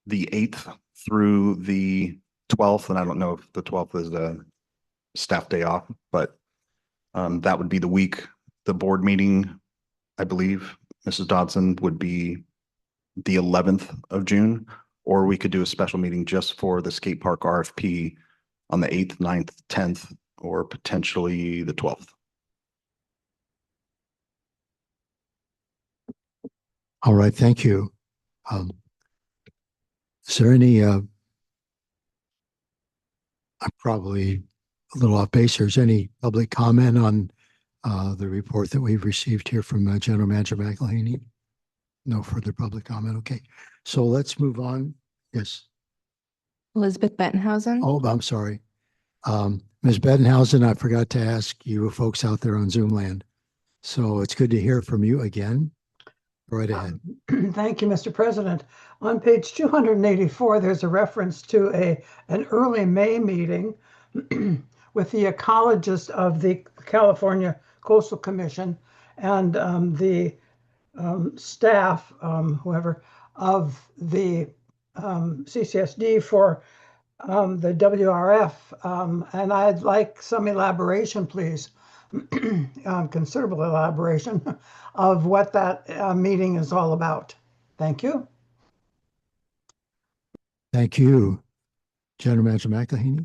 the 8th through the 12th. And I don't know if the 12th is a staff day off, but that would be the week. The board meeting, I believe, Mrs. Dodson, would be the 11th of June, or we could do a special meeting just for the skate park RFP on the 8th, 9th, 10th, or potentially the 12th. All right, thank you. Is there any, I'm probably a little off base here. Is there any public comment on the report that we've received here from General Manager McElhaney? No further public comment. Okay, so let's move on. Yes. Elizabeth Bettenhausen. Oh, I'm sorry. Ms. Bettenhausen, I forgot to ask you folks out there on Zoom land. So it's good to hear from you again. Right ahead. Thank you, Mr. President. On page 284, there's a reference to an early May meeting with the ecologist of the California Coastal Commission and the staff, whoever, of the CCSD for the WRF. And I'd like some elaboration, please, considerable elaboration of what that meeting is all about. Thank you. Thank you. General Manager McElhaney.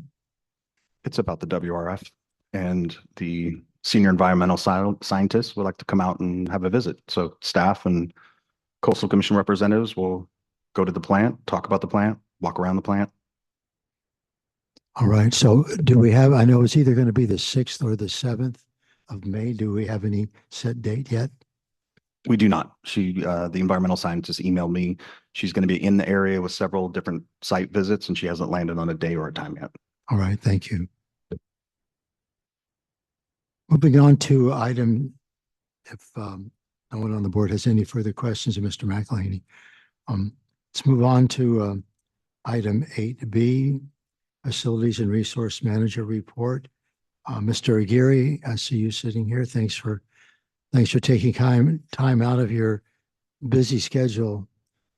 It's about the WRF, and the senior environmental scientists would like to come out and have a visit. So staff and Coastal Commission representatives will go to the plant, talk about the plant, walk around the plant. All right. So do we have, I know it's either going to be the 6th or the 7th of May. Do we have any set date yet? We do not. The environmental scientist emailed me. She's going to be in the area with several different site visits, and she hasn't landed on a day or a time yet. All right. Thank you. Moving on to item, if no one on the board has any further questions of Mr. McElhaney. Let's move on to item 8B, Facilities and Resource Manager Report. Mr. Aguirre, I see you sitting here. Thanks for taking time out of your busy schedule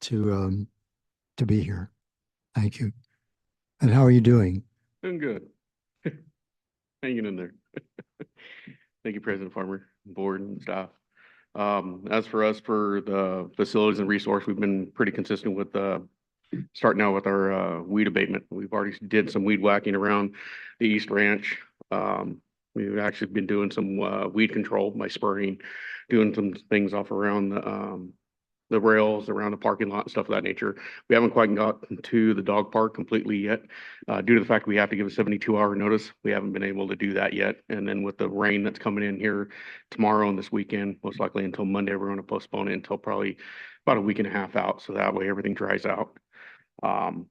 to be here. Thank you. And how are you doing? Doing good. Hanging in there. Thank you, President Farmer, board and staff. As for us, for the facilities and resource, we've been pretty consistent with starting out with our weed abatement. We've already did some weed whacking around the East Ranch. We've actually been doing some weed control by spraying, doing some things off around the rails, around the parking lot and stuff of that nature. We haven't quite gotten to the dog park completely yet. Due to the fact we have to give a 72-hour notice, we haven't been able to do that yet. And then with the rain that's coming in here tomorrow and this weekend, most likely until Monday, we're going to postpone it until probably about a week and a half out. So that way everything dries out. The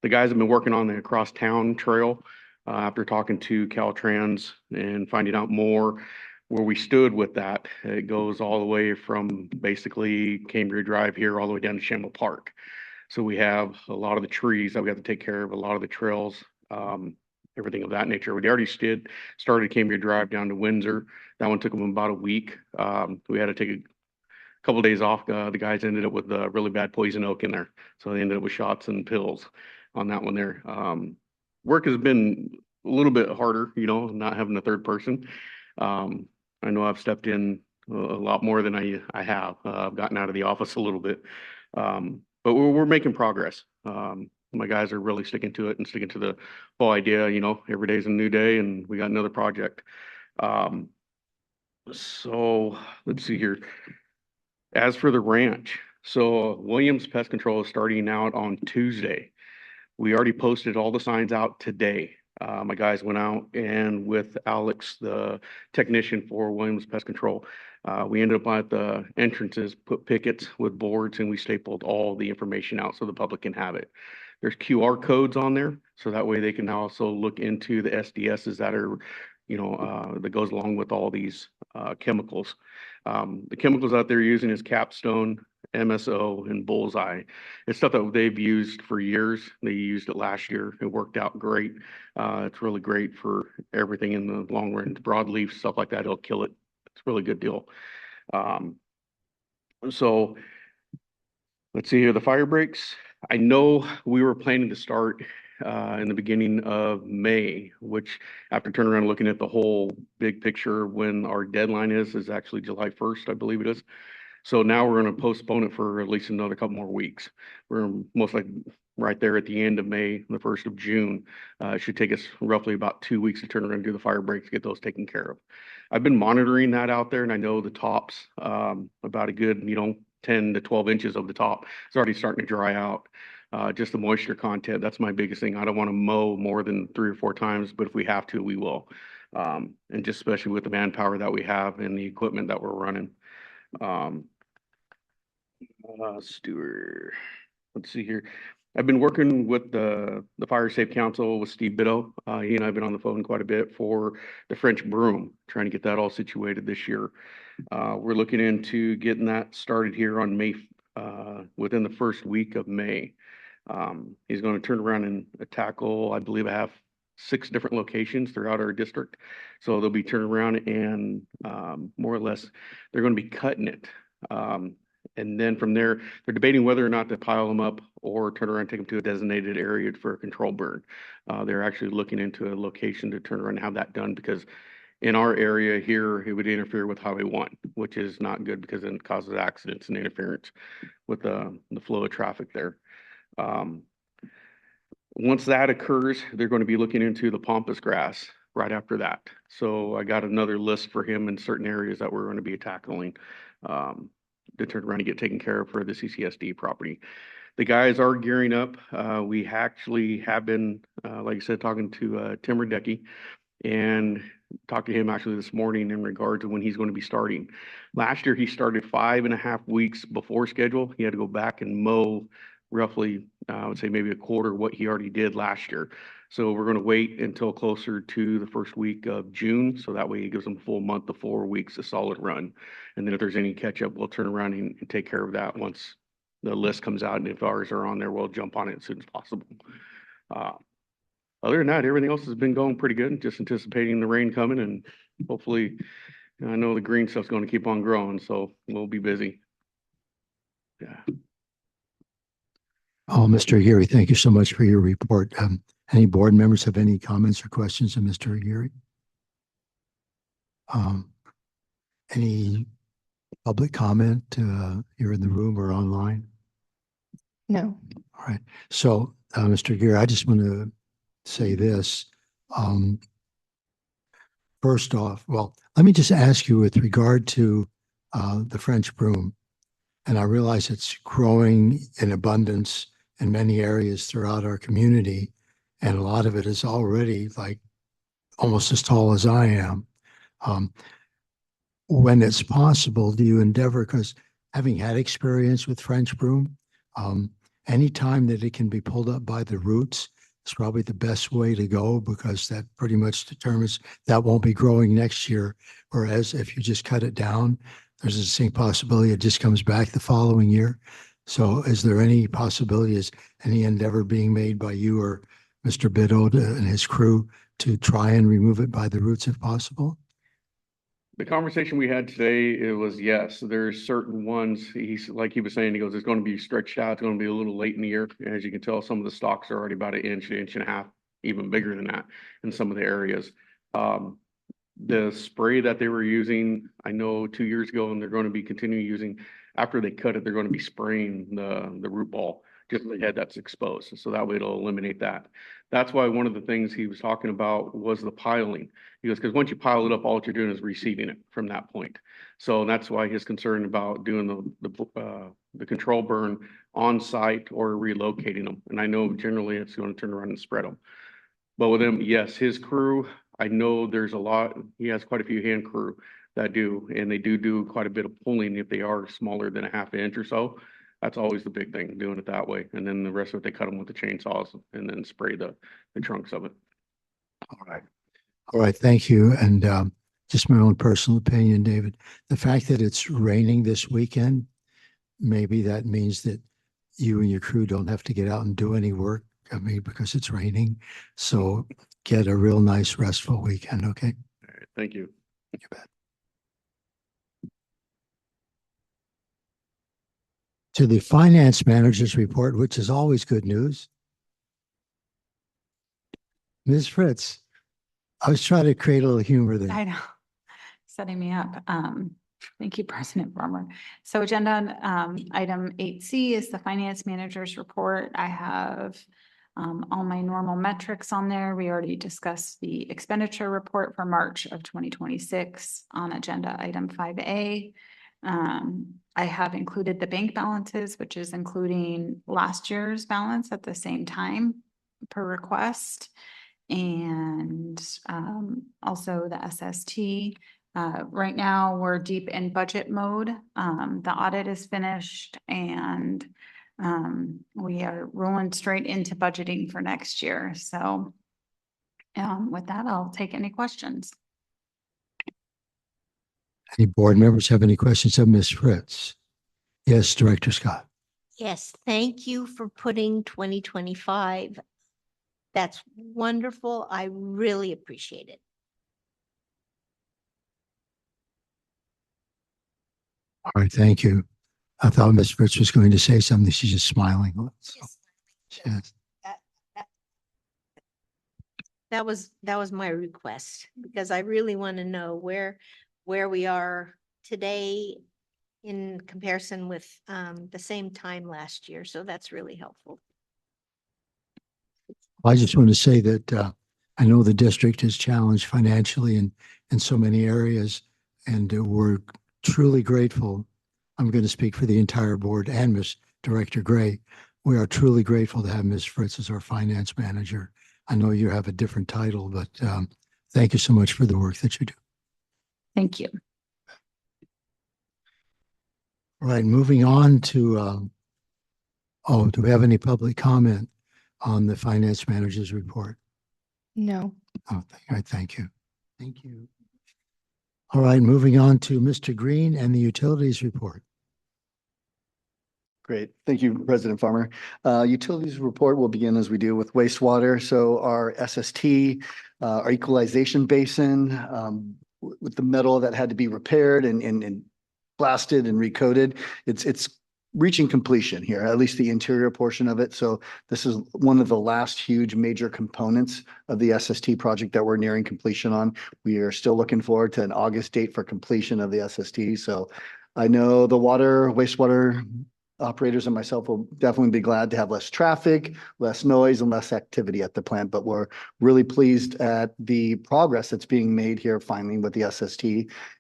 guys have been working on the across town trail after talking to Caltrans and finding out more where we stood with that. It goes all the way from basically Cambria Drive here all the way down to Shamble Park. So we have a lot of the trees that we have to take care of, a lot of the trails, everything of that nature. We already started Cambria Drive down to Windsor. That one took them about a week. We had to take a couple of days off. The guys ended up with really bad poison oak in there. So they ended up with shots and pills on that one there. Work has been a little bit harder, not having a third person. I know I've stepped in a lot more than I have. I've gotten out of the office a little bit, but we're making progress. My guys are really sticking to it and sticking to the whole idea. Every day's a new day, and we got another project. So let's see here. As for the ranch, so Williams Pest Control is starting out on Tuesday. We already posted all the signs out today. My guys went out and with Alex, the technician for Williams Pest Control, we ended up at the entrances, put pickets with boards, and we stapled all the information out so the public can have it. There's QR codes on there, so that way they can also look into the SDSs that are, that goes along with all these chemicals. The chemicals that they're using is Capstone MSO, and Bullseye. It's stuff that they've used for years. They used it last year. It worked out great. It's really great for everything in the long run. Broadleaf, stuff like that, it'll kill it. It's a really good deal. So let's see here, the fire breaks. I know we were planning to start in the beginning of May, which after turning around and looking at the whole big picture, when our deadline is actually July 1st, I believe it is. So now we're going to postpone it for at least another couple more weeks. We're most likely right there at the end of May, the 1st of June. It should take us roughly about 2 weeks to turn around and do the fire breaks, get those taken care of. I've been monitoring that out there, and I know the tops, about a good, 10 to 12 inches of the top is already starting to dry out. Just the moisture content, that's my biggest thing. I don't want to mow more than 3 or 4 times, but if we have to, we will. And just especially with the manpower that we have and the equipment that we're running. Stuart, let's see here. I've been working with the Fire Safe Council with Steve Bitto. He and I have been on the phone quite a bit for the French broom, trying to get that all situated this year. We're looking into getting that started here on May, within the first week of May. He's going to turn around and tackle, I believe I have 6 different locations throughout our district. So they'll be turning around and more or less, they're going to be cutting it. And then from there, they're debating whether or not to pile them up or turn around and take them to a designated area for a control burn. They're actually looking into a location to turn around and have that done, because in our area here, it would interfere with Highway 1, which is not good because then it causes accidents and interference with the flow of traffic there. Once that occurs, they're going to be looking into the pampas grass right after that. So I got another list for him in certain areas that we're going to be tackling to turn around and get taken care of for the CCSD property. The guys are gearing up. We actually have been, like I said, talking to Tim Radecki, and talked to him actually this morning in regard to when he's going to be starting. Last year, he started 5.5 weeks before schedule. He had to go back and mow roughly, I would say maybe a quarter of what he already did last year. So we're going to wait until closer to the first week of June. So that way it gives them a full month to 4 weeks, a solid run. And then if there's any catch up, we'll turn around and take care of that once the list comes out. And if ours are on there, we'll jump on it as soon as possible. Other than that, everything else has been going pretty good. Just anticipating the rain coming, and hopefully, I know the green stuff's going to keep on growing, so we'll be busy. Yeah. Oh, Mr. Aguirre, thank you so much for your report. Any board members have any comments or questions of Mr. Aguirre? Any public comment here in the room or online? No. All right. So, Mr. Aguirre, I just want to say this. First off, well, let me just ask you with regard to the French broom, and I realize it's growing in abundance in many areas throughout our community, and a lot of it is already like almost as tall as I am. When it's possible, do you endeavor, because having had experience with French broom, anytime that it can be pulled up by the roots, it's probably the best way to go, because that pretty much determines that won't be growing next year. Whereas if you just cut it down, there's a distinct possibility it just comes back the following year. So is there any possibility, is any endeavor being made by you or Mr. Bitto and his crew to try and remove it by the roots if possible? The conversation we had today, it was yes, there's certain ones, like he was saying, he goes, it's going to be stretched out, it's going to be a little late in the year. And as you can tell, some of the stalks are already about an inch and a half, even bigger than that in some of the areas. The spray that they were using, I know 2 years ago, and they're going to be continuing using, after they cut it, they're going to be spraying the root ball, just the head that's exposed. So that way it'll eliminate that. That's why one of the things he was talking about was the piling. He goes, because once you pile it up, all you're doing is receiving it from that point. So that's why his concern about doing the control burn on site or relocating them. And I know generally it's going to turn around and spread them. But with him, yes, his crew, I know there's a lot, he has quite a few hand crew that do, and they do quite a bit of pulling if they are smaller than a ½ inch or so. That's always the big thing, doing it that way. And then the rest of it, they cut them with the chainsaws and then spray the trunks of it. All right. All right. Thank you. And just my own personal opinion, David, the fact that it's raining this weekend maybe that means that you and your crew don't have to get out and do any work. I mean, because it's raining. So get a real nice restful weekend, okay? All right, thank you. You bet. To the finance manager's report, which is always good news. Ms. Fritz, I was trying to create a little humor there. I know, setting me up. Thank you, President Farmer. So agenda item 8C is the finance manager's report. I have all my normal metrics on there. We already discussed the expenditure report for March of 2026 on agenda item 5A. I have included the bank balances, which is including last year's balance at the same time per request. And also the SST. Right now, we're deep in budget mode. The audit is finished and we are rolling straight into budgeting for next year. So with that, I'll take any questions. Any board members have any questions of Ms. Fritz? Yes, Director Scott. Yes, thank you for putting 2025. That's wonderful. I really appreciate it. All right, thank you. I thought Ms. Fritz was going to say something. She's just smiling. So, yes. That was my request because I really want to know where we are today in comparison with the same time last year. So that's really helpful. I just want to say that I know the district is challenged financially in so many areas, and we're truly grateful. I'm going to speak for the entire board and Ms. Director Gray. We are truly grateful to have Ms. Fritz as our finance manager. I know you have a different title, but thank you so much for the work that you do. Thank you. All right, moving on to, do we have any public comment on the finance manager's report? No. Oh, all right, thank you. Thank you. All right, moving on to Mr. Green and the utilities report. Great. Thank you, President Farmer. Utilities report will begin as we do with wastewater. So our SST, our equalization basin, with the metal that had to be repaired and blasted and recoated, it's reaching completion here, at least the interior portion of it. So this is one of the last huge major components of the SST project that we're nearing completion on. We are still looking forward to an August date for completion of the SST. So I know the wastewater operators and myself will definitely be glad to have less traffic, less noise, and less activity at the plant. But we're really pleased at the progress that's being made here finally with the SST.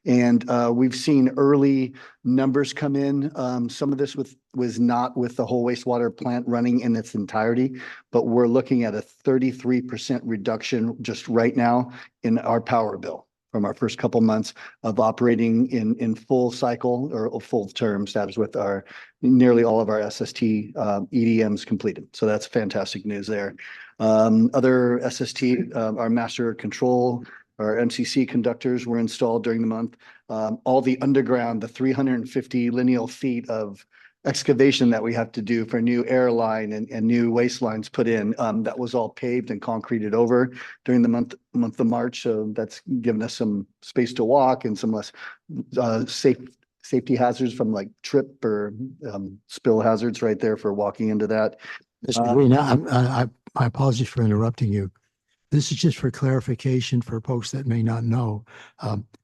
And we've seen early numbers come in. Some of this was not with the whole wastewater plant running in its entirety, but we're looking at a 33% reduction just right now in our power bill from our first couple months of operating in full cycle or full term status with our nearly all of our SST EDMs completed. So that's fantastic news there. Other SST, our master control, our MCC conductors were installed during the month. All the underground, the 350 lineal feet of excavation that we have to do for new air line and new waste lines put in, that was all paved and concreted over during the month of March. So that's given us some space to walk and some less safety hazards from like trip or spill hazards right there for walking into that. Mr. Green, my apologies for interrupting you. This is just for clarification for folks that may not know.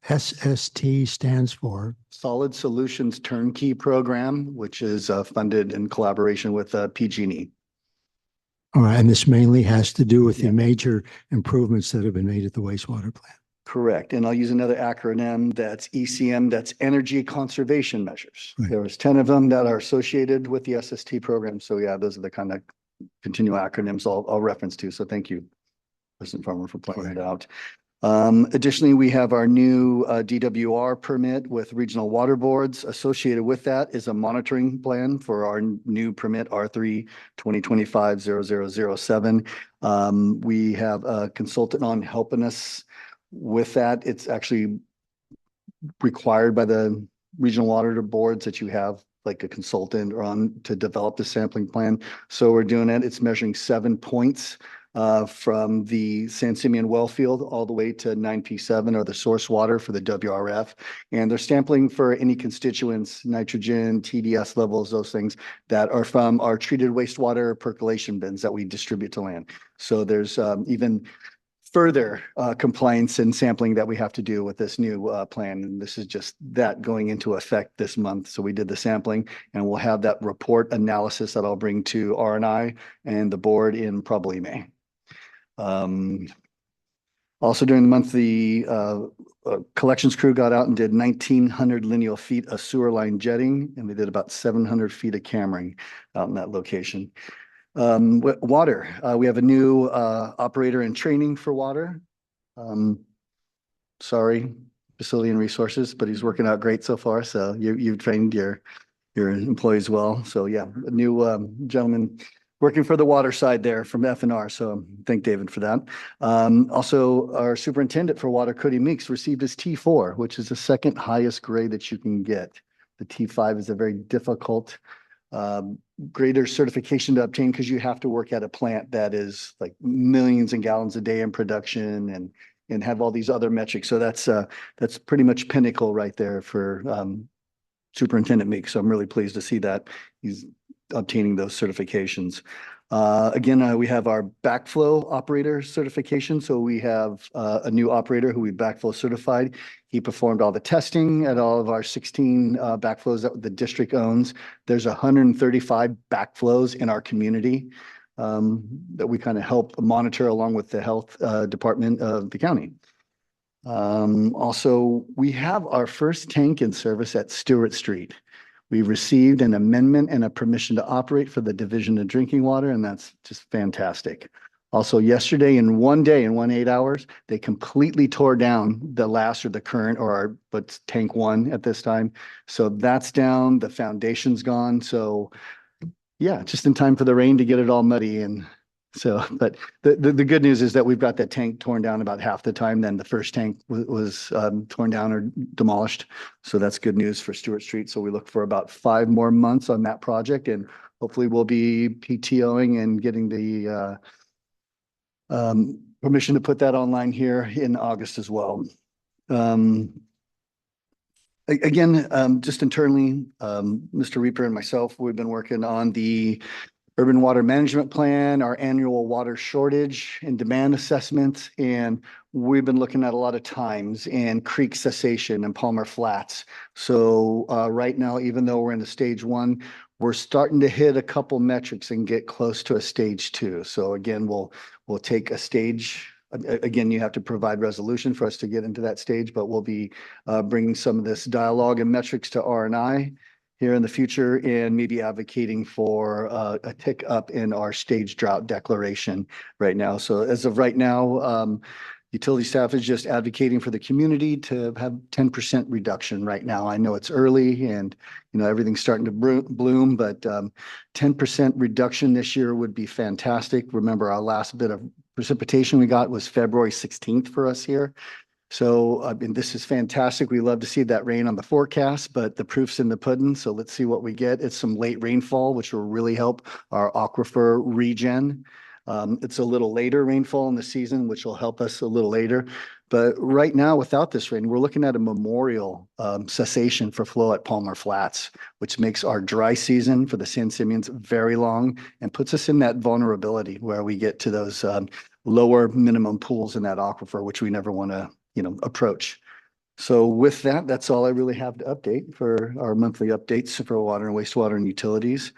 SST stands for Solid Solutions Turnkey Program, which is funded in collaboration with PG&E. All right, and this mainly has to do with the major improvements that have been made at the wastewater plant. Correct. And I'll use another acronym, that's ECM, that's Energy Conservation Measures. Right. There was 10 of them that are associated with the SST program. So yeah, those are the kind of continual acronyms I'll reference to. So thank you, President Farmer, for pointing it out. Additionally, we have our new DWR permit with regional water boards. Associated with that is a monitoring plan for our new permit R3 2025-0007. We have a consultant on helping us with that. It's actually required by the regional water boards that you have like a consultant or on to develop the sampling plan. So we're doing it. It's measuring 7 points from the San Simeon well field all the way to 9P7 or the source water for the WRF. And they're sampling for any constituents, nitrogen, TDS levels, those things that are from our treated wastewater percolation bins that we distribute to land. So there's even further compliance and sampling that we have to do with this new plan. And this is just that going into effect this month. So we did the sampling and we'll have that report analysis that I'll bring to R&I and the board in probably May. Also during the month, the collections crew got out and did 1,900 lineal feet of sewer line jetting, and we did about 700 feet of cammering out in that location. Water, we have a new operator in training for water. Sorry, facility and resources, but he's working out great so far. So you've trained your employees well. So yeah, a new gentleman working for the water side there from F&R. So thank David for that. Also, our superintendent for water, Cody Meeks, received his T4, which is the second highest grade that you can get. The T5 is a very difficult grader certification to obtain because you have to work at a plant that is like millions of gallons a day in production and have all these other metrics. So that's pretty much pinnacle right there for Superintendent Meeks. So I'm really pleased to see that he's obtaining those certifications. Again, we have our backflow operator certification. So we have a new operator who we backflow certified. He performed all the testing at all of our 16 backflows that the district owns. There's 135 backflows in our community that we kind of help monitor along with the health department of the county. Also, we have our first tank in service at Stewart Street. We received an amendment and a permission to operate for the Division of Drinking Water, and that's just fantastic. Also, yesterday in one day, in 8 hours, they completely tore down the last or the current or our, but tank 1 at this time. So that's down, the foundation's gone. So yeah, just in time for the rain to get it all muddy. And so, but the good news is that we've got that tank torn down about half the time than the first tank was torn down or demolished. So that's good news for Stewart Street. So we look for about 5 more months on that project, and hopefully we'll be PTOing and getting the permission to put that online here in August as well. Again, just internally, Mr. Reaper and myself, we've been working on the urban water management plan, our annual water shortage and demand assessments, and we've been looking at a lot of times and creek cessation and Palmer Flats. So right now, even though we're in the stage 1, we're starting to hit a couple metrics and get close to a stage 2. So again, we'll take a stage. Again, you have to provide resolution for us to get into that stage, but we'll be bringing some of this dialogue and metrics to R&I here in the future and maybe advocating for a tick up in our stage drought declaration right now. So as of right now, utility staff is just advocating for the community to have 10% reduction right now. I know it's early and everything's starting to bloom, but 10% reduction this year would be fantastic. Remember, our last bit of precipitation we got was February 16th for us here. So, I mean, this is fantastic. We love to see that rain on the forecast, but the proof's in the pudding. So let's see what we get. It's some late rainfall, which will really help our aquifer regen. It's a little later rainfall in the season, which will help us a little later. But right now, without this rain, we're looking at a memorial cessation for flow at Palmer Flats, which makes our dry season for the San Simeons very long and puts us in that vulnerability where we get to those lower minimum pools in that aquifer, which we never want to approach. So with that, that's all I really have to update for our monthly updates for water and wastewater and utilities.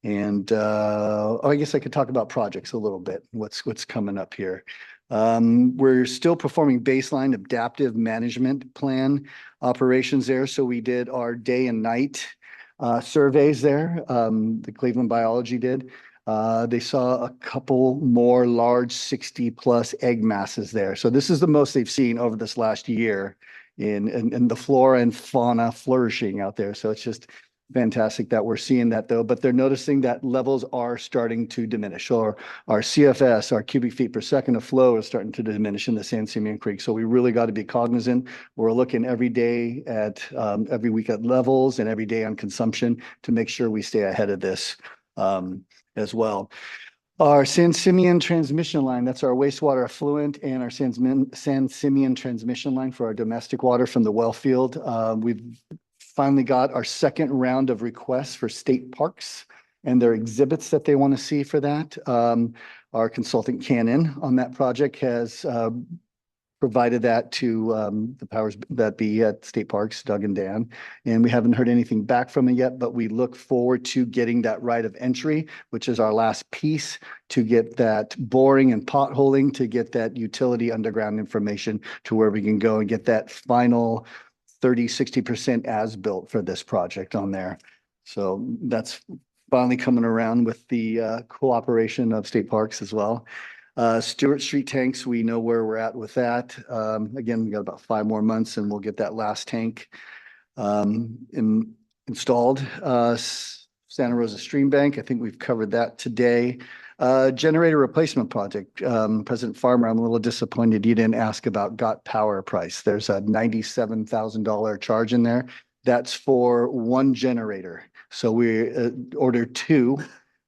And I guess I could talk about projects a little bit. What's coming up here? We're still performing baseline adaptive management plan operations there. So we did our day and night surveys there. The Cleveland Biology did. They saw a couple more large 60+ egg masses there. So this is the most they've seen over this last year in the flora and fauna flourishing out there. So it's just fantastic that we're seeing that though, but they're noticing that levels are starting to diminish, or our CFS, our cubic feet per second of flow is starting to diminish in the San Simeon Creek. So we really got to be cognizant. We're looking every day at, every week at levels and every day on consumption to make sure we stay ahead of this as well. Our San Simeon transmission line, that's our wastewater effluent, and our San Simeon transmission line for our domestic water from the well field. We've finally got our second round of requests for state parks and their exhibits that they want to see for that. Our consultant Canon on that project has provided that to the powers that be at state parks, Doug and Dan. And we haven't heard anything back from it yet, but we look forward to getting that right of entry, which is our last piece, to get that boring and potholing, to get that utility underground information to where we can go and get that final 30–60% as built for this project on there. So that's finally coming around with the cooperation of state parks as well. Stewart Street tanks, we know where we're at with that. Again, we got about 5 more months and we'll get that last tank installed. Santa Rosa Stream Bank, I think we've covered that today. Generator replacement project. President Farmer, I'm a little disappointed you didn't ask about GOT power price. There's a $97,000 charge in there. That's for 1 generator. So we ordered 2.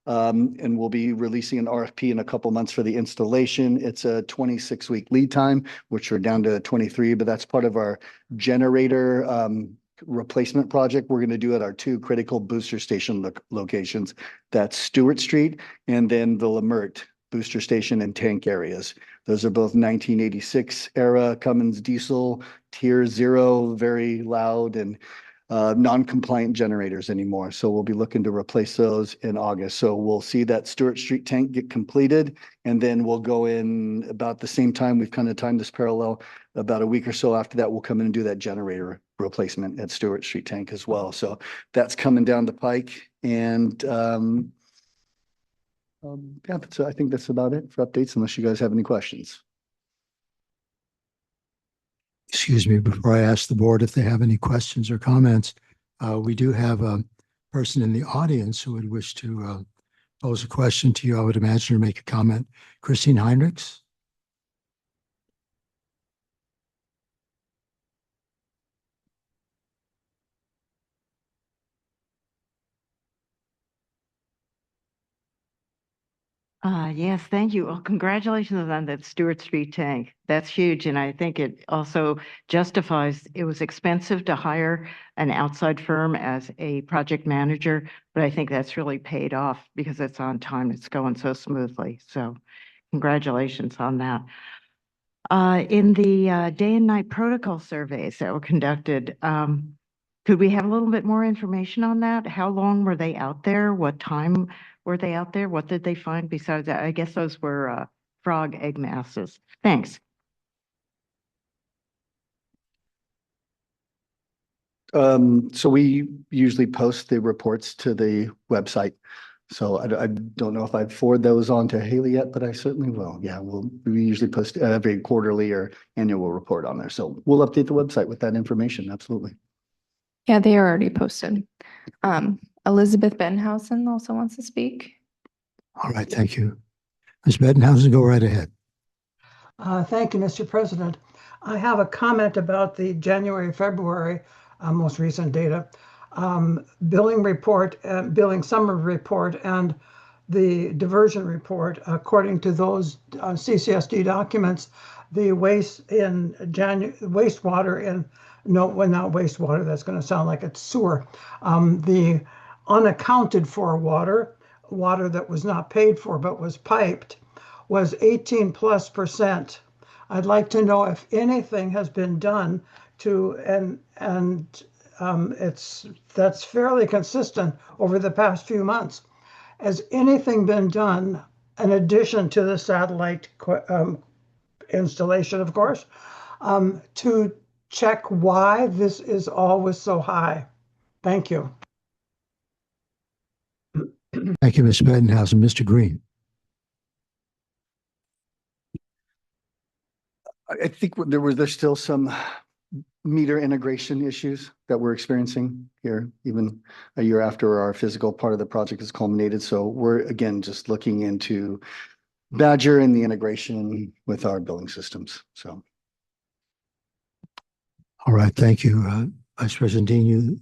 And we'll be releasing an RFP in a couple months for the installation. It's a 26-week lead time, which we're down to 23, but that's part of our generator replacement project we're going to do at our 2 critical booster station locations. That's Stewart Street and then the Lemert booster station and tank areas. Those are both 1986 era Cummins diesel, tier 0, very loud and non-compliant generators anymore. So we'll be looking to replace those in August. So we'll see that Stewart Street tank get completed, and then we'll go in about the same time. We've kind of timed this parallel. About a week or so after that, we'll come in and do that generator replacement at Stewart Street tank as well. So that's coming down the pike. And yeah, so I think that's about it for updates, unless you guys have any questions. Excuse me, before I ask the board if they have any questions or comments, we do have a person in the audience who would wish to pose a question to you, I would imagine, or make a comment. Christine Heinrichs? Yes, thank you. Well, congratulations on that Stewart Street tank. That's huge. And I think it also justifies, it was expensive to hire an outside firm as a project manager, but I think that's really paid off because it's on time. It's going so smoothly. So congratulations on that. In the day and night protocol surveys that were conducted, could we have a little bit more information on that? How long were they out there? What time were they out there? What did they find besides that? I guess those were frog egg masses. Thanks. So we usually post the reports to the website. So I don't know if I'd forward those on to Haley yet, but I certainly will. Yeah, we usually post every quarterly or annual report on there. So we'll update the website with that information. Absolutely. Yeah, they are already posted. Elizabeth Benhausen also wants to speak. All right, thank you. Ms. Bettenhausen, go right ahead. Thank you, Mr. President. I have a comment about the January, February most recent data. Billing report, billing summary report, and the diversion report. According to those CCSD documents, the waste in wastewater in not wastewater. That's going to sound like it's sewer. The unaccounted for water that was not paid for but was piped, was 18+%. I'd like to know if anything has been done to, that's fairly consistent over the past few months. Has anything been done in addition to the satellite installation, of course, to check why this is always so high? Thank you. Thank you, Ms. Bettenhausen. Mr. Green. I think there's still some meter integration issues that we're experiencing here, even a year after our physical part of the project is culminated. So we're, again, just looking into Badger and the integration with our billing systems. So. All right, thank you. Vice President Dean,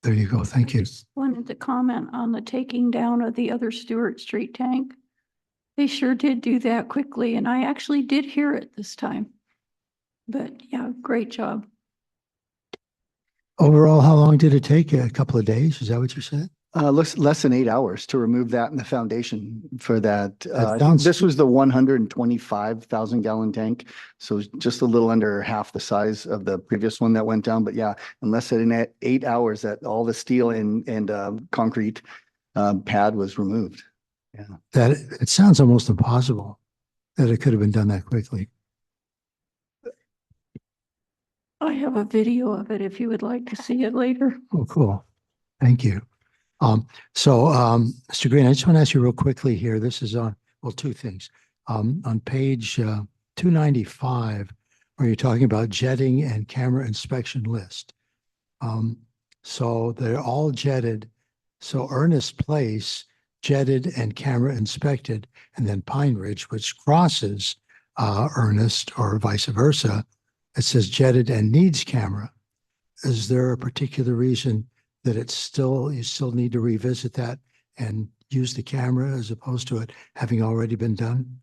there you go. Thank you. Wanted to comment on the taking down of the other Stewart Street tank. They sure did do that quickly, and I actually did hear it this time. But yeah, great job. Overall, how long did it take? A couple of days? Is that what you said? Less than 8 hours to remove that and the foundation for that. I think sounds- this was the 125,000 gallon tank. So just a little under half the size of the previous one that went down. But yeah, in less than 8 hours that all the steel and concrete pad was removed. Yeah. That it sounds almost impossible that it could have been done that quickly. I have a video of it if you would like to see it later. Oh, cool. Thank you. Mr. Green, I just want to ask you real quickly here. This is on, well, two things. On page 295, where you're talking about jetting and camera inspection list. So they're all jetted. So Ernest Place, jetted and camera inspected, and then Pine Ridge, which crosses Ernest or vice versa, it says jetted and needs camera. Is there a particular reason that you still need to revisit that and use the camera as opposed to it having already been done?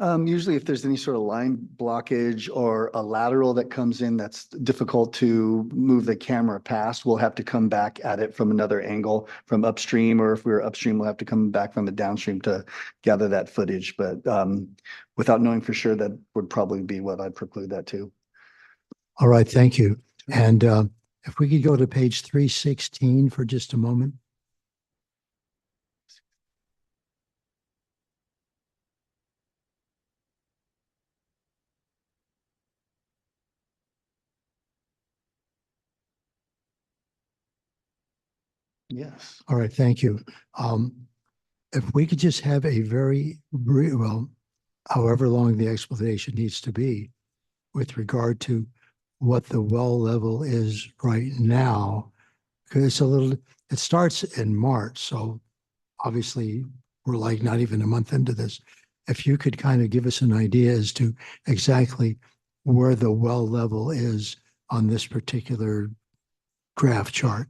Usually if there's any sort of line blockage or a lateral that comes in that's difficult to move the camera past, we'll have to come back at it from another angle from upstream, or if we're upstream, we'll have to come back from the downstream to gather that footage. But without knowing for sure, that would probably be what I'd preclude that to. All right, thank you. And if we could go to page 316 for just a moment. Yes. All right, thank you. If we could just have a very brief, well, however long the explanation needs to be with regard to what the well level is right now, because it starts in March, so obviously we're like not even a month into this. If you could kind of give us an idea as to exactly where the well level is on this particular graph chart.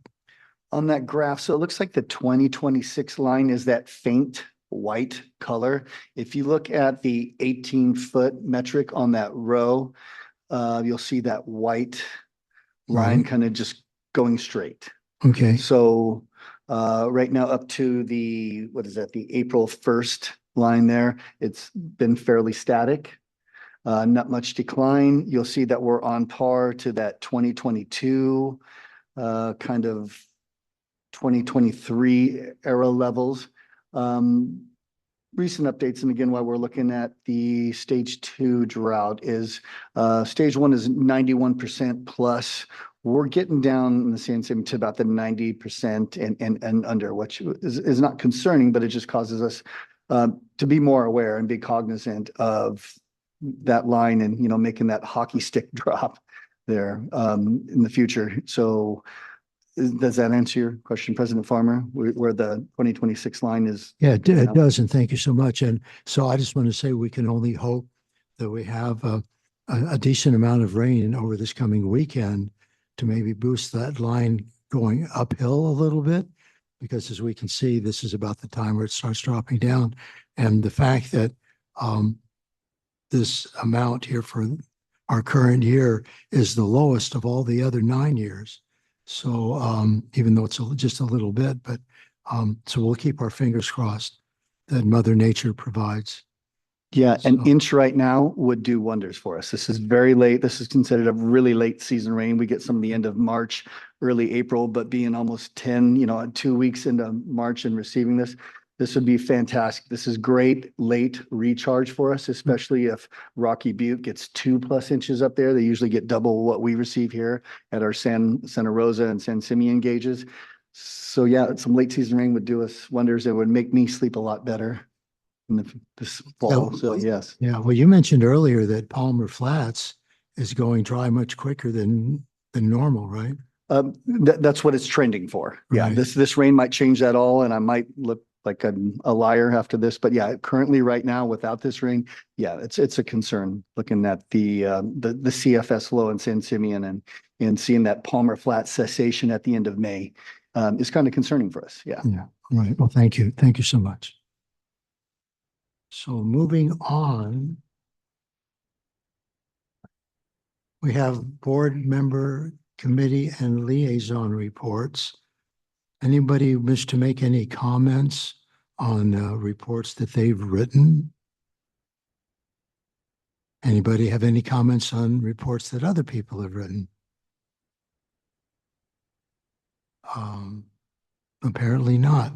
On that graph, so it looks like the 2026 line is that faint white color. If you look at the 18-foot metric on that row, you'll see that white line kind of just going straight. Okay. So right now up to the, what is that, the April 1st line there, it's been fairly static. Not much decline. You'll see that we're on par to that 2022 kind of 2023 era levels. Recent updates, and again, while we're looking at the stage 2 drought, is stage 1 is 91% plus. We're getting down in the same to about the 90% and under, which is not concerning, but it just causes us to be more aware and be cognizant of that line and, you know, making that hockey stick drop there in the future. So does that answer your question, President Farmer, where the 2026 line is? Yeah, it does, and thank you so much. And so I just want to say we can only hope that we have a decent amount of rain over this coming weekend to maybe boost that line going uphill a little bit, because as we can see, this is about the time where it starts dropping down. And the fact that this amount here for our current year is the lowest of all the other 9 years. So even though it's just a little bit, but so we'll keep our fingers crossed that Mother Nature provides. Yeah, an inch right now would do wonders for us. This is very late. This is considered a really late season rain. We get some of the end of March, early April, but being almost 10, 2 weeks into March and receiving this would be fantastic. This is great late recharge for us, especially if Rocky Butte gets 2+ inches up there. They usually get double what we receive here at our Santa Rosa and San Simeon gauges. So yeah, some late season rain would do us wonders. It would make me sleep a lot better in this fall. So yes. Yeah. Well, you mentioned earlier that Palmer Flats is going dry much quicker than normal, right? That's what it's trending for. Yeah, Right. this rain might change that all, and I might look like a liar after this, but yeah, currently right now without this rain, yeah, it's a concern looking at the CFS low in San Simeon and seeing that Palmer Flat cessation at the end of May is kind of concerning for us. Yeah. Yeah. All right. Well, thank you. Thank you so much. So moving on, we have board member committee and liaison reports. Anybody wish to make any comments on reports that they've written? Anybody have any comments on reports that other people have written? Apparently not.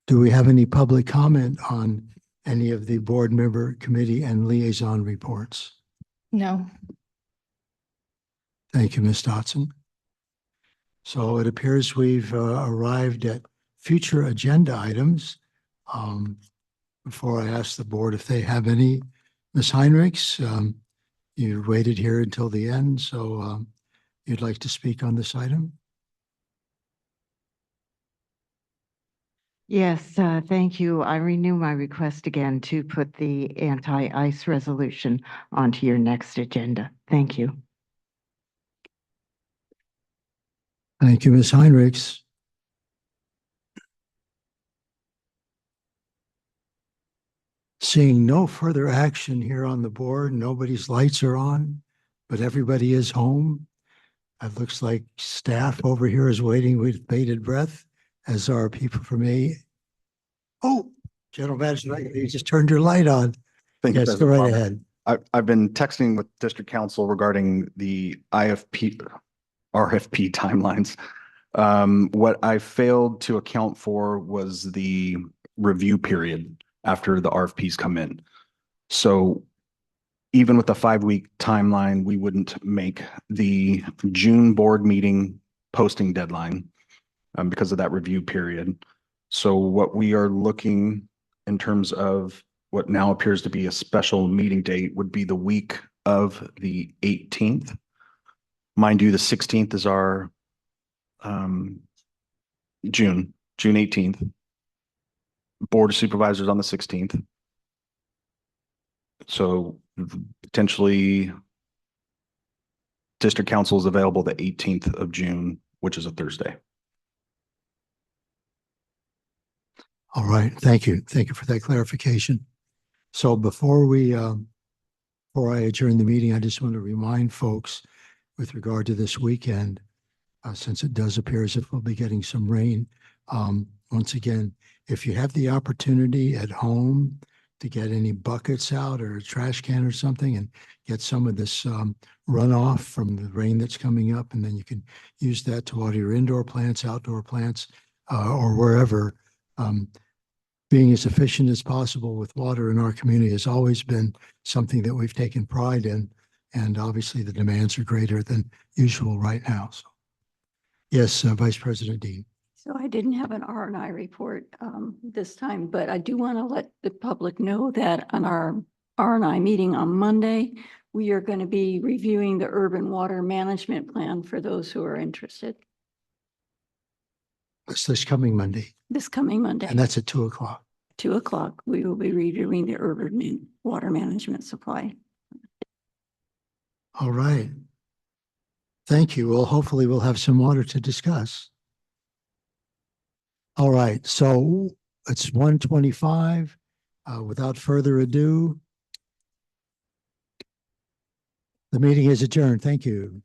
Do we have any public comment on any of the board member committee and liaison reports? No. Thank you, Ms. Dotson. So it appears we've arrived at future agenda items. Before I ask the board if they have any, Ms. Heinrichs, you waited here until the end, so you'd like to speak on this item? Yes, thank you. I renew my request again to put the anti-ice resolution onto your next agenda. Thank you. Thank you, Ms. Heinrichs. Seeing no further action here on the board, nobody's lights are on, but everybody is home. It looks like staff over here is waiting with bated breath, as are people from Oh, General Manager, you just turned your light on. Thank you, Yes, go President right Farmer. ahead. I've been texting with district council regarding the RFP timelines. What I failed to account for was the review period after the RFPs come in. So even with the 5-week timeline, we wouldn't make the June board meeting posting deadline because of that review period. So what we are looking in terms of what now appears to be a special meeting date would be the week of the 18th. Mind you, the 16th is our June 18th. Board of Supervisors on the 16th. So potentially district council is available the 18th of June, which is a Thursday. All right, thank you. Thank you for that clarification. So before I adjourn the meeting, I just want to remind folks with regard to this weekend, since it does appear as if we'll be getting some rain. Once again, if you have the opportunity at home to get any buckets out or a trash can or something and get some of this runoff from the rain that's coming up, and then you can use that to water your indoor plants, outdoor plants, or wherever. Being as efficient as possible with water in our community has always been something that we've taken pride in. And obviously the demands are greater than usual right now. So yes, Vice President Dean. So I didn't have an R&I report this time, but I do want to let the public know that on our R&I meeting on Monday, we are going to be reviewing the urban water management plan for those who are interested. It's this coming Monday. This coming Monday. And that's at 2:00. 2:00, we will be reviewing the urban water management supply. All right. Thank you. Well, hopefully we'll have some water to discuss. All right. So it's 1:25. Without further ado, the meeting is adjourned. Thank you.